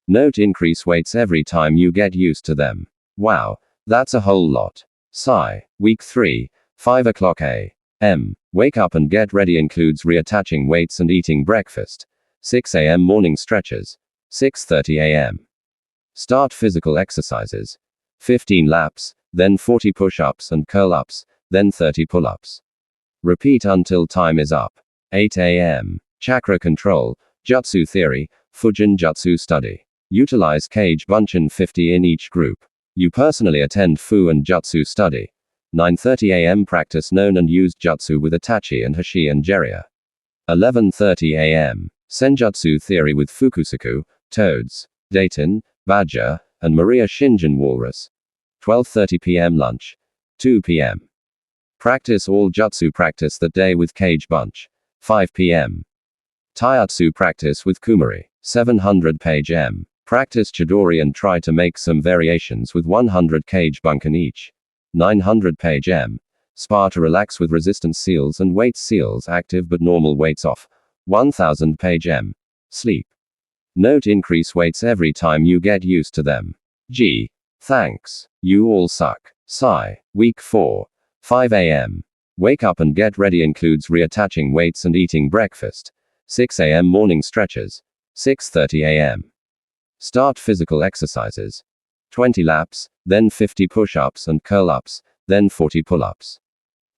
Note increase weights every time you get used to them. Wow, that's a whole lot. Sigh. Week 3, 5 o'clock a.m. Wake up and get ready includes reattaching weights and eating breakfast. 6 a.m. Morning stretches. 6:30 a.m. Start physical exercises. 15 laps, then 40 push-ups and curl-ups, then 30 pull-ups. Repeat until time is up. 8 a.m. Chakra control, jutsu theory, Fujin jutsu study. Utilize Kage Bunshin 50 in each group. You personally attend Fu and jutsu study. 9:30 a.m. Practice known and used jutsu with Itachi and Hashi and Jiraiya. 11:30 a.m. Senjutsu theory with Fukusaku, Toads, Dayton, Badger, and Maria Shinjin Walrus. 12:30 p.m. Lunch. 2 p.m. Practice all jutsu practice that day with Kage Bunch. 5 p.m. Taijutsu practice with Kumari. 700 page M. Practice Chidori and try to make some variations with 100 Kage Bunshin each. 900 page M. Spar to relax with resistance seals and weight seals active but normal weights off. 1000 page M. Sleep. Note increase weights every time you get used to them. Gee. Thanks. You all suck. Sigh. Week 4. 5 a.m. Wake up and get ready includes reattaching weights and eating breakfast. 6 a.m. Morning stretches. 6:30 a.m. Start physical exercises. 20 laps, then 50 push-ups and curl-ups, then 40 pull-ups.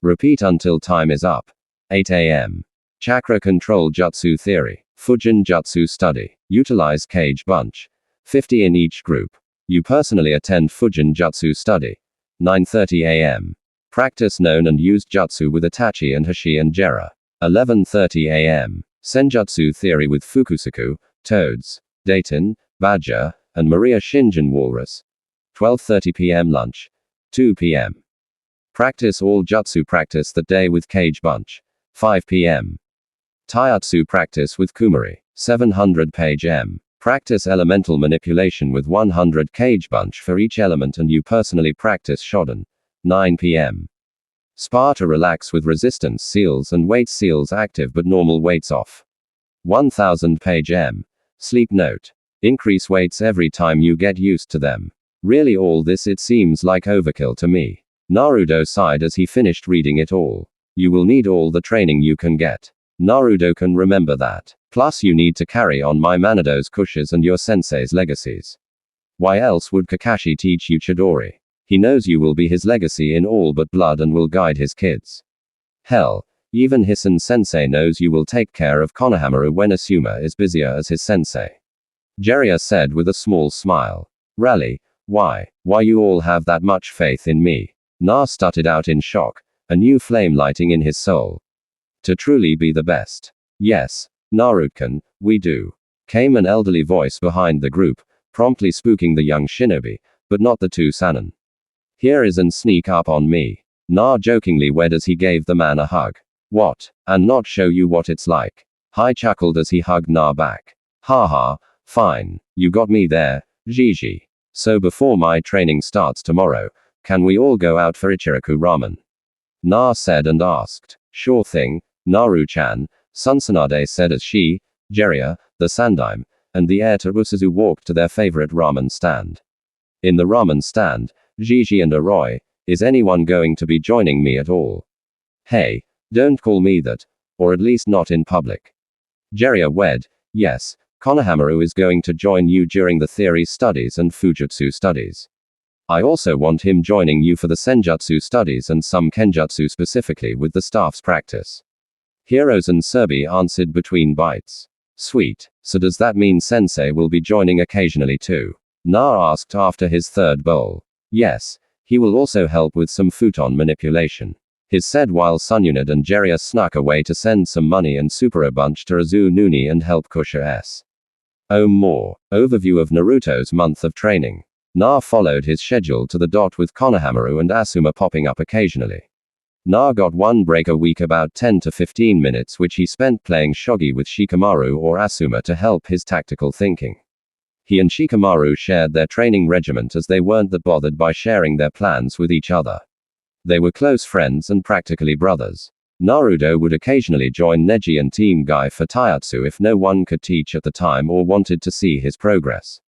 Repeat until time is up. 8 a.m. Chakra control jutsu theory. Fujin jutsu study. Utilize Kage Bunch. 50 in each group. You personally attend Fujin jutsu study. 9:30 a.m. Practice known and used jutsu with Itachi and Hashi and Jiraiya. 11:30 a.m. Senjutsu theory with Fukusaku, Toads, Dayton, Badger, and Maria Shinjin Walrus. 12:30 p.m. Lunch. 2 p.m. Practice all jutsu practice that day with Kage Bunch. 5 p.m. Taijutsu practice with Kumari. 700 page M. Practice elemental manipulation with 100 Kage Bunch for each element and you personally practice Shodan. 9 p.m. Spar to relax with resistance seals and weight seals active but normal weights off. 1000 page M. Sleep note. Increase weights every time you get used to them. Really, all this, it seems like overkill to me. Naruto sighed as he finished reading it all. You will need all the training you can get. Naruto can remember that. Plus you need to carry on my Manado's Kusha's and your sensei's legacies. Why else would Kakashi teach you Chidori? He knows you will be his legacy in all but blood and will guide his kids. Hell, even Hisan sensei knows you will take care of Konohamaru when Asuma is busier as his sensei. Jiraiya said with a small smile. Really? Why you all have that much faith in me? Na stuttered out in shock, a new flame lighting in his soul. To truly be the best. Yes, Naruto-kun, we do. Came an elderly voice behind the group, promptly spooking the young shinobi, but not the two Sannin. Here is and sneak up on me. Na jokingly wed as he gave the man a hug. What? And not show you what it's like? Hai chuckled as he hugged Na back. Haha, fine, you got me there, Gigi. So before my training starts tomorrow, can we all go out for Ichiraku ramen? Na said and asked. Sure thing, Naru-chan, Susanade said as she, Jiraiya, the Sandaime, and the heir to Usuzu walked to their favorite ramen stand. In the ramen stand, Gigi and Aroi, is anyone going to be joining me at all? Hey, don't call me that, or at least not in public. Jiraiya wed, yes, Konohamaru is going to join you during the theory studies and Fujitsu studies. I also want him joining you for the Senjutsu studies and some Kenjutsu specifically with the staff's practice. Heroes and Serbi answered between bites. Sweet, so does that mean Sensei will be joining occasionally too? Na asked after his third bowl. Yes, he will also help with some futon manipulation. His said while Sunyunad and Jiraiya snuck away to send some money and Supero bunch to Razu Nuni and help Kusha S. More. Overview of Naruto's month of training. Na followed his schedule to the dot with Konohamaru and Asuma popping up occasionally. Na got one break a week about 10 to 15 minutes which he spent playing shogi with Shikamaru or Asuma to help his tactical thinking. He and Shikamaru shared their training regiment as they weren't that bothered by sharing their plans with each other. They were close friends and practically brothers. Naruto would occasionally join Neji and Team Guy for Taijutsu if no one could teach at the time or wanted to see his progress.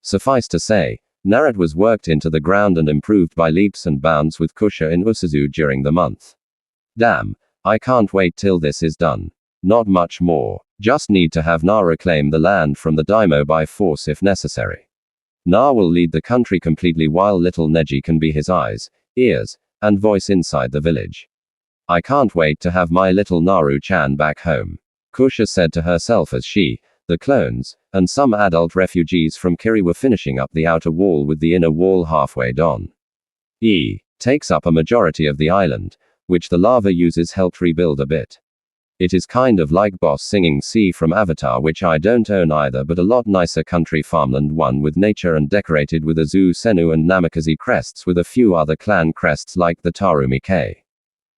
Suffice to say, Naruto was worked into the ground and improved by leaps and bounds with Kusha in Usuzu during the month. Damn, I can't wait till this is done. Not much more. Just need to have Na reclaim the land from the daimyo by force if necessary. Na will lead the country completely while little Neji can be his eyes, ears, and voice inside the village. I can't wait to have my little Naru-chan back home. Kusha said to herself as she, the clones, and some adult refugees from Kiri were finishing up the outer wall with the inner wall halfway done. Takes up a majority of the island, which the lava uses helped rebuild a bit. It is kind of like Boss singing Sea from Avatar, which I don't own either, but a lot nicer country farmland one with nature and decorated with Azu Senu and Namikaze crests with a few other clan crests like the Tarumi K.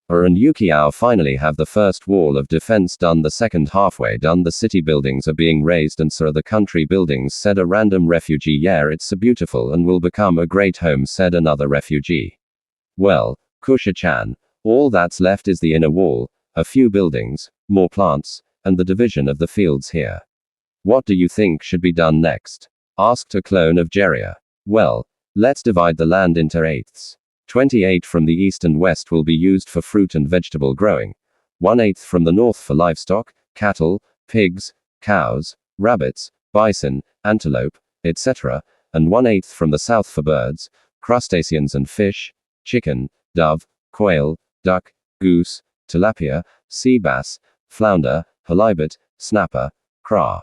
And Yukiao finally have the first wall of defense done, the second halfway done, the city buildings are being raised and so are the country buildings, said a random refugee. Yeah, it's so beautiful and will become a great home, said another refugee. Well, Kusha-chan, all that's left is the inner wall, a few buildings, more plants, and the division of the fields here. What do you think should be done next? Asked a clone of Jiraiya. Well, let's divide the land into eighths. 28 from the east and west will be used for fruit and vegetable growing, 1/8 from the north for livestock, cattle, pigs, cows, rabbits, bison, antelope, etc., and 1/8 from the south for birds, crustaceans and fish, chicken, dove, quail, duck, goose, tilapia, sea bass, flounder, halibut, snapper, craa,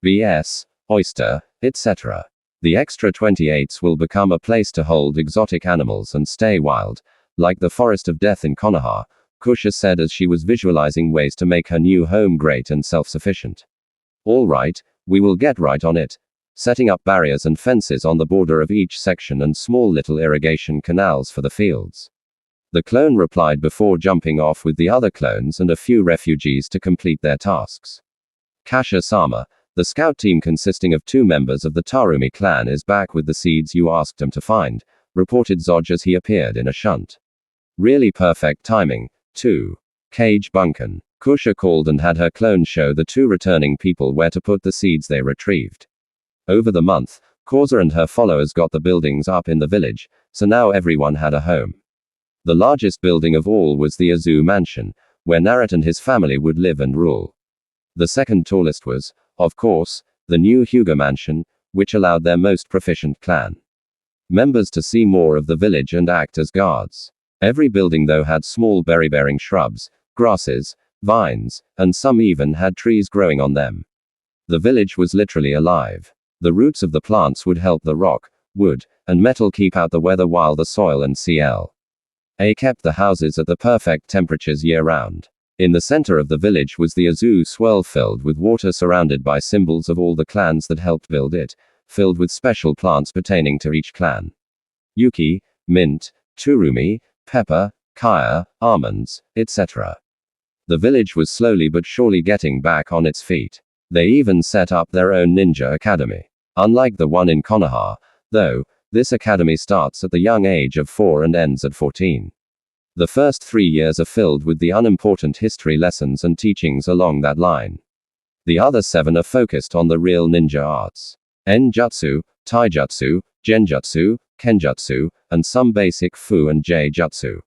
bass, oyster, etc. The extra 28s will become a place to hold exotic animals and stay wild, like the Forest of Death in Konoha, Kusha said as she was visualizing ways to make her new home great and self-sufficient. All right, we will get right on it, setting up barriers and fences on the border of each section and small little irrigation canals for the fields. The clone replied before jumping off with the other clones and a few refugees to complete their tasks. Kasha-sama, the scout team consisting of 2 members of the Tarumi clan, is back with the seeds you asked him to find, reported Zoj as he appeared in a shunt. Really perfect timing, too. Cage Bunkin. Kusha called and had her clone show the 2 returning people where to put the seeds they retrieved. Over the month, Koza and her followers got the buildings up in the village, so now everyone had a home. The largest building of all was the Uzu mansion, where Naruto and his family would live and rule. The second tallest was, of course, the new Hyuga mansion, which allowed their most proficient clan members to see more of the village and act as guards. Every building though had small berry-bearing shrubs, grasses, vines, and some even had trees growing on them. The village was literally alive. The roots of the plants would help the rock, wood, and metal keep out the weather, while the soil and CLA kept the houses at the perfect temperatures year-round. In the center of the village was the Uzu swirl filled with water, surrounded by symbols of all the clans that helped build it, filled with special plants pertaining to each clan. Yuki, mint, turumi, pepper, kaya, almonds, etc. The village was slowly but surely getting back on its feet. They even set up their own ninja academy. Unlike the one in Konoha, though, this academy starts at the young age of 4 and ends at 14. The first 3 years are filled with the unimportant history lessons and teachings along that line. The other 7 are focused on the real ninja arts. Enjutsu, taijutsu, genjutsu, kenjutsu, and some basic fu and j-jutsu.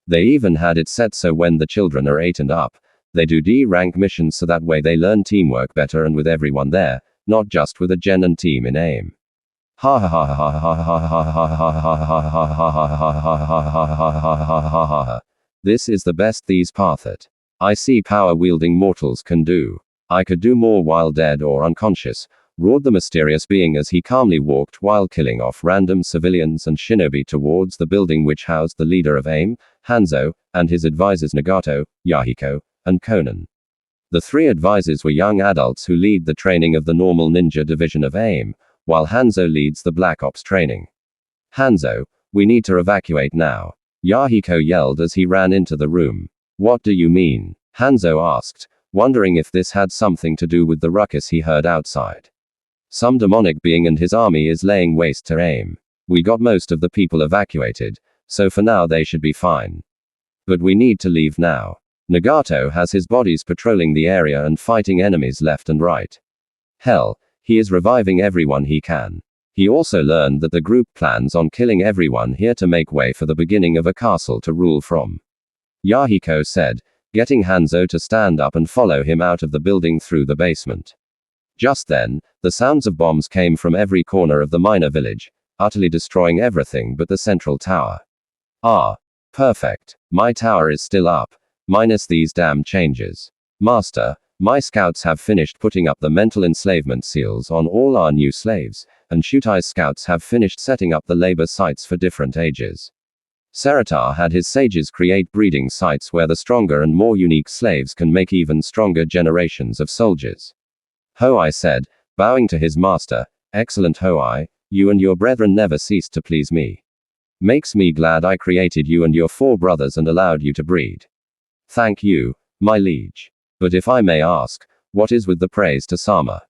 They even had it set so when the children are 8 and up, they do D-rank missions, so that way they learn teamwork better and with everyone there, not just with a gen and team in aim. Ha ha ha ha ha ha ha ha ha ha ha ha ha. This is the best these path it. I see power-wielding mortals can do. I could do more while dead or unconscious, roared the mysterious being as he calmly walked while killing off random civilians and shinobi towards the building which housed the leader of AIM, Hanzo, and his advisors Nagato, Yahiko, and Conan. The 3 advisors were young adults who lead the training of the normal ninja division of AIM, while Hanzo leads the Black Ops training. Hanzo, we need to evacuate now. Yahiko yelled as he ran into the room. What do you mean? Hanzo asked, wondering if this had something to do with the ruckus he heard outside. Some demonic being and his army is laying waste to AIM. We got most of the people evacuated, so for now they should be fine. But we need to leave now. Nagato has his bodies patrolling the area and fighting enemies left and right. Hell, he is reviving everyone he can. He also learned that the group plans on killing everyone here to make way for the beginning of a castle to rule from. Yahiko said, getting Hanzo to stand up and follow him out of the building through the basement. Just then, the sounds of bombs came from every corner of the minor village, utterly destroying everything but the central tower. Ah, perfect. My tower is still up, minus these damn changes. Master, my scouts have finished putting up the mental enslavement seals on all our new slaves, and Shutai's scouts have finished setting up the labor sites for different ages. Serata had his sages create breeding sites where the stronger and more unique slaves can make even stronger generations of soldiers. Hoai said, bowing to his master, excellent Hoai, you and your brethren never ceased to please me. Makes me glad I created you and your 4 brothers and allowed you to breed. Thank you, my liege. But if I may ask, what is with the praise to Sama?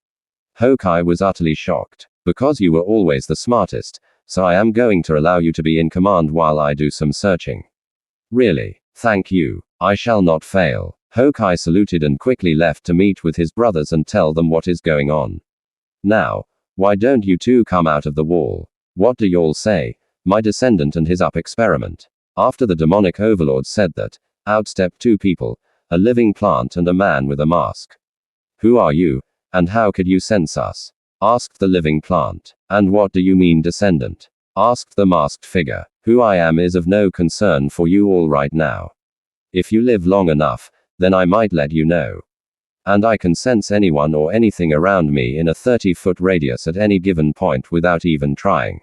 Hokai was utterly shocked. Because you were always the smartest, so I am going to allow you to be in command while I do some searching. Really, thank you. I shall not fail. Hokai saluted and quickly left to meet with his brothers and tell them what is going on. Now, why don't you 2 come out of the wall? What do y'all say? My descendant and his up experiment. After the demonic overlord said that, out stepped 2 people, a living plant and a man with a mask. Who are you, and how could you sense us? Asked the living plant. And what do you mean descendant? Asked the masked figure. Who I am is of no concern for you all right now. If you live long enough, then I might let you know. And I can sense anyone or anything around me in a 30-foot radius at any given point without even trying.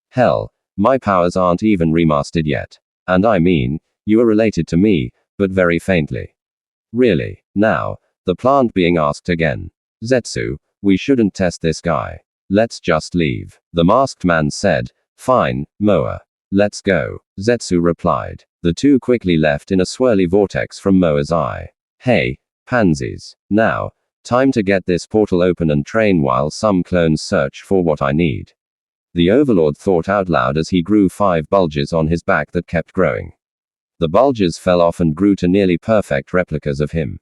Hell, my powers aren't even remastered yet. And I mean, you are related to me, but very faintly. Really? Now, the plant being asked again. Zetsu, we shouldn't test this guy. Let's just leave. The masked man said, fine, Moa. Let's go. Zetsu replied. The 2 quickly left in a swirly vortex from Moa's eye. Hey, pansies. Now, time to get this portal open and train while some clones search for what I need. The overlord thought out loud as he grew 5 bulges on his back that kept growing. The bulges fell off and grew to nearly perfect replicas of him.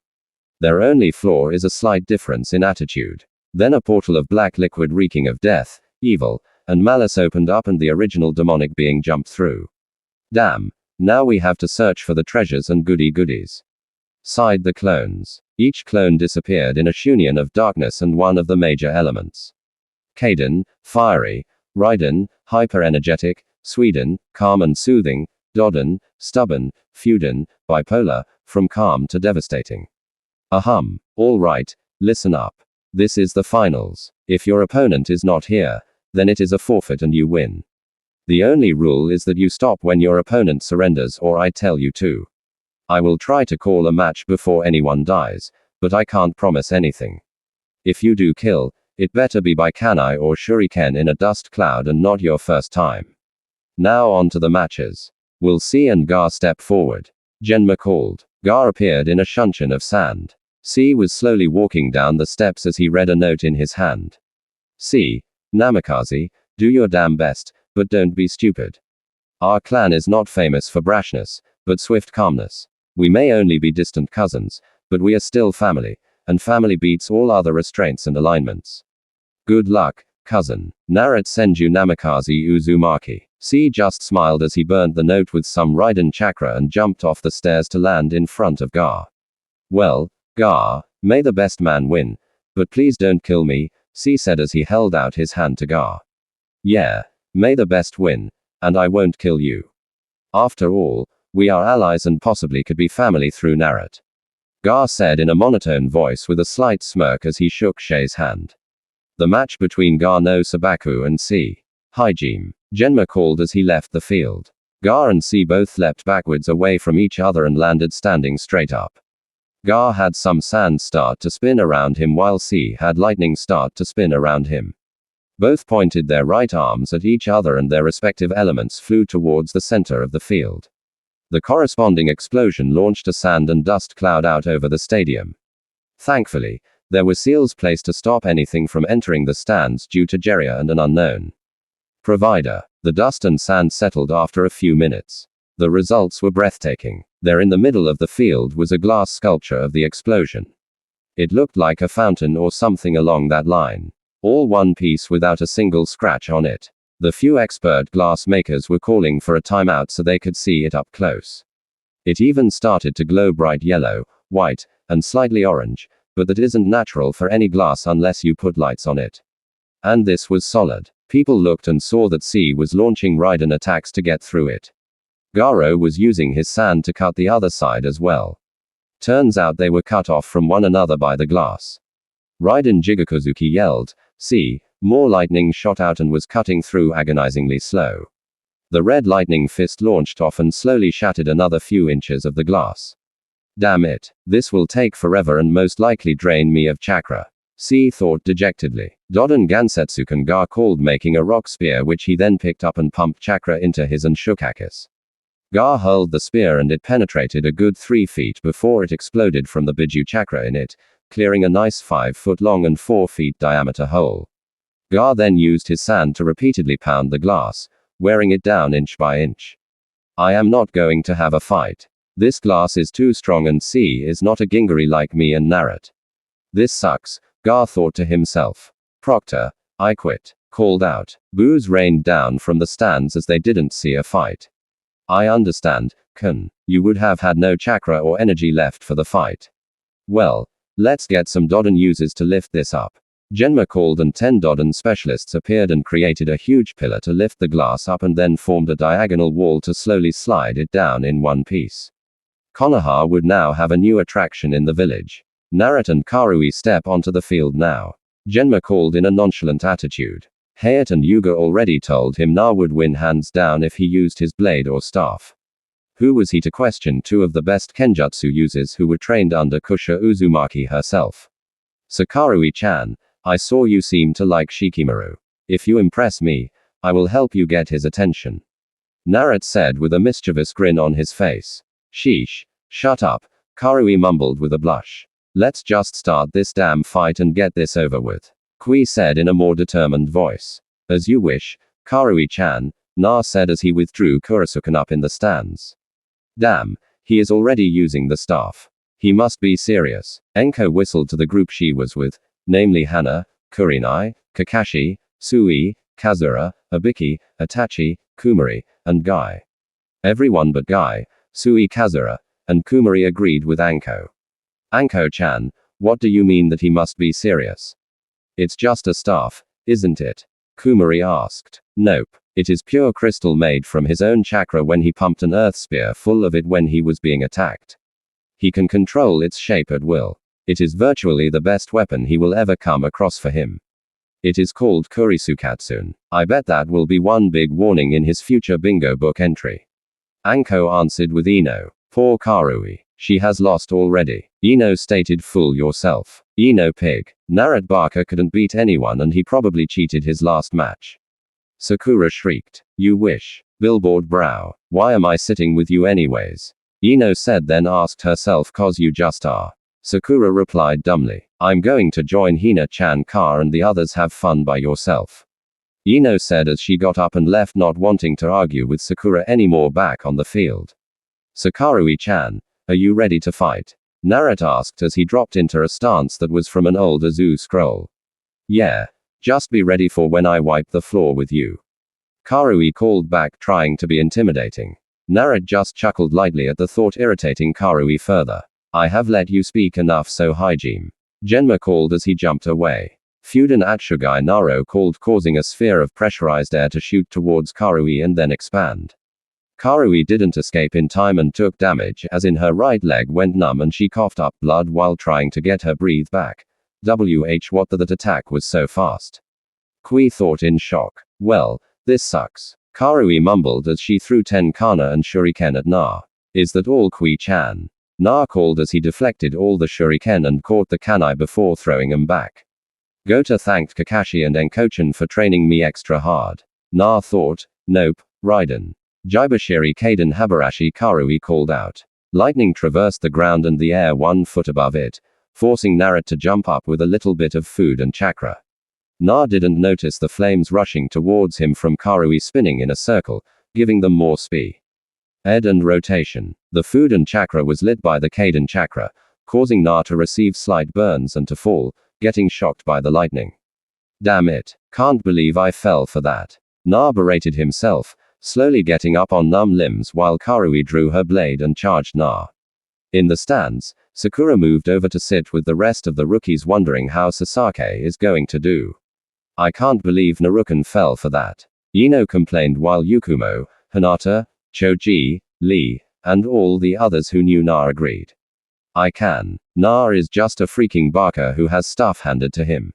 Their only flaw is a slight difference in attitude. Then a portal of black liquid reeking of death, evil, and malice opened up and the original demonic being jumped through. Damn. Now we have to search for the treasures and goodies. Sighed the clones. Each clone disappeared in a shunion of darkness and one of the major elements. Kaden, fiery. Raiden, hyper-energetic. Sweden, calm and soothing. Dodden, stubborn. Fuden, bipolar, from calm to devastating. All right, listen up. This is the finals. If your opponent is not here, then it is a forfeit and you win. The only rule is that you stop when your opponent surrenders or I tell you to. I will try to call a match before anyone dies, but I can't promise anything. If you do kill, it better be by kanai or shuriken in a dust cloud and not your first time. Now on to the matches. Will C and Gar step forward? Genma called. Gar appeared in a shunshin of sand. C was slowly walking down the steps as he read a note in his hand. C. Namikaze, do your damn best, but don't be stupid. Our clan is not famous for brashness, but swift calmness. We may only be distant cousins, but we are still family, and family beats all other restraints and alignments. Good luck, cousin. Naruto Senju Namikaze Uzumaki. C just smiled as he burned the note with some Raiden chakra and jumped off the stairs to land in front of Gar. Well, Gar, may the best man win, but please don't kill me, C said as he held out his hand to Gar. Yeah, may the best win, and I won't kill you. After all, we are allies and possibly could be family through Naruto. Gar said in a monotone voice with a slight smirk as he shook Shei's hand. The match between Gar no Sabaku and C. Hijime. Genma called as he left the field. Gar and C both leapt backwards away from each other and landed standing straight up. Gar had some sand start to spin around him while C had lightning start to spin around him. Both pointed their right arms at each other and their respective elements flew towards the center of the field. The corresponding explosion launched a sand and dust cloud out over the stadium. Thankfully, there were seals placed to stop anything from entering the stands due to Jeria and an unknown provider. The dust and sand settled after a few minutes. The results were breathtaking. There in the middle of the field was a glass sculpture of the explosion. It looked like a fountain or something along that line. All one piece without a single scratch on it. The few expert glass makers were calling for a timeout so they could see it up close. It even started to glow bright yellow, white, and slightly orange, but that isn't natural for any glass unless you put lights on it. And this was solid. People looked and saw that C was launching Raiden attacks to get through it. Garo was using his sand to cut the other side as well. Turns out they were cut off from one another by the glass. Raiden Jigokuzuki yelled, "See!" More lightning shot out and was cutting through agonizingly slow. The red lightning fist launched off and slowly shattered another few inches of the glass. Damn it. This will take forever and most likely drain me of chakra. C thought dejectedly. Dodon Gansetsuken Gar called making a rock spear which he then picked up and pumped chakra into his and Shukakis. Gar hurled the spear and it penetrated a good 3 feet before it exploded from the Biju chakra in it, clearing a nice 5-foot long and 4 feet diameter hole. Gar then used his sand to repeatedly pound the glass, wearing it down inch by inch. I am not going to have a fight. This glass is too strong and C is not a Gingari like me and Naruto. This sucks, Gar thought to himself. Proctor, I quit. Called out. Boos rained down from the stands as they didn't see a fight. I understand, Kun. You would have had no chakra or energy left for the fight. Well, let's get some Dodon users to lift this up. Genma called and 10 Dodon specialists appeared and created a huge pillar to lift the glass up and then formed a diagonal wall to slowly slide it down in one piece. Konoha would now have a new attraction in the village. Naruto and Karui step onto the field now. Genma called in a nonchalant attitude. Hayate and Yuga already told him Na would win hands down if he used his blade or staff. Who was he to question 2 of the best Kenjutsu users who were trained under Kusha Uzumaki herself? Sakarui-chan, I saw you seem to like Shikimaru. If you impress me, I will help you get his attention. Naruto said with a mischievous grin on his face. Sheesh. Shut up, Karui mumbled with a blush. Let's just start this damn fight and get this over with. Kui said in a more determined voice. As you wish, Karui-chan, Na said as he withdrew Kurasuken up in the stands. Damn, he is already using the staff. He must be serious. Enko whistled to the group she was with, namely Hana, Kurinai, Kakashi, Sui, Kazura, Abiki, Itachi, Kumari, and Guy. Everyone but Guy, Sui, Kazura, and Kumari agreed with Anko. Anko-chan, what do you mean that he must be serious? It's just a staff, isn't it? Kumari asked. Nope. It is pure crystal made from his own chakra when he pumped an earth spear full of it when he was being attacked. He can control its shape at will. It is virtually the best weapon he will ever come across for him. It is called Kurisukatsun. I bet that will be one big warning in his future bingo book entry. Anko answered with Ino. Poor Karui. She has lost already. Ino stated fool yourself. Ino pig. Narat Barker couldn't beat anyone and he probably cheated his last match. Sakura shrieked. You wish. Billboard brow. Why am I sitting with you anyways? Ino said, then asked herself, cause you just are. Sakura replied dumbly. I'm going to join Hina-chan car and the others have fun by yourself. Ino said as she got up and left, not wanting to argue with Sakura anymore back on the field. Sakarui-chan, are you ready to fight? Narat asked as he dropped into a stance that was from an old Azu scroll. Yeah. Just be ready for when I wipe the floor with you. Karui called back, trying to be intimidating. Narat just chuckled lightly at the thought, irritating Karui further. I have let you speak enough, so Hyjime. Genma called as he jumped away. Fuden Atsugai Naro called, causing a sphere of pressurized air to shoot towards Karui and then expand. Karui didn't escape in time and took damage, as in her right leg went numb and she coughed up blood while trying to get her breath back. What that attack was so fast. Kui thought in shock. Well, this sucks. Karui mumbled as she threw Tenkana and Shuriken at Na. Is that all, Kui-chan? Na called as he deflected all the Shuriken and caught the Kanai before throwing them back. Gota thanked Kakashi and Enkochan for training me extra hard. Na thought. Nope, Raiden. Jibashiri Kaden Habarashi, Karui called out. Lightning traversed the ground and the air 1 foot above it, forcing Narat to jump up with a little bit of food and chakra. Na didn't notice the flames rushing towards him from Karui spinning in a circle, giving them more speed and rotation. The food and chakra was lit by the Kaden chakra, causing Na to receive slight burns and to fall, getting shocked by the lightning. Damn it. Can't believe I fell for that. Na berated himself, slowly getting up on numb limbs while Karui drew her blade and charged Na. In the stands, Sakura moved over to sit with the rest of the rookies, wondering how Sasaki is going to do. I can't believe Naruken fell for that. Ino complained while Yukumo, Hinata, Choji, Lee, and all the others who knew Na agreed. I can. Na is just a freaking barker who has stuff handed to him.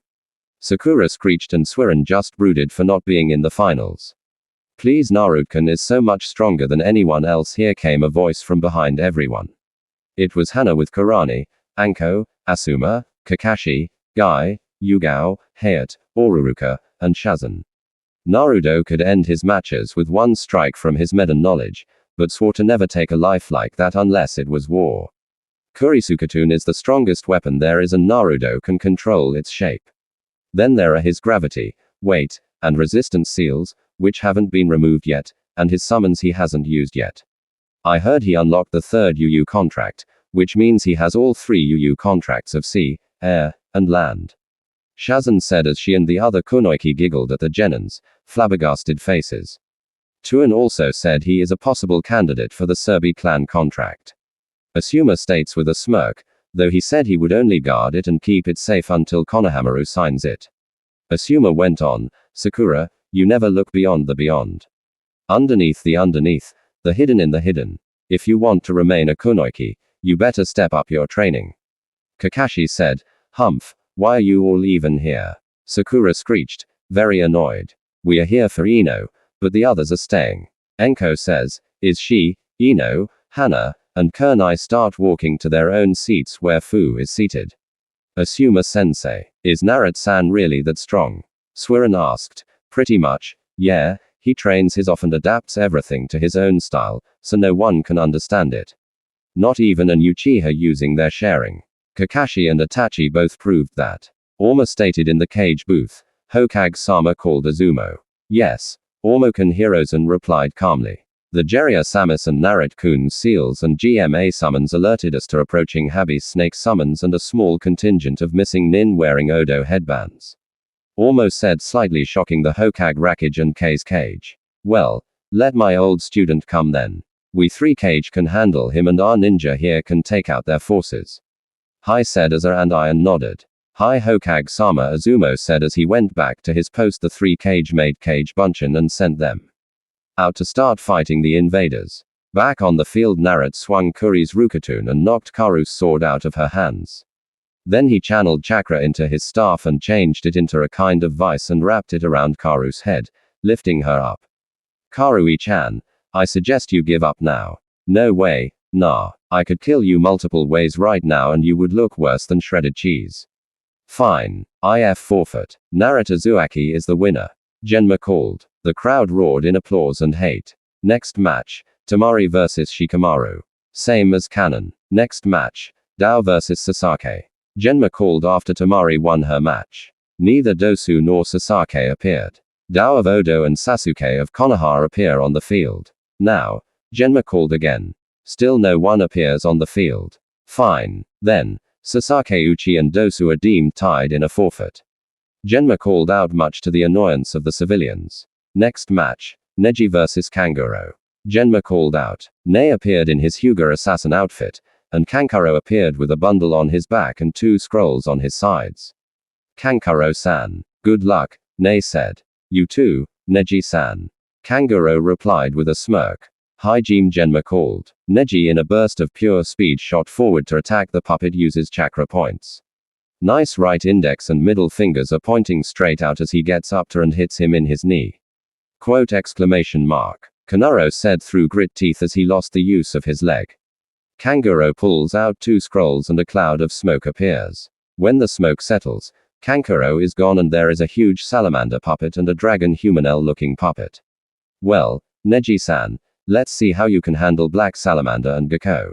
Sakura screeched and Swiren just brooded for not being in the finals. Please, Naruken is so much stronger than anyone else here, came a voice from behind everyone. It was Hana with Karani, Anko, Asuma, Kakashi, Guy, Yugao, Hayate, Oruruka, and Shazan. Naruto could end his matches with one strike from his Medan knowledge, but swore to never take a life like that unless it was war. Kurisukatun is the strongest weapon there is and Naruto can control its shape. Then there are his gravity, weight, and resistance seals, which haven't been removed yet, and his summons he hasn't used yet. I heard he unlocked the 3rd UU contract, which means he has all 3 UU contracts of sea, air, and land. Shazan said as she and the other Kunoiki giggled at the Genins, flabbergasted faces. Tuan also said he is a possible candidate for the Serbi clan contract. Asuma states with a smirk, though he said he would only guard it and keep it safe until Konohamaru signs it. Asuma went on, Sakura, you never look beyond the beyond. Underneath, the hidden in the hidden. If you want to remain a Kunoiki, you better step up your training. Kakashi said, Humph, why are you all even here? Sakura screeched, very annoyed. We are here for Ino, but the others are staying. Enko says, is she, Ino, Hana, and Kernai start walking to their own seats where Fu is seated. Asuma sensei, is Narat-san really that strong? Swiren asked, pretty much, yeah, he trains his off and adapts everything to his own style, so no one can understand it. Not even an Uchiha using their sharing. Kakashi and Itachi both proved that. Orma stated in the cage booth. Hokage-sama called Azumo. Yes. Ormokan Hirozen replied calmly. The Jiraiya Samus and Narat-kun seals and GMA summons alerted us to approaching Habi's snake summons and a small contingent of missing nin wearing Odo headbands. Almost said, slightly shocking the Hokage Raikage and K's cage. Well, let my old student come then. We 3 Kage can handle him and our ninja here can take out their forces. Hi, said Azar, and Iron nodded. Hi, Hokage-sama, Azumo said as he went back to his post. The 3 Kage made Kage Bunchin and sent them out to start fighting the invaders. Back on the field, Naruto swung Kuri's Rukatun and knocked Karu's sword out of her hands. Then he channeled chakra into his staff and changed it into a kind of vice and wrapped it around Karu's head, lifting her up. Karui-chan, I suggest you give up now. No way, nah. I could kill you multiple ways right now and you would look worse than shredded cheese. Fine. IF forfeit. Naruto Uzumaki is the winner. Genma called. The crowd roared in applause and hate. Next match, Tamari vs Shikamaru. Same as canon. Next match, Dao vs Sasake. Genma called after Tamari won her match. Neither Dosu nor Sasake appeared. Dao of Odo and Sasuke of Konoha appear on the field. Now, Genma called again. Still no one appears on the field. Fine. Then, Sasake, Uchi and Dosu are deemed tied in a forfeit. Genma called out, much to the annoyance of the civilians. Next match, Neji vs Kankuro. Genma called out. Ne appeared in his Hyuga assassin outfit, and Kankuro appeared with a bundle on his back and 2 scrolls on his sides. Kankuro-san. Good luck, Ne said. You too, Neji-san. Kankuro replied with a smirk. Hajime, Genma called. Neji in a burst of pure speed shot forward to attack the puppet, uses chakra points. Nice, right index and middle fingers are pointing straight out as he gets up to and hits him in his knee. Quote exclamation mark. Kanuro said through grit teeth as he lost the use of his leg. Kankuro pulls out 2 scrolls and a cloud of smoke appears. When the smoke settles, Kankuro is gone and there is a huge salamander puppet and a dragon humanel looking puppet. Well, Neji-san, let's see how you can handle Black Salamander and Gekko.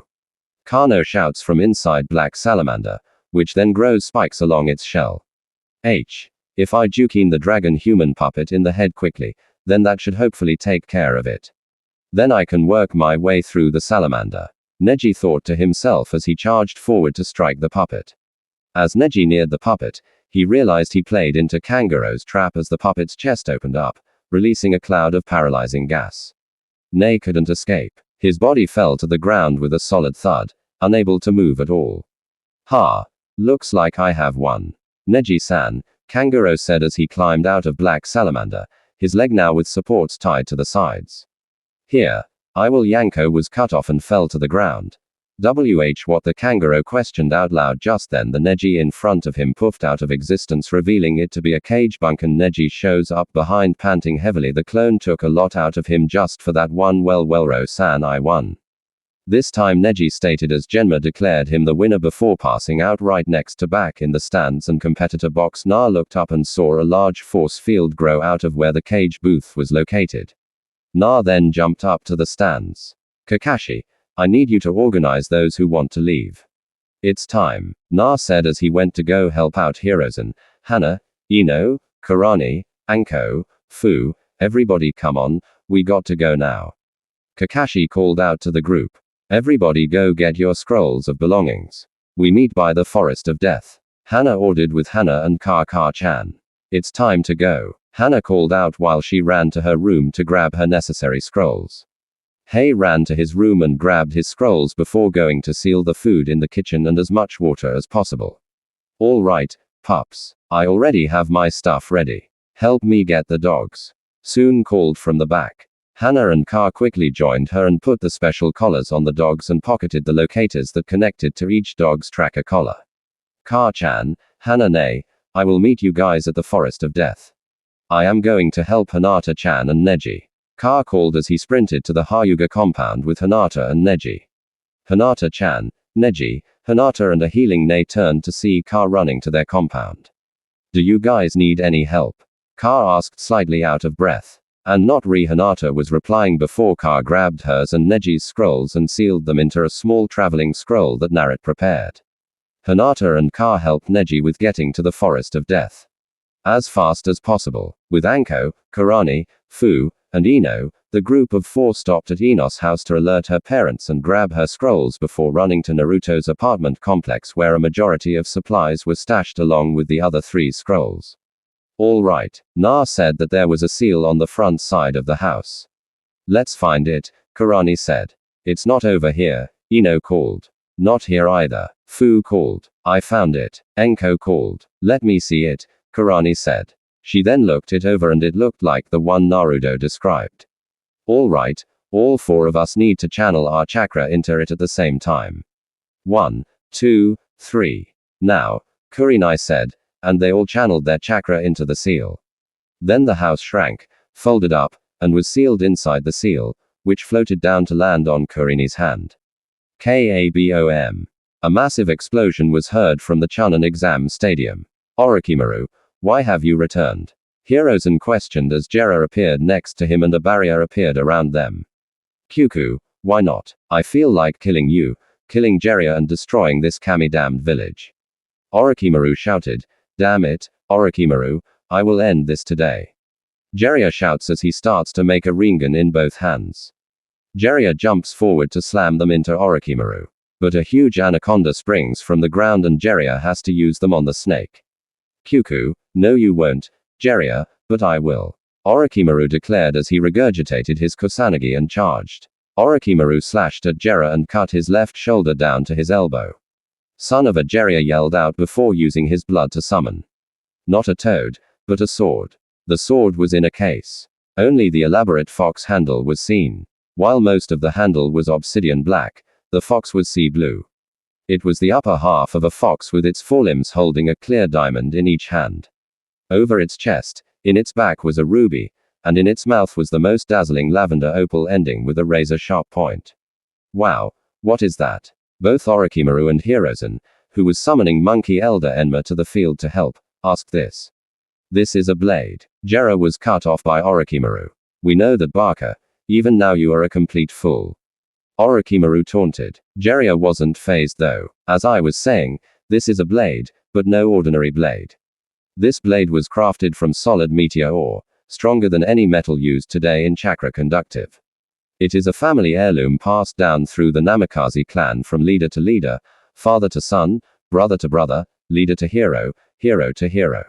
Kano shouts from inside Black Salamander, which then grows spikes along its shell. If I juke the dragon human puppet in the head quickly, then that should hopefully take care of it. Then I can work my way through the salamander. Neji thought to himself as he charged forward to strike the puppet. As Neji neared the puppet, he realized he played into Kanguro's trap as the puppet's chest opened up, releasing a cloud of paralyzing gas. Ne couldn't escape. His body fell to the ground with a solid thud, unable to move at all. Ha! Looks like I have won. Neji-san, Kanguro said as he climbed out of Black Salamander, his leg now with supports tied to the sides. Here, I will. Yanko was cut off and fell to the ground. What the Kanguro questioned out loud. Just then the Neji in front of him puffed out of existence, revealing it to be a cage bunk, and Neji shows up behind panting heavily. The clone took a lot out of him just for that one. Well, Ro-san, I won. This time Neji stated as Genma declared him the winner before passing out right next to back in the stands and competitor box. Na looked up and saw a large force field grow out of where the cage booth was located. Na then jumped up to the stands. Kakashi, I need you to organize those who want to leave. It's time, Na said as he went to go help out Hirozen, Hana, Ino, Karani, Anko, Fu, everybody come on, we got to go now. Kakashi called out to the group. Everybody go get your scrolls of belongings. We meet by the forest of death. Hana ordered with Hana and Ka-Ka-chan. It's time to go. Hana called out while she ran to her room to grab her necessary scrolls. Hei ran to his room and grabbed his scrolls before going to seal the food in the kitchen and as much water as possible. All right, pups. I already have my stuff ready. Help me get the dogs. Soon called from the back. Hana and Ka quickly joined her and put the special collars on the dogs and pocketed the locators that connected to each dog's tracker collar. Ka-chan, Hana-ne, I will meet you guys at the forest of death. I am going to help Hinata-chan and Neji. Ka called as he sprinted to the Hyuga compound with Hinata and Neji. Hinata-chan, Neji, Hinata and a healing Ne turned to see Ka running to their compound. Do you guys need any help? Ka asked, slightly out of breath. And not Hinata was replying before Ka grabbed hers and Neji's scrolls and sealed them into a small traveling scroll that Naruto prepared. Hinata and Ka helped Neji with getting to the forest of death as fast as possible. With Anko, Karani, Fu, and Ino, the group of 4 stopped at Ino's house to alert her parents and grab her scrolls before running to Naruto's apartment complex where a majority of supplies were stashed along with the other 3 scrolls. All right. Na said that there was a seal on the front side of the house. Let's find it, Karani said. It's not over here, Ino called. Not here either, Fu called. I found it, Enko called. Let me see it, Karani said. She then looked it over and it looked like the one Naruto described. All right, all four of us need to channel our chakra into it at the same time. 1, 2, 3. Now, Kurinai said, and they all channeled their chakra into the seal. Then the house shrank, folded up, and was sealed inside the seal, which floated down to land on Kurini's hand. KABOM. A massive explosion was heard from the Chunin exam stadium. Orochimaru, why have you returned? Hirozen questioned as Jiraiya appeared next to him and a barrier appeared around them. Kyuku, why not? I feel like killing you, killing Jiraiya and destroying this kami-damned village. Orochimaru shouted, damn it, Orochimaru, I will end this today. Jiraiya shouts as he starts to make a Rinnegan in both hands. Jiraiya jumps forward to slam them into Orochimaru. But a huge anaconda springs from the ground and Jiraiya has to use them on the snake. Kyuku, no you won't, Jiraiya, but I will. Orochimaru declared as he regurgitated his Kusanagi and charged. Orochimaru slashed at Jiraiya and cut his left shoulder down to his elbow. Son of a, Jiraiya yelled out before using his blood to summon. Not a toad, but a sword. The sword was in a case. Only the elaborate fox handle was seen. While most of the handle was obsidian black, the fox was sea blue. It was the upper half of a fox with its forelimbs holding a clear diamond in each hand. Over its chest, in its back was a ruby, and in its mouth was the most dazzling lavender opal ending with a razor-sharp point. Wow, what is that? Both Orochimaru and Hirozen, who was summoning Monkey Elder Enma to the field to help, asked this. This is a blade. Jiraiya was cut off by Orochimaru. We know that, Baka. Even now you are a complete fool. Orochimaru taunted. Jiraiya wasn't fazed though. As I was saying, this is a blade, but no ordinary blade. This blade was crafted from solid meteor ore, stronger than any metal used today in chakra conductive. It is a family heirloom passed down through the Namikaze clan from leader to leader, father to son, brother to brother, leader to hero, hero to hero.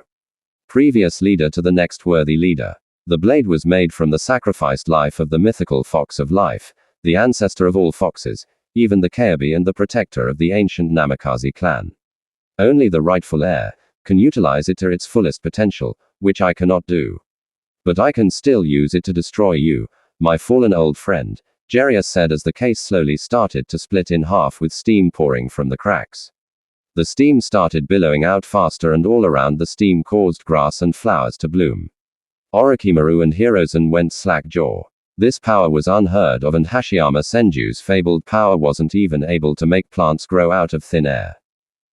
Previous leader to the next worthy leader. The blade was made from the sacrificed life of the mythical fox of life, the ancestor of all foxes, even the Kayabi and the protector of the ancient Namikaze clan. Only the rightful heir can utilize it to its fullest potential, which I cannot do. But I can still use it to destroy you, my fallen old friend, Jiraiya said as the case slowly started to split in half with steam pouring from the cracks. The steam started billowing out faster and all around the steam caused grass and flowers to bloom. Orochimaru and Hirozen went slack-jaw. This power was unheard of and Hashiyama Senju's fabled power wasn't even able to make plants grow out of thin air.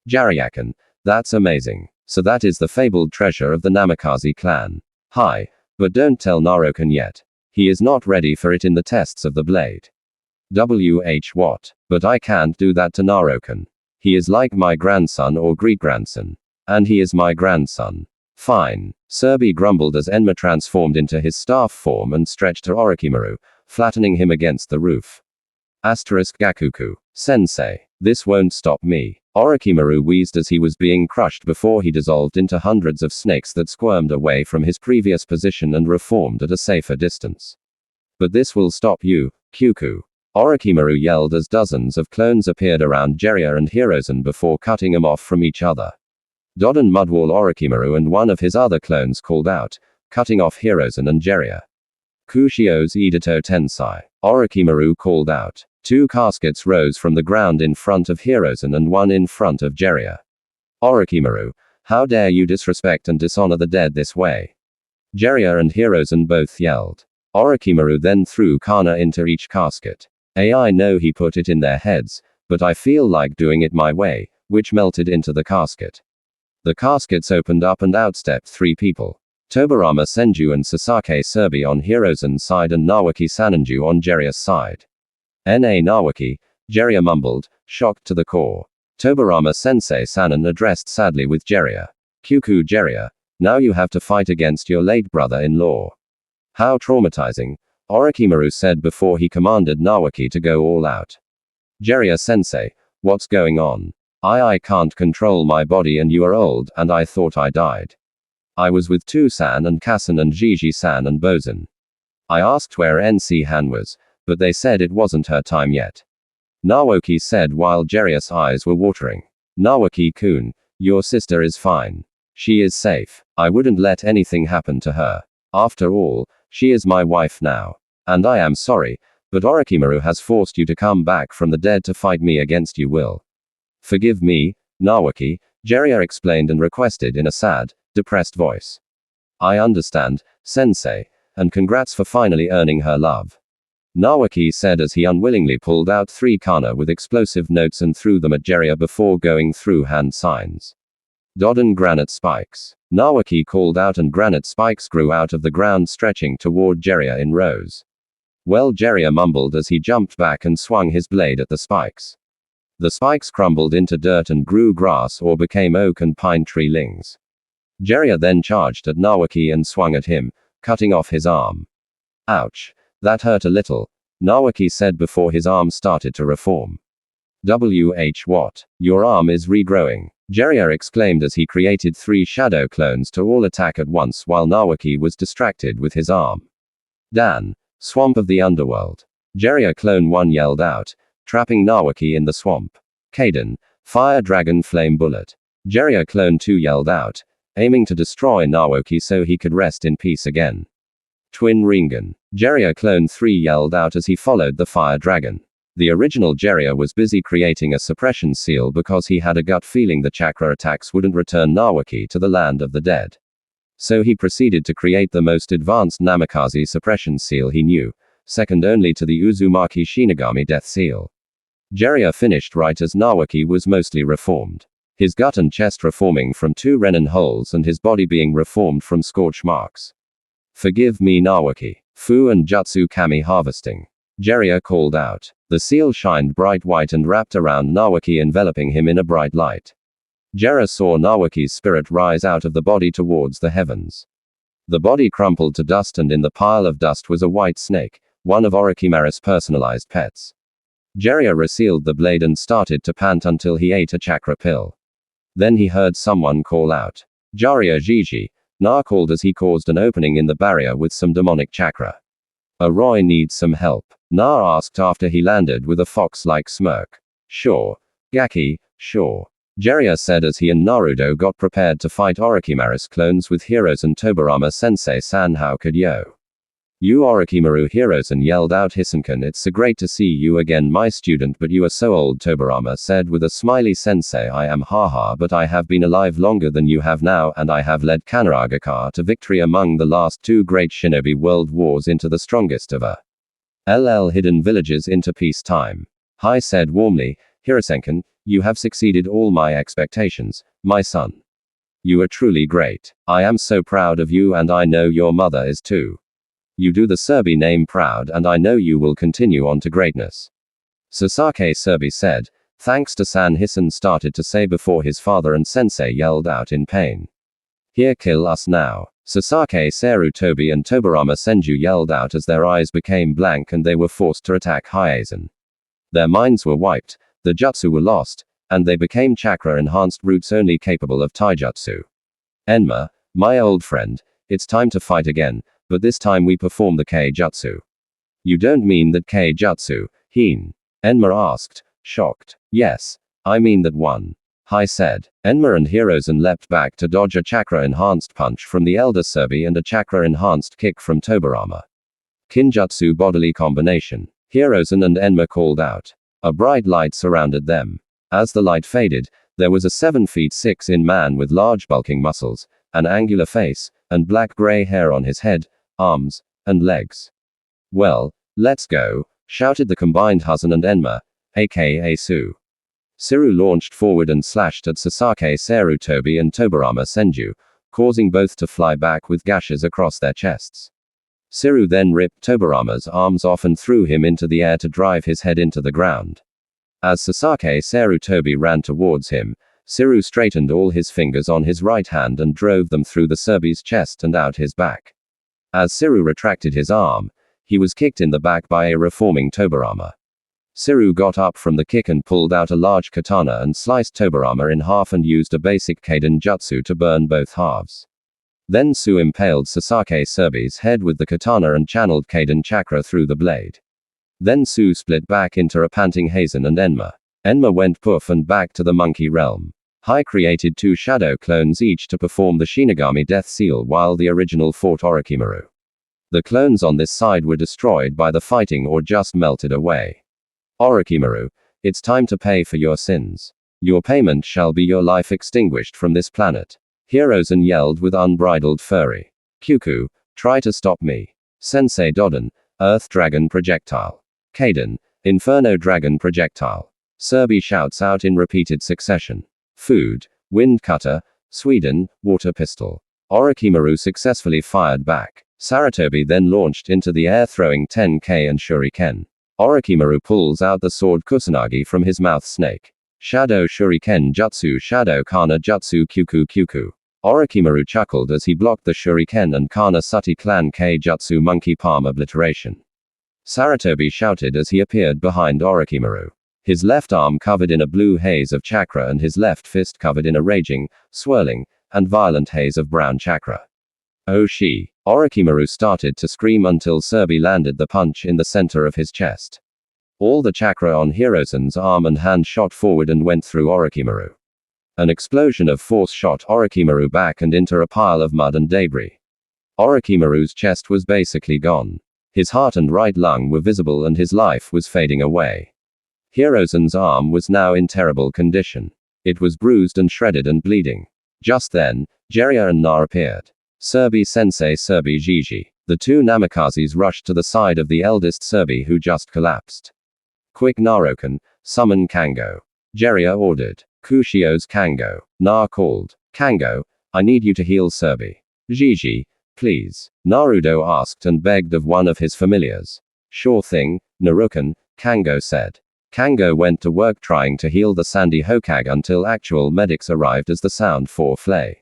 Jiraiya-kun, that's amazing. So that is the fabled treasure of the Namikaze clan. Hi, but don't tell Naruto yet. He is not ready for it in the tests of the blade. What? But I can't do that to Naruto. He is like my grandson or great-grandson. And he is my grandson. Fine. Serbi grumbled as Enma transformed into his staff form and stretched to Orochimaru, flattening him against the roof. Gakuku. Sensei. This won't stop me. Orochimaru wheezed as he was being crushed before he dissolved into hundreds of snakes that squirmed away from his previous position and reformed at a safer distance. But this will stop you, Kyuku. Orochimaru yelled as dozens of clones appeared around Jiraiya and Hirozen before cutting them off from each other. Dodon Mudwall Orochimaru and one of his other clones called out, cutting off Hirozen and Jiraiya. Kushio's Edito Tensai. Orochimaru called out. 2 caskets rose from the ground in front of Hirozen and one in front of Jiraiya. Orochimaru, how dare you disrespect and dishonor the dead this way? Jiraiya and Hirozen both yelled. Orochimaru then threw Kana into each casket. I know he put it in their heads, but I feel like doing it my way, which melted into the casket. The caskets opened up and out stepped 3 people. Tobirama Senju and Sasake Serbi on Hirozen's side and Nawaki Sananju on Jiraiya's side. Nawaki, Jiraiya mumbled, shocked to the core. Tobirama Sensei Sanan addressed sadly with Jiraiya. Kyuku Jiraiya, now you have to fight against your late brother-in-law. How traumatizing, Orochimaru said before he commanded Nawaki to go all out. Jiraiya Sensei, what's going on? I can't control my body and you are old and I thought I died. I was with Tu-san and Kassen and Jiji-san and Bozen. I asked where NC-han was, but they said it wasn't her time yet. Naoki said while Jeria's eyes were watering. Naoki-kun, your sister is fine. She is safe. I wouldn't let anything happen to her. After all, she is my wife now. And I am sorry, but Orochimaru has forced you to come back from the dead to fight me against you will. Forgive me, Naoki, Jeria explained and requested in a sad, depressed voice. I understand, sensei, and congrats for finally earning her love. Naoki said as he unwillingly pulled out 3 kana with explosive notes and threw them at Jeria before going through hand signs. Dodden granite spikes. Naoki called out and granite spikes grew out of the ground stretching toward Jeria in rows. Well, Jeria mumbled as he jumped back and swung his blade at the spikes. The spikes crumbled into dirt and grew grass or became oak and pine tree lings. Jeria then charged at Naoki and swung at him, cutting off his arm. Ouch. That hurt a little, Naoki said before his arm started to reform. What? Your arm is regrowing, Jeria exclaimed as he created 3 shadow clones to all attack at once while Naoki was distracted with his arm. Dan, swamp of the underworld. Jeria clone 1 yelled out, trapping Naoki in the swamp. Kaden, fire dragon flame bullet. Jeria clone 2 yelled out, aiming to destroy Naoki so he could rest in peace again. Twin Ringan. Jeria clone 3 yelled out as he followed the fire dragon. The original Jeria was busy creating a suppression seal because he had a gut feeling the chakra attacks wouldn't return Naoki to the land of the dead. So he proceeded to create the most advanced Namikaze suppression seal he knew, second only to the Uzumaki Shinigami death seal. Jeria finished right as Naoki was mostly reformed. His gut and chest reforming from 2 renin holes and his body being reformed from scorch marks. Forgive me Naoki. Fu and Jutsu Kami harvesting. Jeria called out. The seal shined bright white and wrapped around Naoki, enveloping him in a bright light. Jeria saw Naoki's spirit rise out of the body towards the heavens. The body crumpled to dust and in the pile of dust was a white snake, one of Orochimaru's personalized pets. Jeria resealed the blade and started to pant until he ate a chakra pill. Then he heard someone call out. Jaria Jiji. Na called as he caused an opening in the barrier with some demonic chakra. Roy needs some help, Na asked after he landed with a fox-like smirk. Sure. Gaki, sure. Jeria said as he and Naruto got prepared to fight Orochimaru's clones with Hirozen Tobirama Sensei San how could yo. You Orochimaru Hirozen yelled out Hisenkan, it's so great to see you again my student, but you are so old, Tobirama said with a smiley. Sensei, I am haha, but I have been alive longer than you have now and I have led Kanaragaka to victory among the last 2 great shinobi world wars into the strongest of LL hidden villages into peacetime. Hai said warmly, Hirosenkan, you have succeeded all my expectations, my son. You are truly great. I am so proud of you and I know your mother is too. You do the Serbi name proud and I know you will continue on to greatness. Sasake Serbi said, thanks to San Hissen started to say before his father and sensei yelled out in pain. Here kill us now. Sasake Sarutobi and Tobirama Senju yelled out as their eyes became blank and they were forced to attack Hiazen. Their minds were wiped, the jutsu were lost, and they became chakra-enhanced brutes only capable of taijutsu. Enma, my old friend, it's time to fight again, but this time we perform the K-jutsu. You don't mean that K-jutsu, Heen? Enma asked, shocked. Yes, I mean that one. Hai said. Enma and Hirozen leapt back to dodge a chakra-enhanced punch from the elder Serbi and a chakra-enhanced kick from Tobirama. Kinjutsu bodily combination. Hirozen and Enma called out. A bright light surrounded them. As the light faded, there was a 7 feet 6 in man with large bulking muscles, an angular face, and black gray hair on his head, arms, and legs. Well, let's go, shouted the combined Hazen and Enma, aka Su. Siru launched forward and slashed at Sasake Sarutobi and Tobirama Senju, causing both to fly back with gashes across their chests. Siru then ripped Tobirama's arms off and threw him into the air to drive his head into the ground. As Sasake Sarutobi ran towards him, Siru straightened all his fingers on his right hand and drove them through the Serbi's chest and out his back. As Siru retracted his arm, he was kicked in the back by a reforming Tobirama. Siru got up from the kick and pulled out a large katana and sliced Tobirama in half and used a basic Kaden jutsu to burn both halves. Then Su impaled Sasake Serbi's head with the katana and channeled Kaden chakra through the blade. Then Su split back into a panting Hazen and Enma. Enma went poof and back to the monkey realm. Hai created 2 shadow clones each to perform the Shinigami death seal while the original fought Orochimaru. The clones on this side were destroyed by the fighting or just melted away. Orochimaru, it's time to pay for your sins. Your payment shall be your life extinguished from this planet. Hirozen yelled with unbridled fury. Kyuku, try to stop me. Sensei Dodon, Earth Dragon Projectile. Kaden, Inferno Dragon Projectile. Serbi shouts out in repeated succession. Food, Wind Cutter, Sweden, Water Pistol. Orochimaru successfully fired back. Saratobi then launched into the air throwing 10k and shuriken. Orochimaru pulls out the sword Kusanagi from his mouth snake. Shadow Shuriken Jutsu Shadow Kana Jutsu Kyuku Kyuku. Orochimaru chuckled as he blocked the shuriken and Kana Suti Clan K Jutsu Monkey Palm Obliteration. Saratobi shouted as he appeared behind Orochimaru. His left arm covered in a blue haze of chakra and his left fist covered in a raging, swirling, and violent haze of brown chakra. Oh she! Orochimaru started to scream until Serbi landed the punch in the center of his chest. All the chakra on Hirozen's arm and hand shot forward and went through Orochimaru. An explosion of force shot Orochimaru back and into a pile of mud and debris. Orochimaru's chest was basically gone. His heart and right lung were visible and his life was fading away. Hirozen's arm was now in terrible condition. It was bruised and shredded and bleeding. Just then, Jiraiya and Na appeared. Serbi Sensei Serbi Jiji. The 2 Namakazes rushed to the side of the eldest Serbi who just collapsed. Quick Narokan, summon Kango. Jiraiya ordered. Kushio's Kango. Na called. Kango, I need you to heal Serbi. Jiji, please. Naruto asked and begged of one of his familiars. Sure thing, Narukan, Kango said. Kango went to work trying to heal the Sandy Hokage until actual medics arrived as the sound for flay.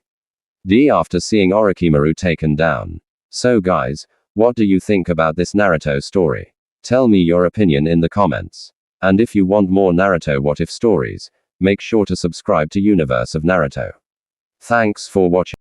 After seeing Orochimaru taken down. So guys, what do you think about this Naruto story? Tell me your opinion in the comments. And if you want more Naruto what if stories, make sure to subscribe to Universe of Naruto. Thanks for watching.